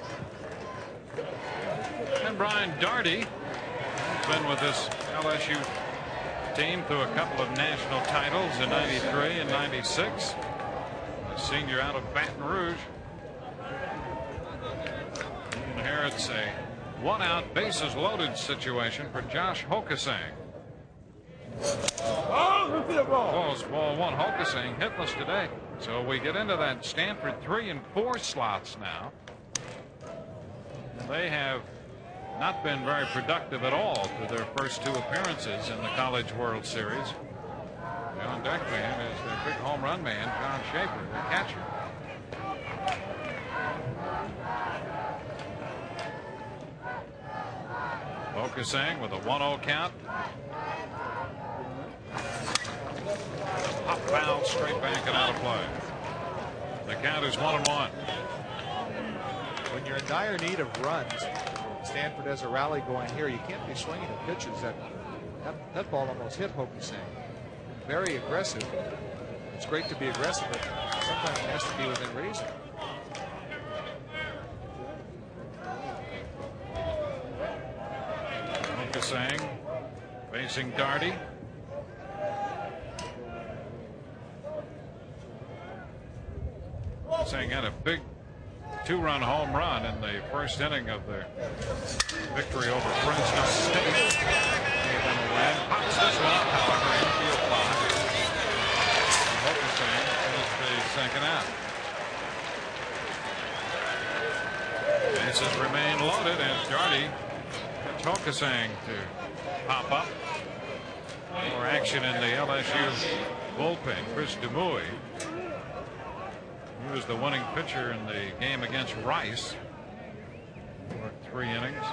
And Brian Darty has been with this LSU team through a couple of national titles in '93 and '96. A senior out of Baton Rouge. He inherits a 1-out bases loaded situation for Josh Hokasang. Close ball 1. Hokasang hitless today. So we get into that Stanford 3 and 4 slots now. They have not been very productive at all through their first 2 appearances in the College World Series. On deck man is their big home run man, John Schaefer, the catcher. Hokasang with a 1-0 count. Pop foul straight back and out of play. The count is 1-1. When you're in dire need of runs, Stanford has a rally going here. You can't be swinging at pitches that ball almost hit Hokasang. Very aggressive. It's great to be aggressive, but sometimes it has to be within reason. Hokasang facing Darty. Hokasang had a big 2-run home run in the first inning of the victory over Fresno State. Pops this one up, however, infield fly. Hokasang finished the second out. Bases remain loaded as Darty gets Hokasang to pop up. More action in the LSU bullpen. Chris DeMuy. He was the winning pitcher in the game against Rice. Worked 3 innings.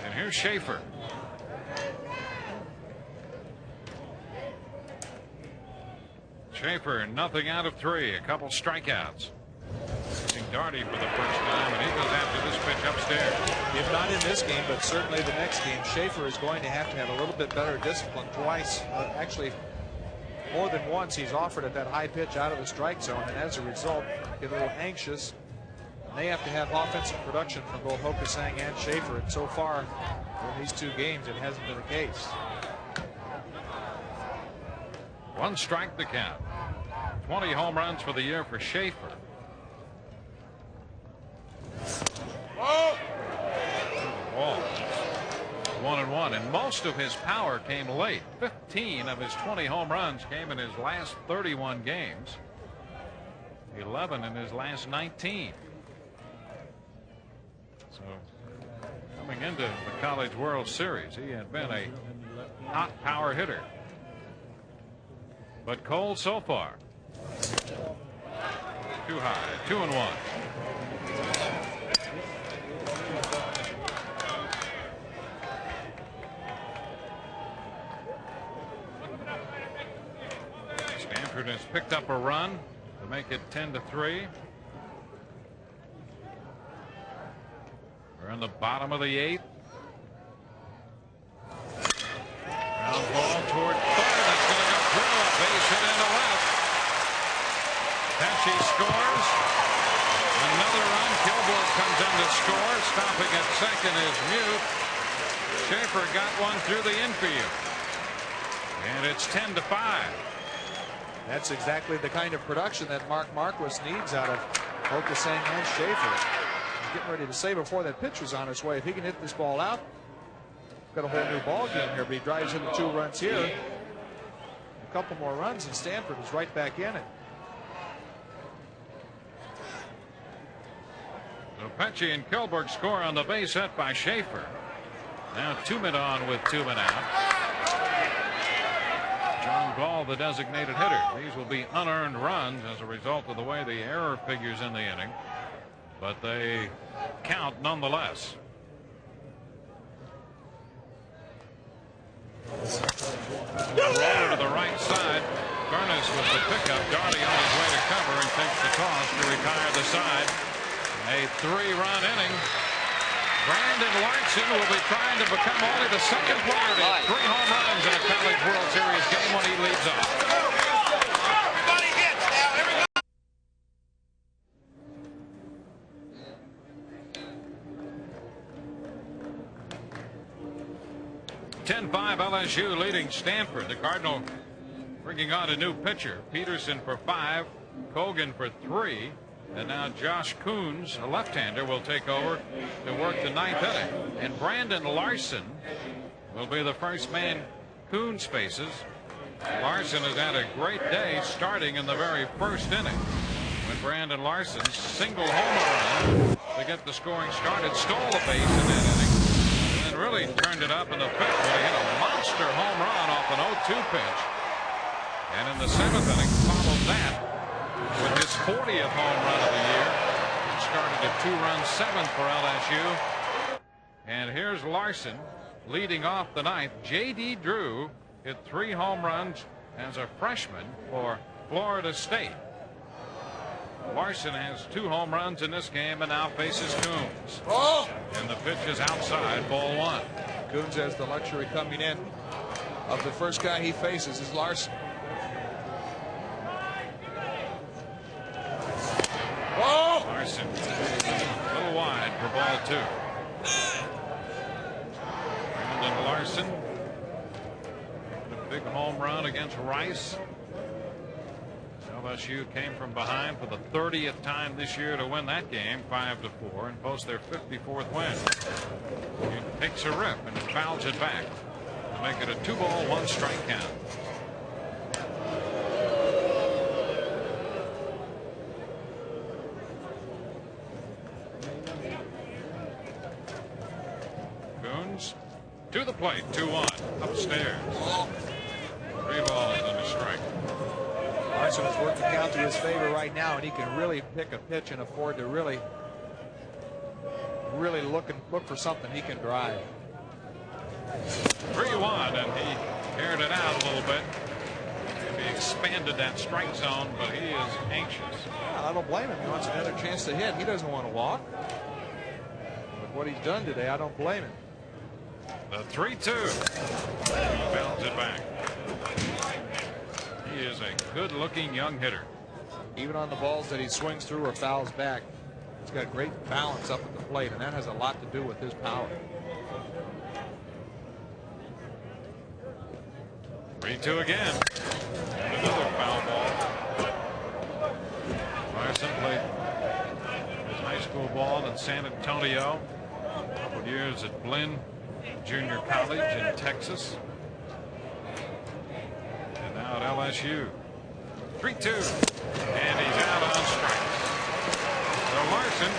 And here's Schaefer. Schaefer, nothing out of 3. A couple strikeouts. Facing Darty for the first time, and he goes after this pitch upstairs. If not in this game, but certainly the next game, Schaefer is going to have a little bit better discipline. Twice, actually more than once, he's offered at that high pitch out of the strike zone, and as a result, get a little anxious. And they have to have offensive production from both Hokasang and Schaefer, and so far in these 2 games, it hasn't been the case. 1 strike to count. 20 home runs for the year for Schaefer. Oh! Wall. 1-1, and most of his power came late. 15 of his 20 home runs came in his last 31 games. 11 in his last 19. So coming into the College World Series, he had been a hot power hitter. But cold so far. Too high. 2-1. Stanford has picked up a run to make it 10-3. We're in the bottom of the 8th. Ground ball toward third. That's going to go through. A base hit into left. Pesci scores. Another run. Kilborg comes in to score. Stopping at second is Mute. Schaefer got one through the infield. And it's 10-5. That's exactly the kind of production that Mark Marquis needs out of Hokasang and Schaefer. He's getting ready to say before that pitch was on his way, if he can hit this ball out, got a whole new ball game here. But he drives in the 2 runs here. A couple more runs, and Stanford is right back in it. So Pesci and Kilborg score on the base hit by Schaefer. Now 2 men on with 2 men out. John called the designated hitter. These will be unearned runs as a result of the way the error figures in the inning, but they count nonetheless. Roller to the right side. Furness with the pickup. Gardy on his way to cover and takes the toss to retire the side. A 3-run inning. Brandon Larson will be trying to become only the second player to hit 3 home runs in a College World Series game when he leads off. Everybody hits now. Everybody. 10-5 LSU leading Stanford. The Cardinal bringing on a new pitcher. Peterson for 5, Kogan for 3. And now Josh Coons, a left-hander, will take over to work the 9th inning. And Brandon Larson will be the first man Coons faces. Larson has had a great day starting in the very first inning, when Brandon Larson single homer run to get the scoring started, stole a base in that inning, and then really turned it up in the 5th when he hit a monster home run off an 0-2 pitch. And in the 7th inning followed that with his 40th home run of the year. It started a 2-run 7th for LSU. And here's Larson leading off the 9th. J.D. Drew hit 3 home runs as a freshman for Florida State. Larson has 2 home runs in this game and now faces Coons. Oh! And the pitch is outside, ball 1. Coons has the luxury coming in of the first guy he faces is Larson. Oh! Larson a little wide for ball 2. Brandon Larson, a big home run against Rice. LSU came from behind for the 30th time this year to win that game, 5-4, and post their 54th win. He takes a rip and fouls it back to make it a 2-ball, 1-strike count. Coons to the plate, 2-1, upstairs. 3 balls and a strike. Larson has worked the count to his favor right now, and he can really pick a pitch and afford to really look for something he can drive. 3-1, and he aired it out a little bit. He expanded that strike zone, but he is anxious. Yeah, I don't blame him. He wants another chance to hit. He doesn't want to walk. But what he's done today, I don't blame him. The 3-2. He bounds it back. He is a good-looking young hitter. Even on the balls that he swings through or fouls back, he's got great balance up at the plate, and that has a lot to do with his power. 3-2 again. And another foul ball. Larson played his high school ball in San Antonio. A couple years at Blinn Junior College in Texas. And now at LSU. 3-2. And he's out on strikes. So Larson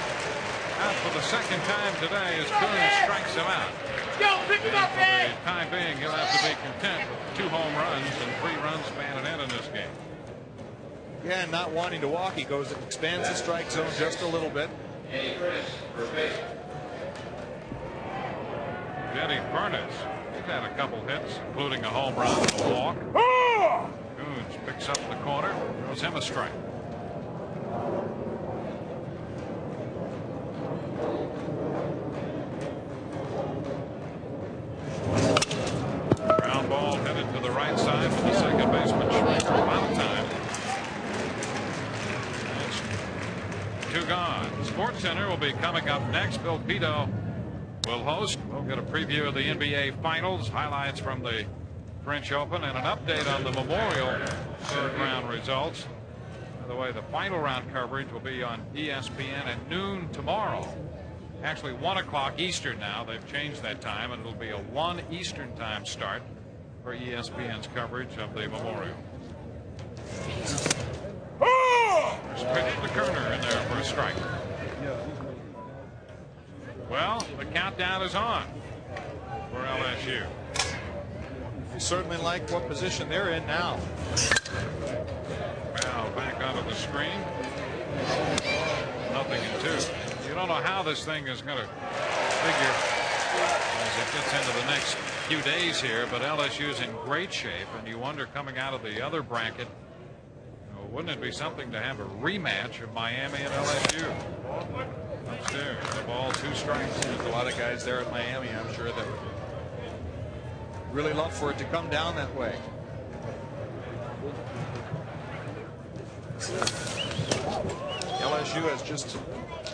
out for the second time today as Coons strikes him out. Yo, pick him up, man! For the time being, he'll have to be content with 2 home runs and 3 runs spanning in this game. Yeah, not wanting to walk, he goes and expands the strike zone just a little bit. Denny Furness, he's had a couple hits, including a home run and a walk. Coons picks up the corner, throws him a strike. Ground ball headed to the right side for the second baseman. Final time. It's 2 gone. Sports Center will be coming up next. Bill Pito will host. We'll get a preview of the NBA Finals, highlights from the French Open, and an update on the Memorial 3rd round results. By the way, the final round coverage will be on ESPN at noon tomorrow. Actually 1 o'clock Eastern now. They've changed that time, and it'll be a 1 Eastern time start for ESPN's coverage of the Memorial. There's pitch to Kerner in there for a strike. Well, the countdown is on for LSU. They certainly like what position they're in now. Well, back onto the screen. Nothing in 2. You don't know how this thing is going to figure as it gets into the next few days here, but LSU's in great shape, and you wonder coming out of the other bracket, wouldn't it be something to have a rematch of Miami and LSU? Upstairs, the ball 2 strikes. There's a lot of guys there at Miami, I'm sure, that would really love for it to come down that way. LSU has just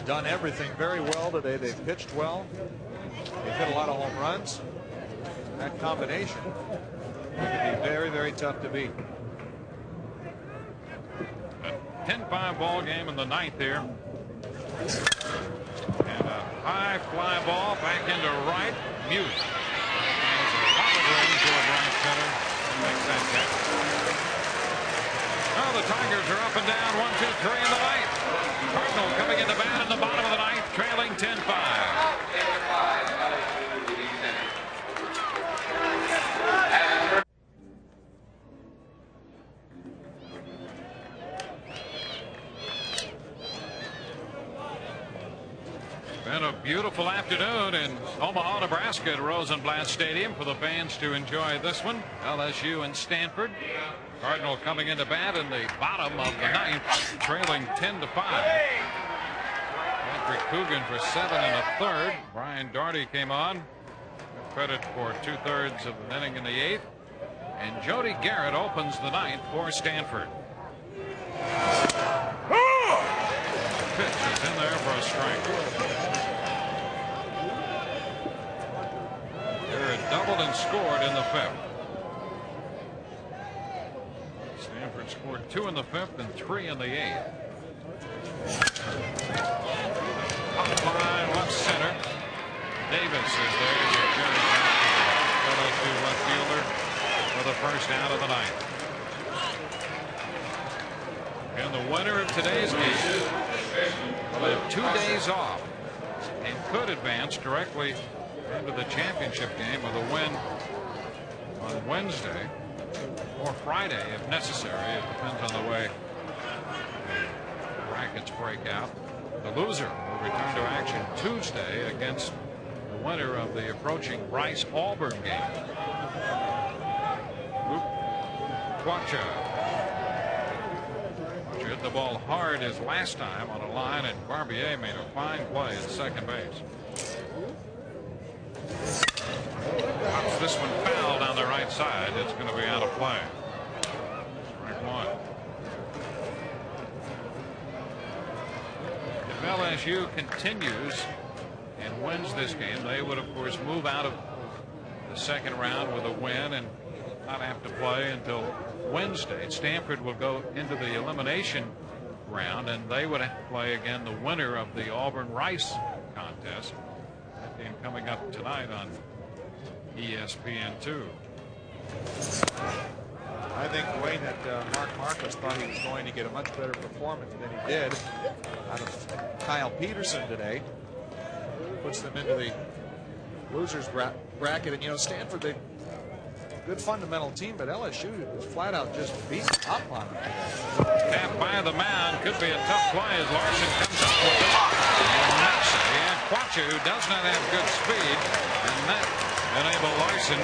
done everything very well today. They've pitched well. They've hit a lot of home runs. That combination can be very, very tough to beat. 10-5 ball game in the 9th here. And a high fly ball back into right. Mute has a lot of room toward right center and makes that catch. Oh, the Tigers are up and down 1, 2, 3 in the 9th. Cardinal coming into bat in the bottom of the 9th, trailing 10-5. Been a beautiful afternoon in Omaha, Nebraska at Rosenblatt Stadium for the fans to enjoy this one. LSU and Stanford. Cardinal coming into bat in the bottom of the 9th, trailing 10-5. Patrick Coogan for 7 1/3. Brian Doherty came on. Credit for 2/3 of an inning in the 8th. And Jody Garrett opens the 9th for Stanford. Pitch is in there for a strike. Garrett doubled and scored in the 5th. Stanford scored 2 in the 5th and 3 in the 8th. Hot line left center. Davis is there to carry out the LSU left fielder for the first out of the 9th. And the winner of today's game will have 2 days off and could advance directly into the championship game with a win on Wednesday or Friday if necessary. It depends on the way the brackets break out. The loser will return to action Tuesday against the winner of the approaching Rice-Auburn game. Quacha hit the ball hard as last time on a line, and Barbier made a fine play at second base. Pops this one foul down the right side. It's going to be out of play. Strike 1. If LSU continues and wins this game, they would of course move out of the second round with a win and not have to play until Wednesday. Stanford will go into the elimination round, and they would have to play again the winner of the Auburn-Rice contest. That game coming up tonight on ESPN2. I think the way that Mark Marcus thought he was going to get a much better performance than he did out of Kyle Peterson today puts them into the losers bracket. And you know, Stanford, they good fundamental team, but LSU was flat out just beating up on them today. Tap by the mound could be a tough play as Larson comes up with it. And Quacha, who does not have good speed, and that enabled Larson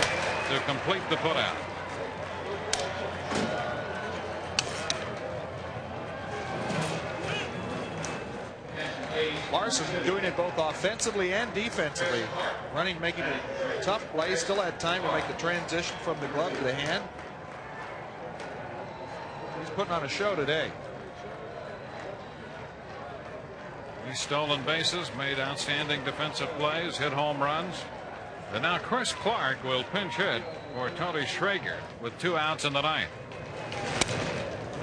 to complete the putout. Larson doing it both offensively and defensively, making a tough play. Still had time to make the transition from the glove to the hand. He's putting on a show today. He's stolen bases, made outstanding defensive plays, hit home runs. And now Chris Clark will pinch hit for Tony Schrager with 2 outs in the 9th.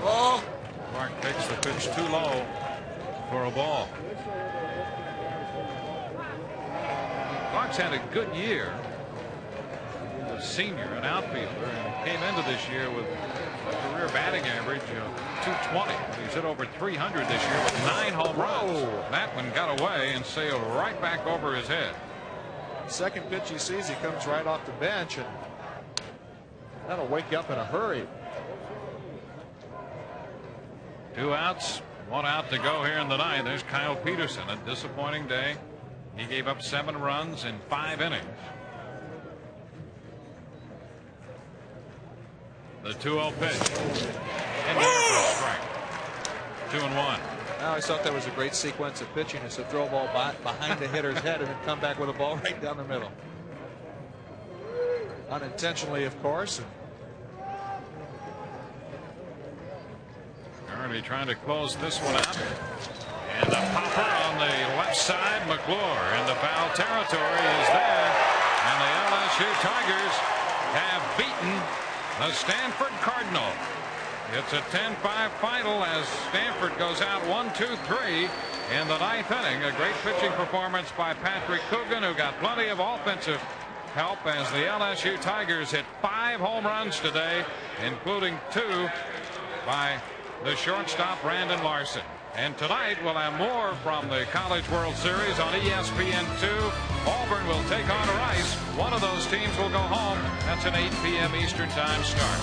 Oh! Clark takes the pitch too low for a ball. Clark's had a good year. He's a senior, an outfielder, and came into this year with a career batting average of .220. He's hit over .300 this year with 9 home runs. Whoa. That one got away and sailed right back over his head. Second pitch he sees, he comes right off the bench and That'll wake you up in a hurry. 2 outs, 1 out to go here in the ninth. There's Kyle Peterson. A disappointing day. He gave up 7 runs in 5 innings. The 2-0 pitch. And there for a strike. 2-1. I always thought that was a great sequence of pitching, is to throw a ball behind the hitter's head and then come back with a ball right down the middle. Unintentionally, of course. Already trying to close this one out. And a popper on the left side. McClure into foul territory is there. And the LSU Tigers have beaten the Stanford Cardinal. It's a 10-5 final as Stanford goes out 1-2-3 in the ninth inning. A great pitching performance by Patrick Coogan, who got plenty of offensive help as the LSU Tigers hit 5 home runs today, including 2 by the shortstop Brandon Larson. And tonight we'll have more from the College World Series on ESPN2. Auburn will take on Rice. One of those teams will go home. That's an 8 p.m. Eastern Time start.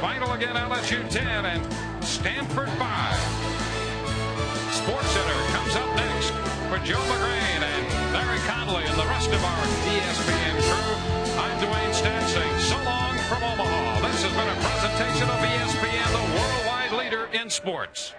Final again, LSU 10 and Stanford 5. Sports Center comes up next for Joe McGrain and Larry Conley and the rest of our ESPN crew. I'm Dwayne Stant saying so long from Omaha. This has been a presentation of ESPN, the worldwide leader in sports.